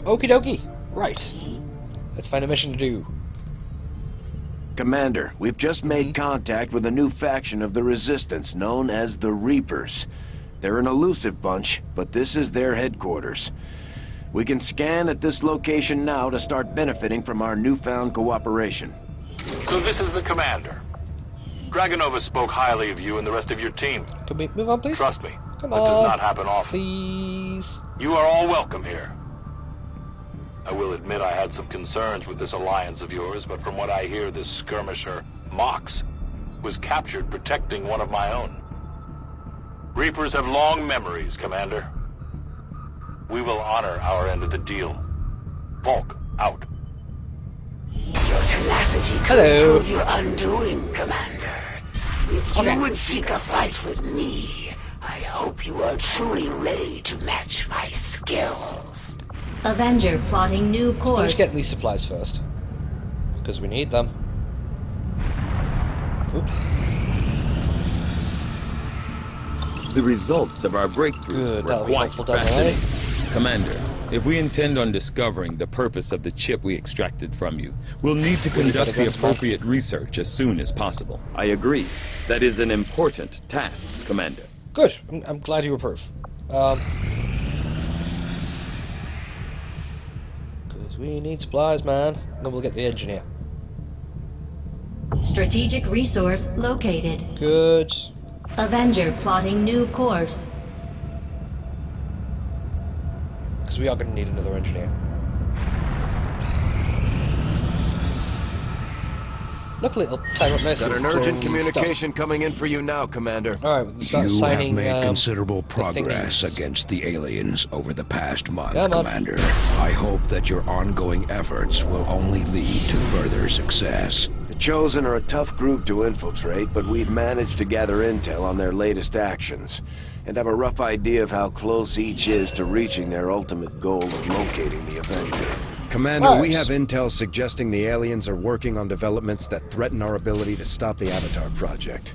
Okie dokie. Right. Let's find a mission to do. Commander, we've just made contact with a new faction of the Resistance known as the Reapers. They're an elusive bunch, but this is their headquarters. We can scan at this location now to start benefiting from our newfound cooperation. So this is the commander. Dragonova spoke highly of you and the rest of your team. Can we move on, please? Trust me, Come that on. does not happen often. Please. You are all welcome here. I will admit I had some concerns with this alliance of yours, but from what I hear, this skirmisher, Mox, was captured protecting one of my own. Reapers have long memories, Commander. We will honor our end of the deal. Volk, out. Your tenacity could Hello. prove your undoing, Commander. If you would seek a fight with me, I hope you are truly ready to match my skills. Avenger plotting new Let's course. get these supplies first. Because we need them. Oop. The results of our breakthrough Good, were that'll be quite helpful down the line. fascinating. Commander, if we intend on discovering the purpose of the chip we extracted from you, we'll need to conduct the appropriate research as soon as possible. I agree. That is an important task, Commander. Good. I'm glad you approve. Because we need supplies, man. And then we'll get the engineer. Strategic resource located. Good. Avenger plotting new course. Because we are going to need another engineer. Luckily, it'll time up nicely. Got an urgent communication coming in for you now, Commander. Alright, we can start You signing, have made considerable the progress thingies. against the aliens over the past month, Come on. Commander. I hope that your ongoing efforts will only lead to further success. The Chosen are a tough group to infiltrate, but we've managed to gather intel on their latest actions, and have a rough idea of how close each is to reaching their ultimate goal of locating the Avenger. Commander, we Nice. have intel suggesting the aliens are working on developments that threaten our ability to stop the Avatar project.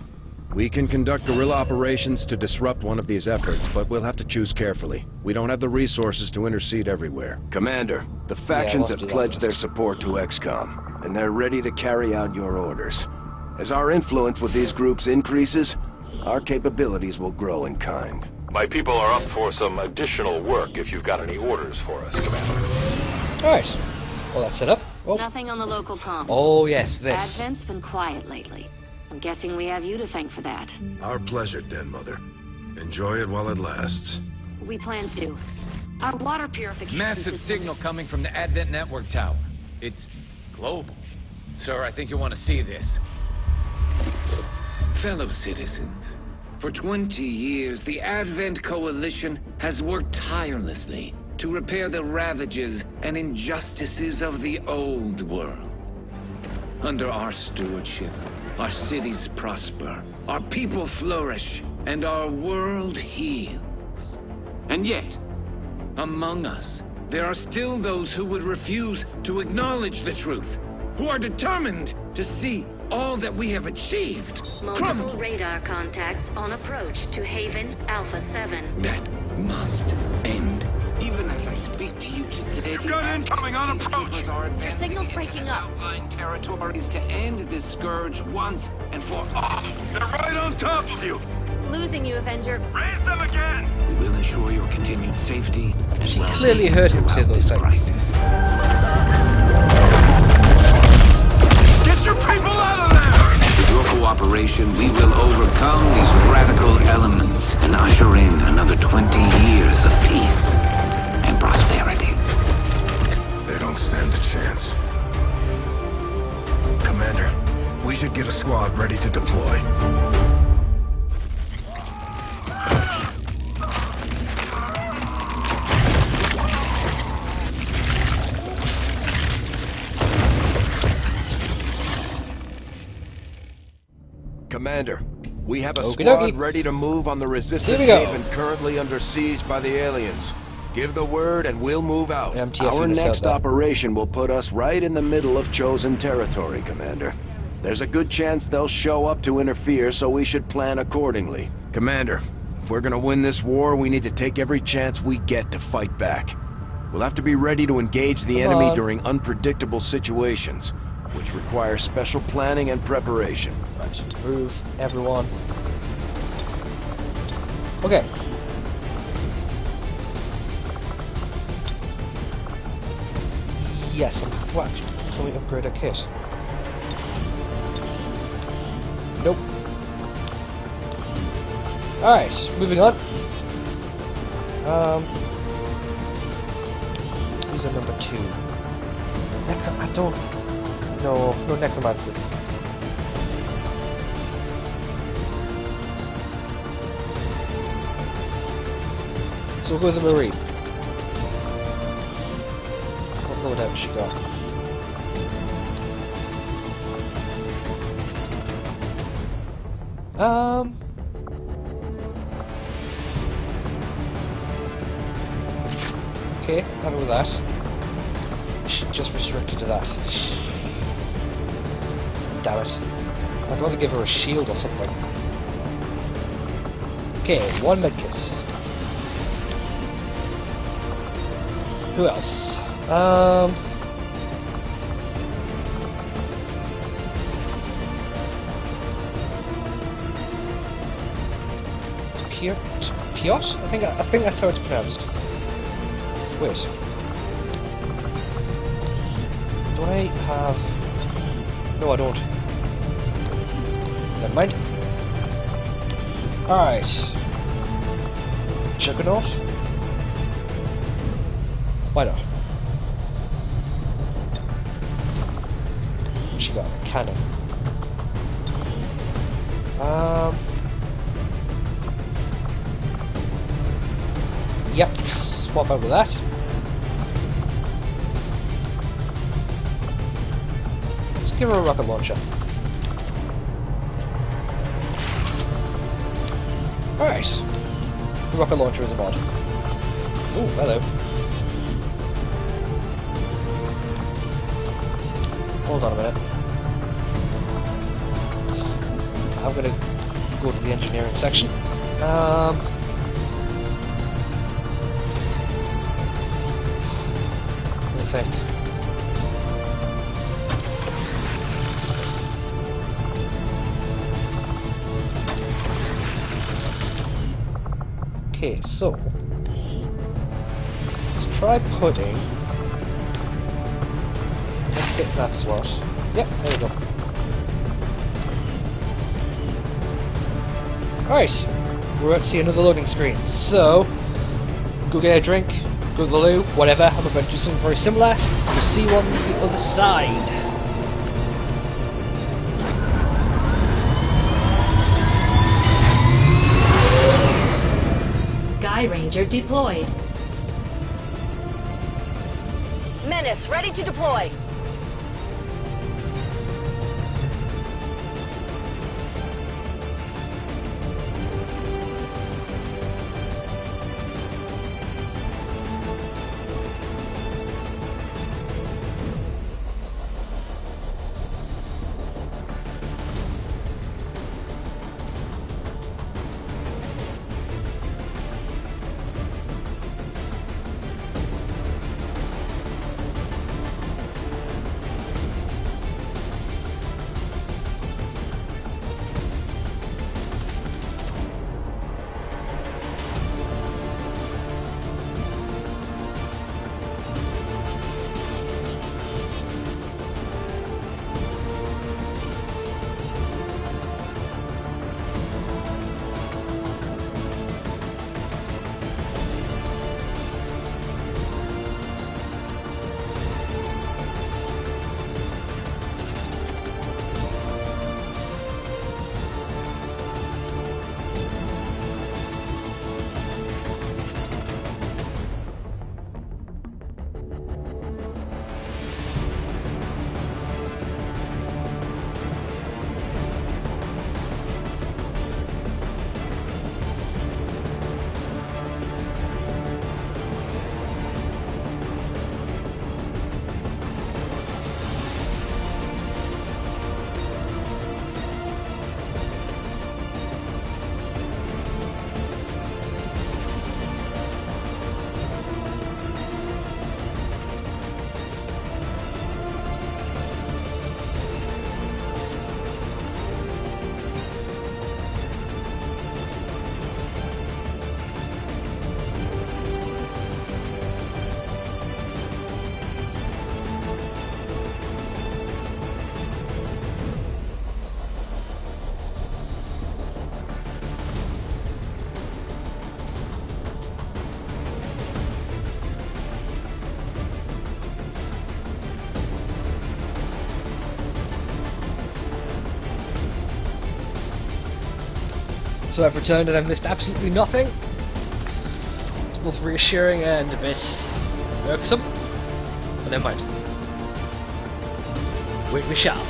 We can conduct guerrilla operations to disrupt one of these efforts, but we'll have to choose carefully. We don't have the resources to intercede everywhere. Commander, the factions we'll have have to do that pledged their first. support to XCOM, and they're ready to carry out your orders. As our influence with these groups increases, our capabilities will grow in kind. My people are up for some additional work if you've got any orders for us, Commander. Alright. Well, that's set up. Oh. Nothing on the local comms. Oh, yes, this. Advent's been quiet lately. I'm guessing we have you to thank for that. Our pleasure, Den Mother. Enjoy it while it lasts. We plan to. Our water purification Massive system- signal coming from the Advent Network Tower. It's global. Sir, I think you want to see this. Fellow citizens, for 20 years, the Advent Coalition has worked tirelessly to repair the ravages and injustices of the old world. Under our stewardship, our cities prosper, our people flourish, and our world heals. And yet, among us, there are still those who would refuse to acknowledge the truth, who are determined to see all that we have achieved Multiple radar contacts on approach to Haven Alpha 7. That must end. Even as I speak to you today, You've got incoming on approach. Your signal's breaking up. Outlying territories to end this scourge once and for all. They're right on top of you. Losing you, Avenger. Raise them again. We will ensure your continued safety and She well-being clearly heard him say throughout those this things. crisis. Get your people out of there. With your cooperation, we will overcome these radical elements and usher in another 20 years of peace and prosperity. They don't stand a chance. Commander, we should get a squad ready to deploy. Commander, we have a Okie squad dokie. ready to move on the resistance Here we go. haven currently under siege by the aliens. Give the word and we'll move out. MTF Our units out next there. operation will put us right in the middle of chosen territory, Commander. There's a good chance they'll show up to interfere, so we should plan accordingly. Commander, if we're gonna win this war, we need to take every chance we get to fight back. We'll have to be ready to engage the Come enemy on. during unpredictable situations, which require special planning and preparation. Right, move, everyone. Okay. Yes, what? Can we upgrade our kit? Nope. Alright, moving on. Who's at number 2? I don't... No necromancers. So we'll go with the Marine. What loadout she got? Okay, happy with that. Just restricted to that. Damn it. I'd rather give her a shield or something. Okay, 1 medkit. Who else? Piot? I think that's how it's pronounced. Wait. Do I have... No, I don't. Never mind. Alright. Juggernaut? Why not? She got a cannon. Yep, swap out with that. Let's give her a rocket launcher. Alright. The rocket launcher is a mod. Ooh, hello. Hold on a minute. I'm gonna go to the engineering section. Let me think. Okay, so let's try putting. Let's get that slot. Yep, there we go. Alright, we're about to see another loading screen. So, go get a drink, go to the loo, whatever. I'm about to do something very similar. We'll see you on the other side. Sky Ranger deployed. Menace, ready to deploy. So I've returned and I've missed absolutely nothing. It's both reassuring and a bit irksome. But never mind. Wait, we shall.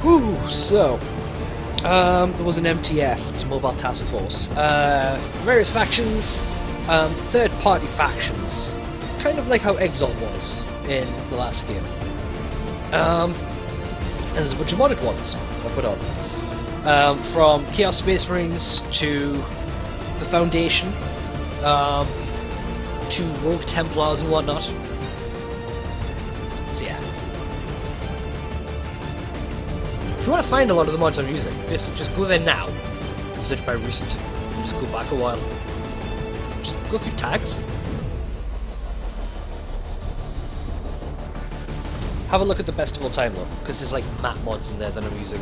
Woo, so, there was an MTF, it's a Mobile Task Force. Various factions, third-party factions, kind of like how Exalt was in the last game. And there's a bunch of modded ones I put on. From Chaos Space Marines to the Foundation, to Rogue Templars and whatnot. So yeah. If you want to find a lot of the mods I'm using, just go there now, search by recent, and just go back a while. Just go through tags. Have a look at the best of all time though, because there's like map mods in there that I'm using,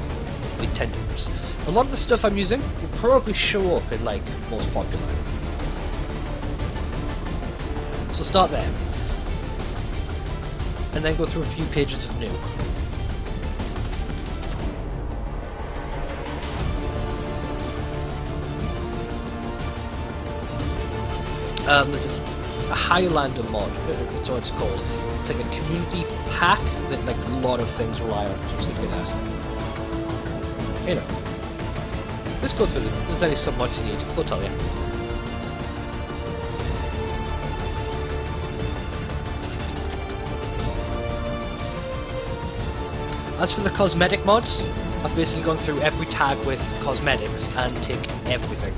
like 10 different. A lot of the stuff I'm using will probably show up in like most popular. So start there, and then go through a few pages of new. There's a Highlander mod, that's what it's called. It's like a community pack that like a lot of things rely on, just look at that. You know. Let's go through them. There's only some mods you need, we'll tell you. As for the cosmetic mods, I've basically gone through every tag with cosmetics and ticked everything.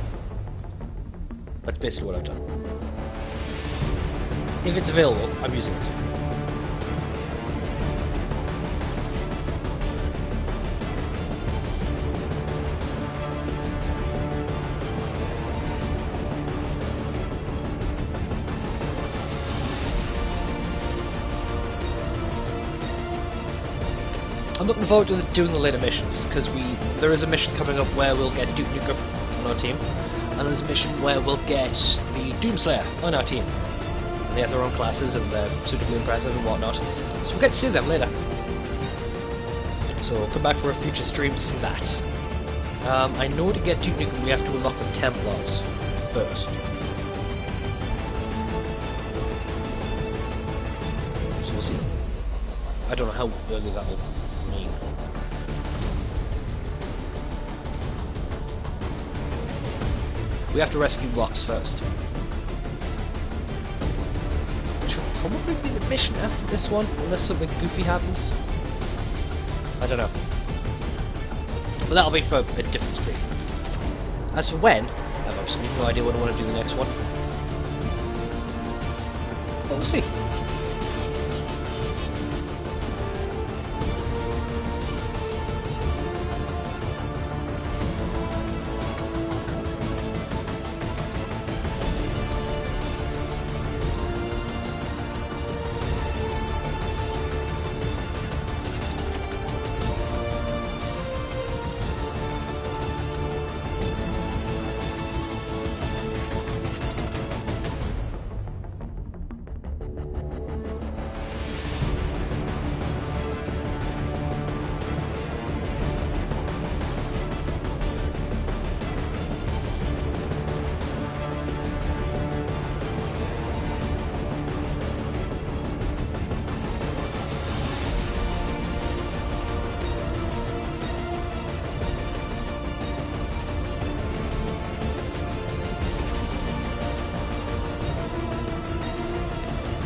That's basically what I've done. If it's available, I'm using it. I'm looking forward to doing the later missions, because there is a mission coming up where we'll get Duke Nukem on our team, and there's a mission where we'll get the Doomslayer on our team. They have their own classes and they're suitably impressive and whatnot, so we'll get to see them later. So come back for a future stream to see that. I know to get Duke Nukem we have to unlock the Templars first. So we'll see. I don't know how early that will mean. We have to rescue Rox first. Which will probably be the mission after this one, unless something goofy happens. I don't know. But that'll be for a different stream. As for when, I have absolutely no idea when I want to do the next one. But we'll see.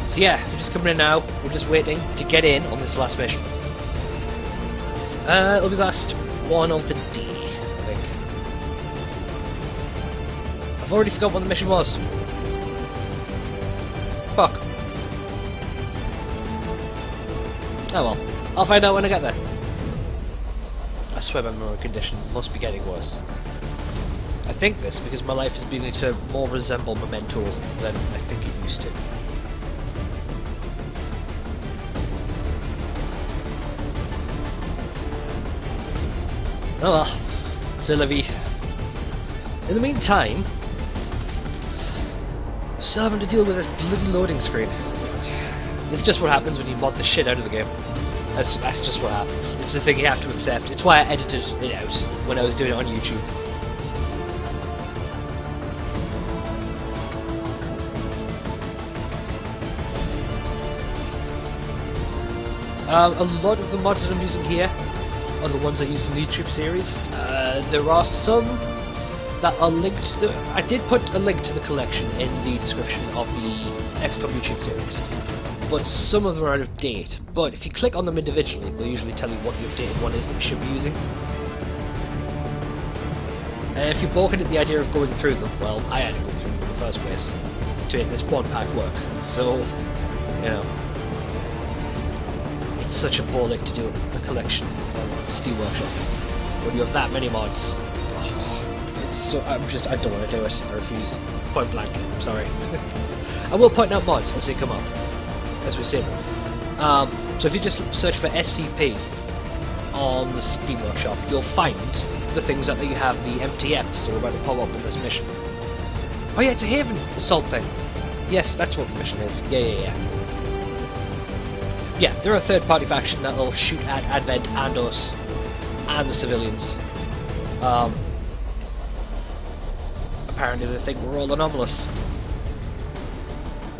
So yeah, if you're just coming in now, we're just waiting to get in on this last mission. It'll be the last one of the day, I think. I've already forgot what the mission was. Fuck. Oh well, I'll find out when I get there. I swear my memory condition must be getting worse. I think this because my life is beginning to more resemble Memento than I think it used to. Oh well, c'est la vie. In the meantime, still having to deal with this bloody loading screen. It's just what happens when you mod the shit out of the game. That's just what happens. It's the thing you have to accept. It's why I edited it out when I was doing it on YouTube. A lot of the mods that I'm using here are the ones I used in the YouTube series. There are some that are linked. I did put a link to the collection in the description of the XCOM YouTube series, but some of them are out of date. But if you click on them individually, they'll usually tell you what the updated one is that you should be using. And if you're balking at the idea of going through them, well, I had to go through them in the first place to make this one pack work. So, you know, it's such a ball ache to do a collection on Steam Workshop when you have that many mods. Oh, it's so I don't want to do it. I refuse. Point blank. I'm sorry. I will point out mods as they come up, as we see them. So if you just search for SCP on the Steam Workshop, you'll find the things that you have the MTFs that are about to pop up in this mission. Oh yeah, it's a Haven Assault thing. Yes, that's what the mission is. Yeah. Yeah, they're a third-party faction that will shoot at Advent and us and the civilians. Apparently they think we're all anomalous.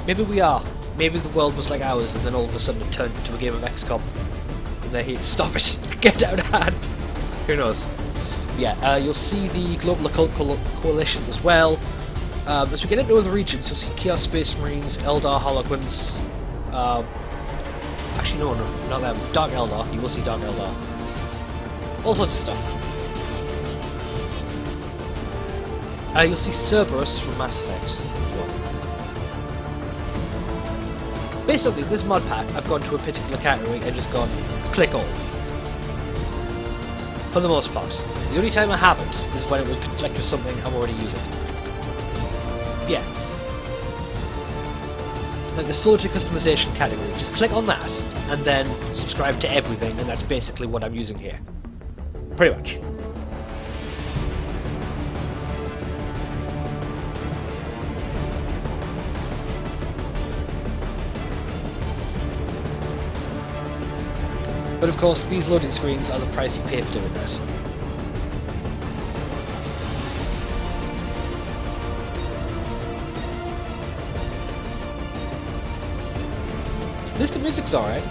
Maybe we are. Maybe the world was like ours and then all of a sudden it turned into a game of XCOM. And they're here to stop it. Get out of hand. Who knows? Yeah, you'll see the Global Occult Coalition as well. As we get into other regions, you'll see Chaos Space Marines, Eldar Harlequins. Actually, no, not them. Dark Eldar. You will see Dark Eldar. All sorts of stuff. You'll see Cerberus from Mass Effect. Basically, this mod pack, I've gone to a particular category and just gone, click all. For the most part. The only time I haven't is when it would conflict with something I'm already using. Yeah. Like the soldier customization category, just click on that, and then subscribe to everything, and that's basically what I'm using here. Pretty much. But of course, these loading screens are the price you pay for doing that. least the music's alright.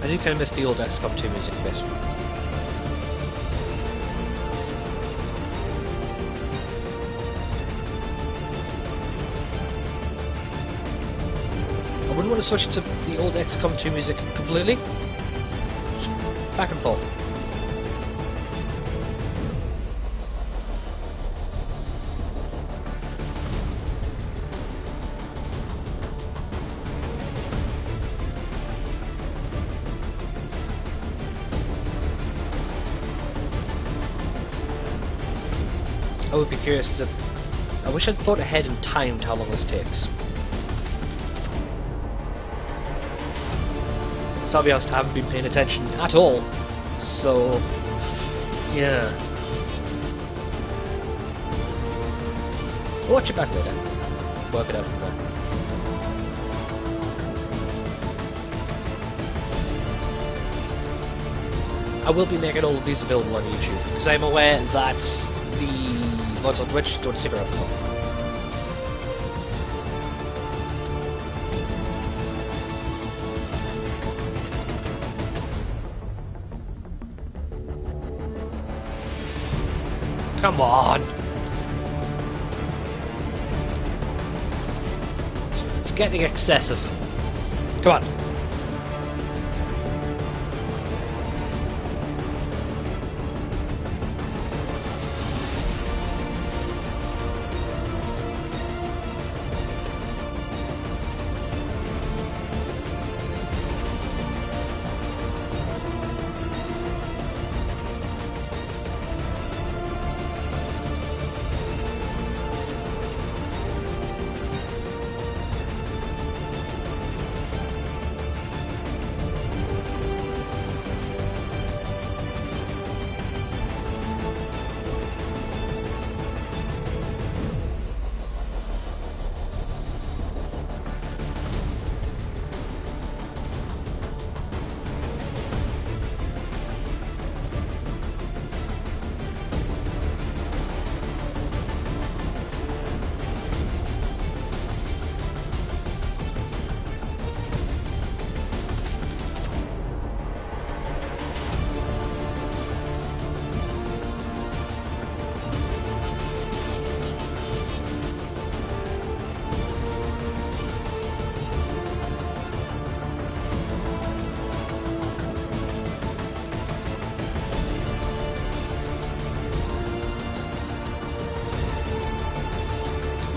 I do kind of miss the old XCOM 2 music a bit. I wouldn't want to switch to the old XCOM 2 music completely. Back and forth. I would be curious to... I wish I'd thought ahead and timed how long this takes. To be honest, I haven't been paying attention at all. So... yeah. We'll watch it back later. Work it out from there. I will be making all of these available on YouTube, because I'm aware that the VODs on Twitch don't stick around for long. Come on! It's getting excessive. Come on.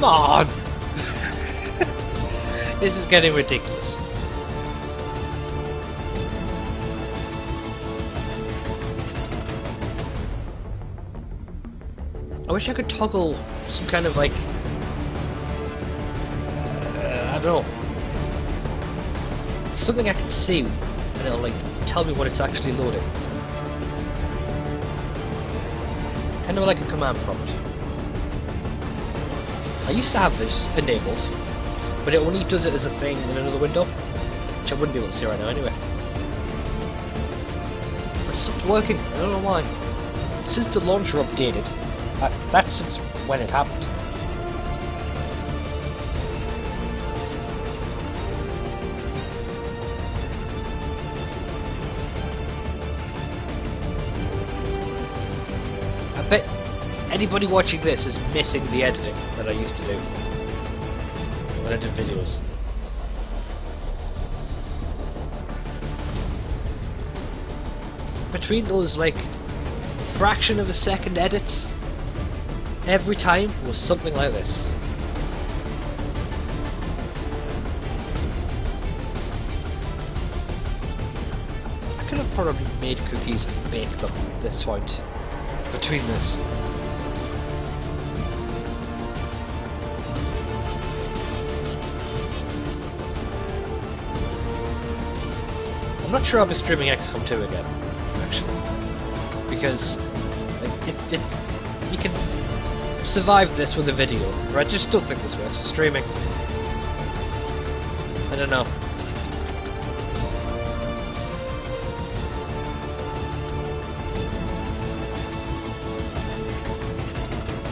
Come on! This is getting ridiculous. I wish I could toggle some kind of like... I don't know. Something I can see and it'll like tell me what it's actually loading. Kind of like a command prompt. I used to have this enabled, but it only does it as a thing in another window, which I wouldn't be able to see right now anyway. But it stopped working, I don't know why. Since the launcher updated, that's since when it happened. I bet anybody watching this is missing the editing that I used to do when I did videos. Between those like fraction of a second edits, every time was something like this. I could have probably made cookies and baked them at this point. Between this. I'm not sure I'll be streaming XCOM 2 again, actually, because like, you can survive this with a video, but I just don't think this works for streaming. I don't know.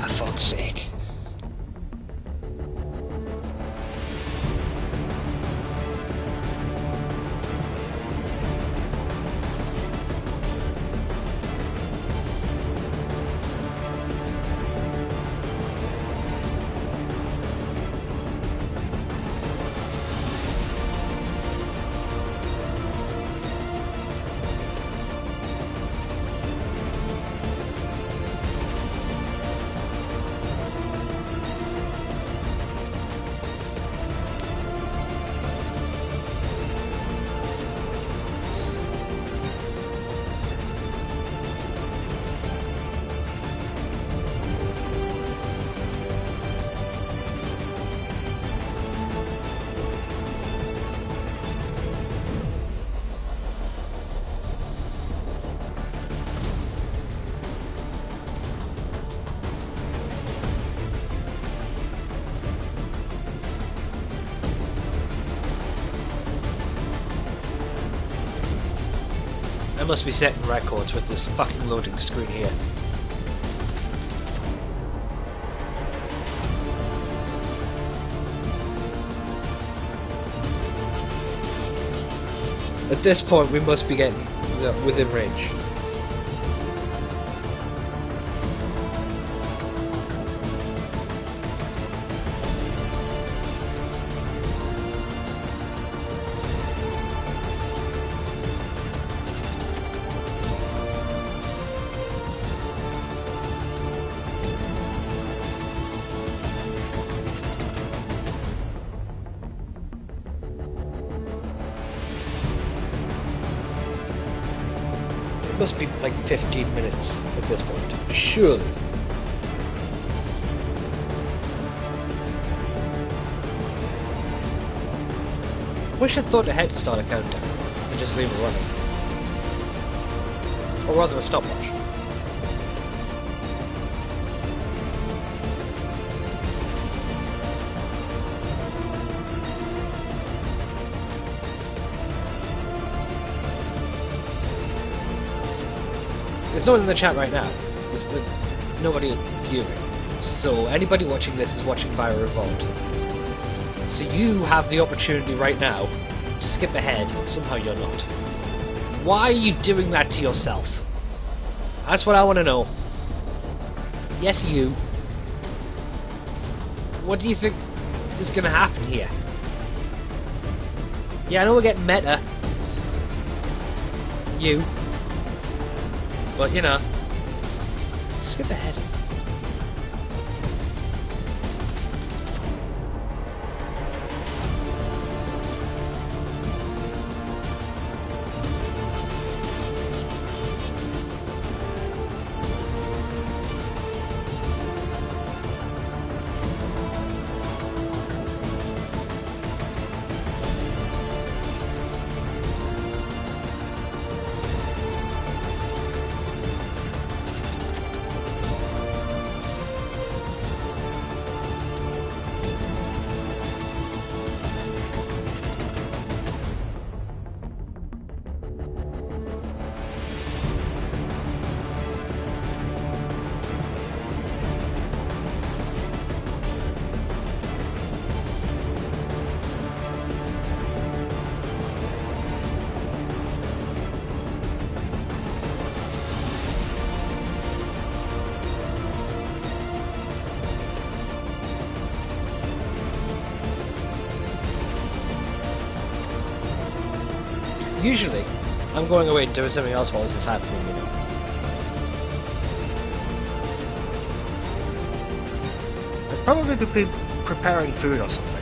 For fuck's sake. I must be setting records with this fucking loading screen here. At this point, we must be getting within range. Must be like 15 minutes at this point, surely. Wish I'd thought ahead to start a countdown and just leave it running. Or rather a stopwatch. There's no one in the chat right now. There's nobody viewing. So anybody watching this is watching via a VOD. So you have the opportunity right now to skip ahead, and somehow you're not. Why are you doing that to yourself? That's what I want to know. Yes, you. What do you think is going to happen here? Yeah, I know we're getting meta. You. But, you know, skip ahead. Usually, I'm going away and doing something else while this is happening, you know. I'd probably be preparing food or something.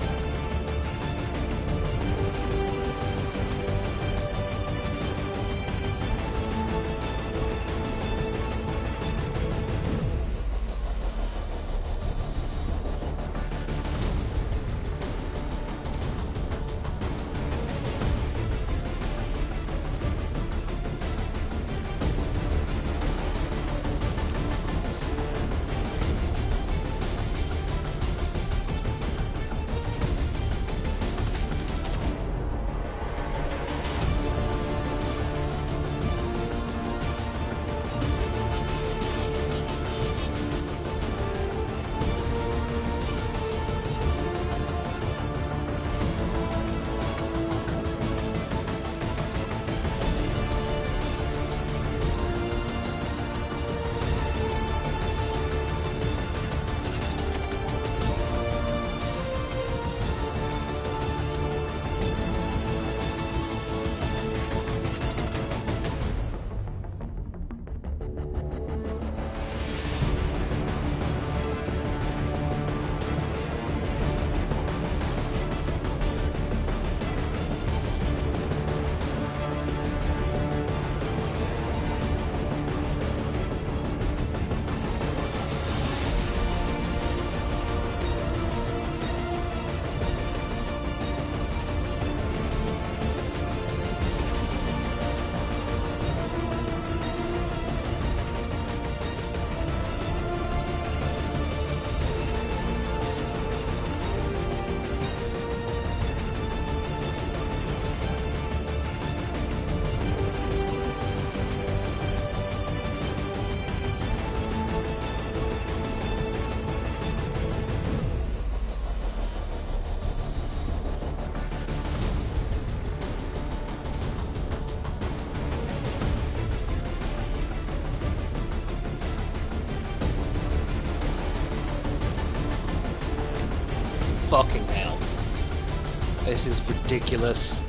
This is ridiculous.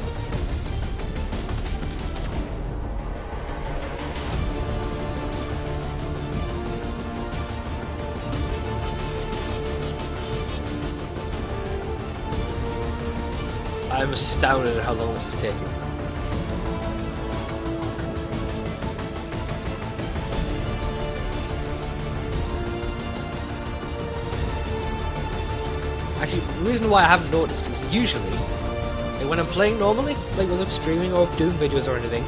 I'm astounded at how long this is taking. Actually, the reason why I haven't noticed is usually, like when I'm playing normally, like when I'm streaming or doing videos or anything,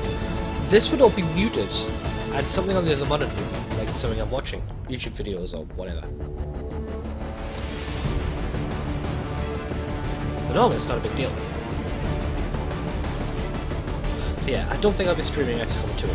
this would all be muted, and something on the other monitor would be, like something I'm watching, YouTube videos or whatever. So normally it's not a big deal. So yeah, I don't think I'll be streaming XCOM 2.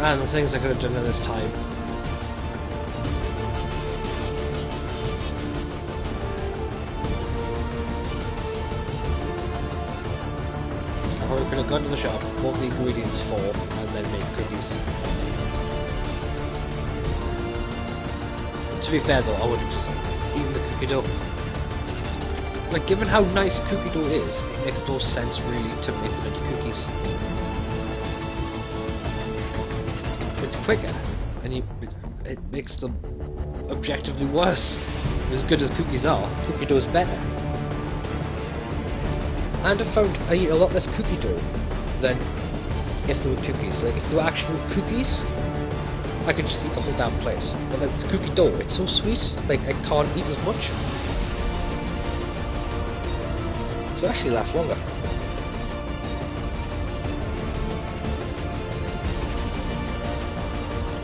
And the things I could have done in this time. Or we could have gone to the shop, bought the ingredients for, and then make cookies. To be fair though, I would have just eaten the cookie dough. Like, given how nice cookie dough is, it makes no sense really to make them into cookies. It's quicker, and it makes them objectively worse. As good as cookies are, cookie dough is better. And I found I eat a lot less cookie dough than if they were cookies. Like, if they were actual cookies, I could just eat the whole damn place. But like with cookie dough, it's so sweet, like I can't eat as much. So it actually lasts longer.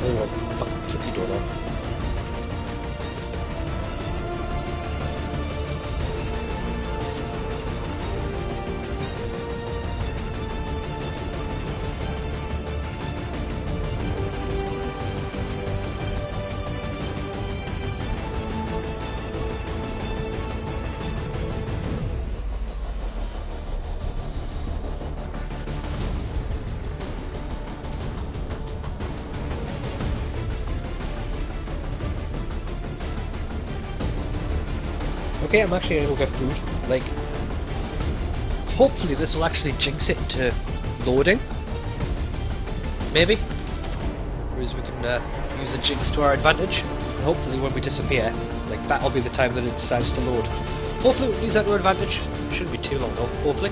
Oh, fucking cookie dough now. Okay, I'm actually gonna go get food. Like, hopefully this will actually jinx it into loading. Maybe. Whereas we can use the jinx to our advantage. And hopefully when we disappear, like that'll be the time that it decides to load. Hopefully we'll use that to our advantage. Shouldn't be too long though, hopefully.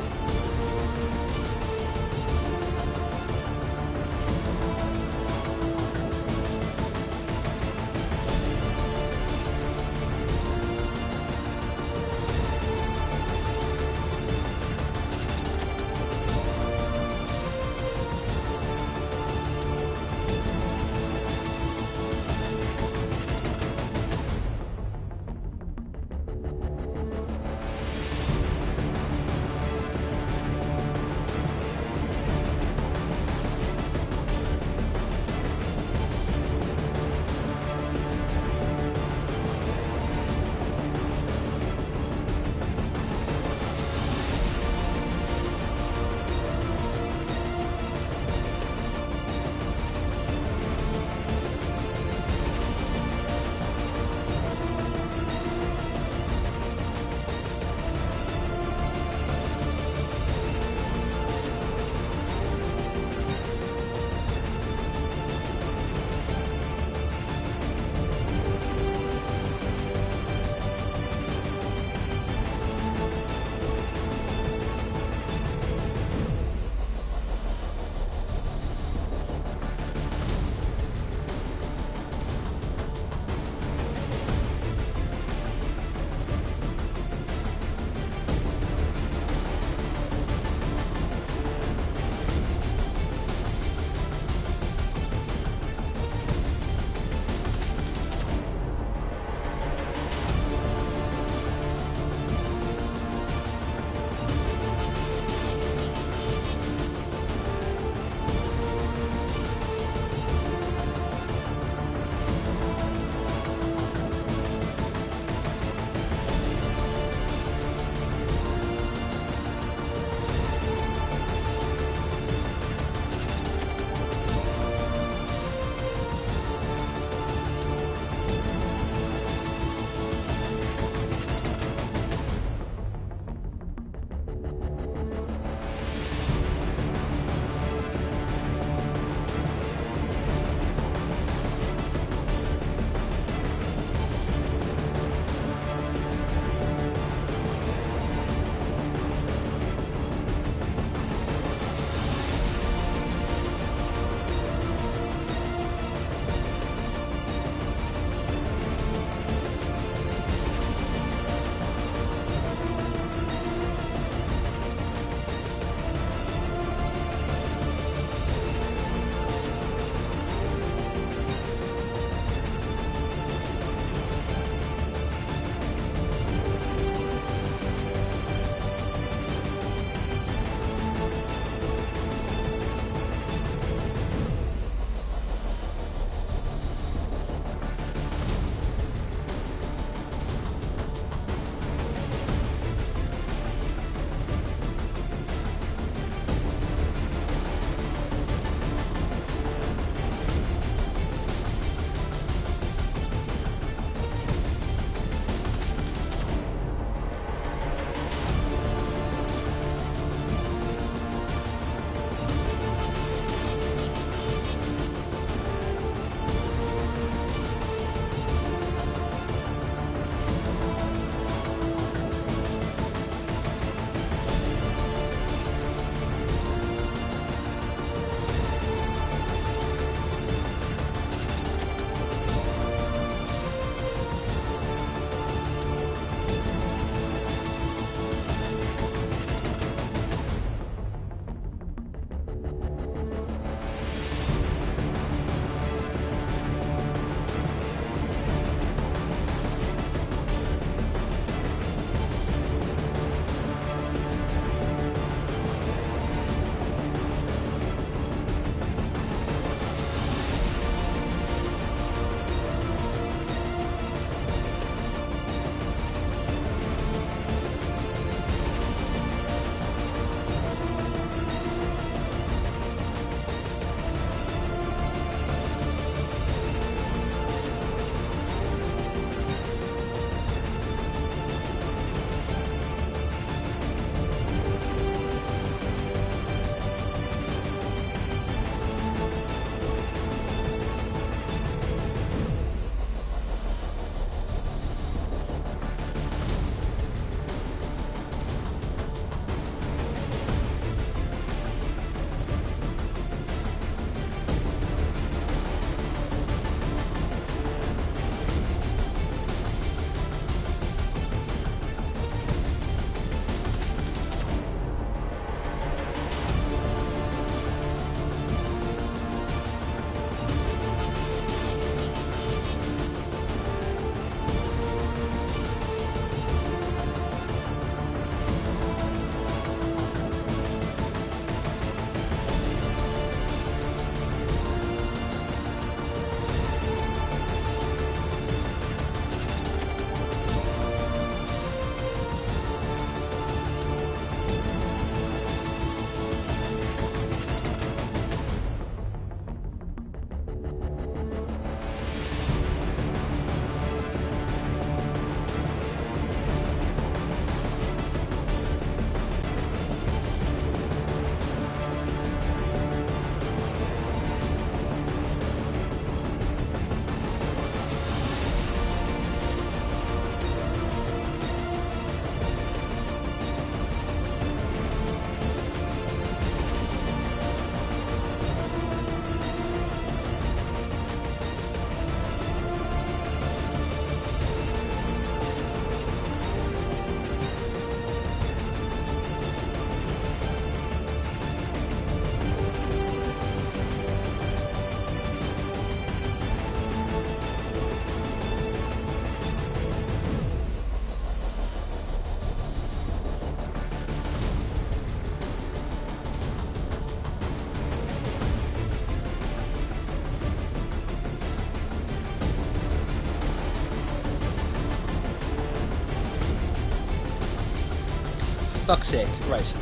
fuck's sake. Right.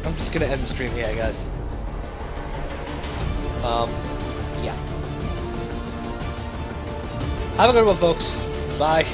I'm just gonna end the stream here, guys. Yeah. Have a good one, folks. Bye.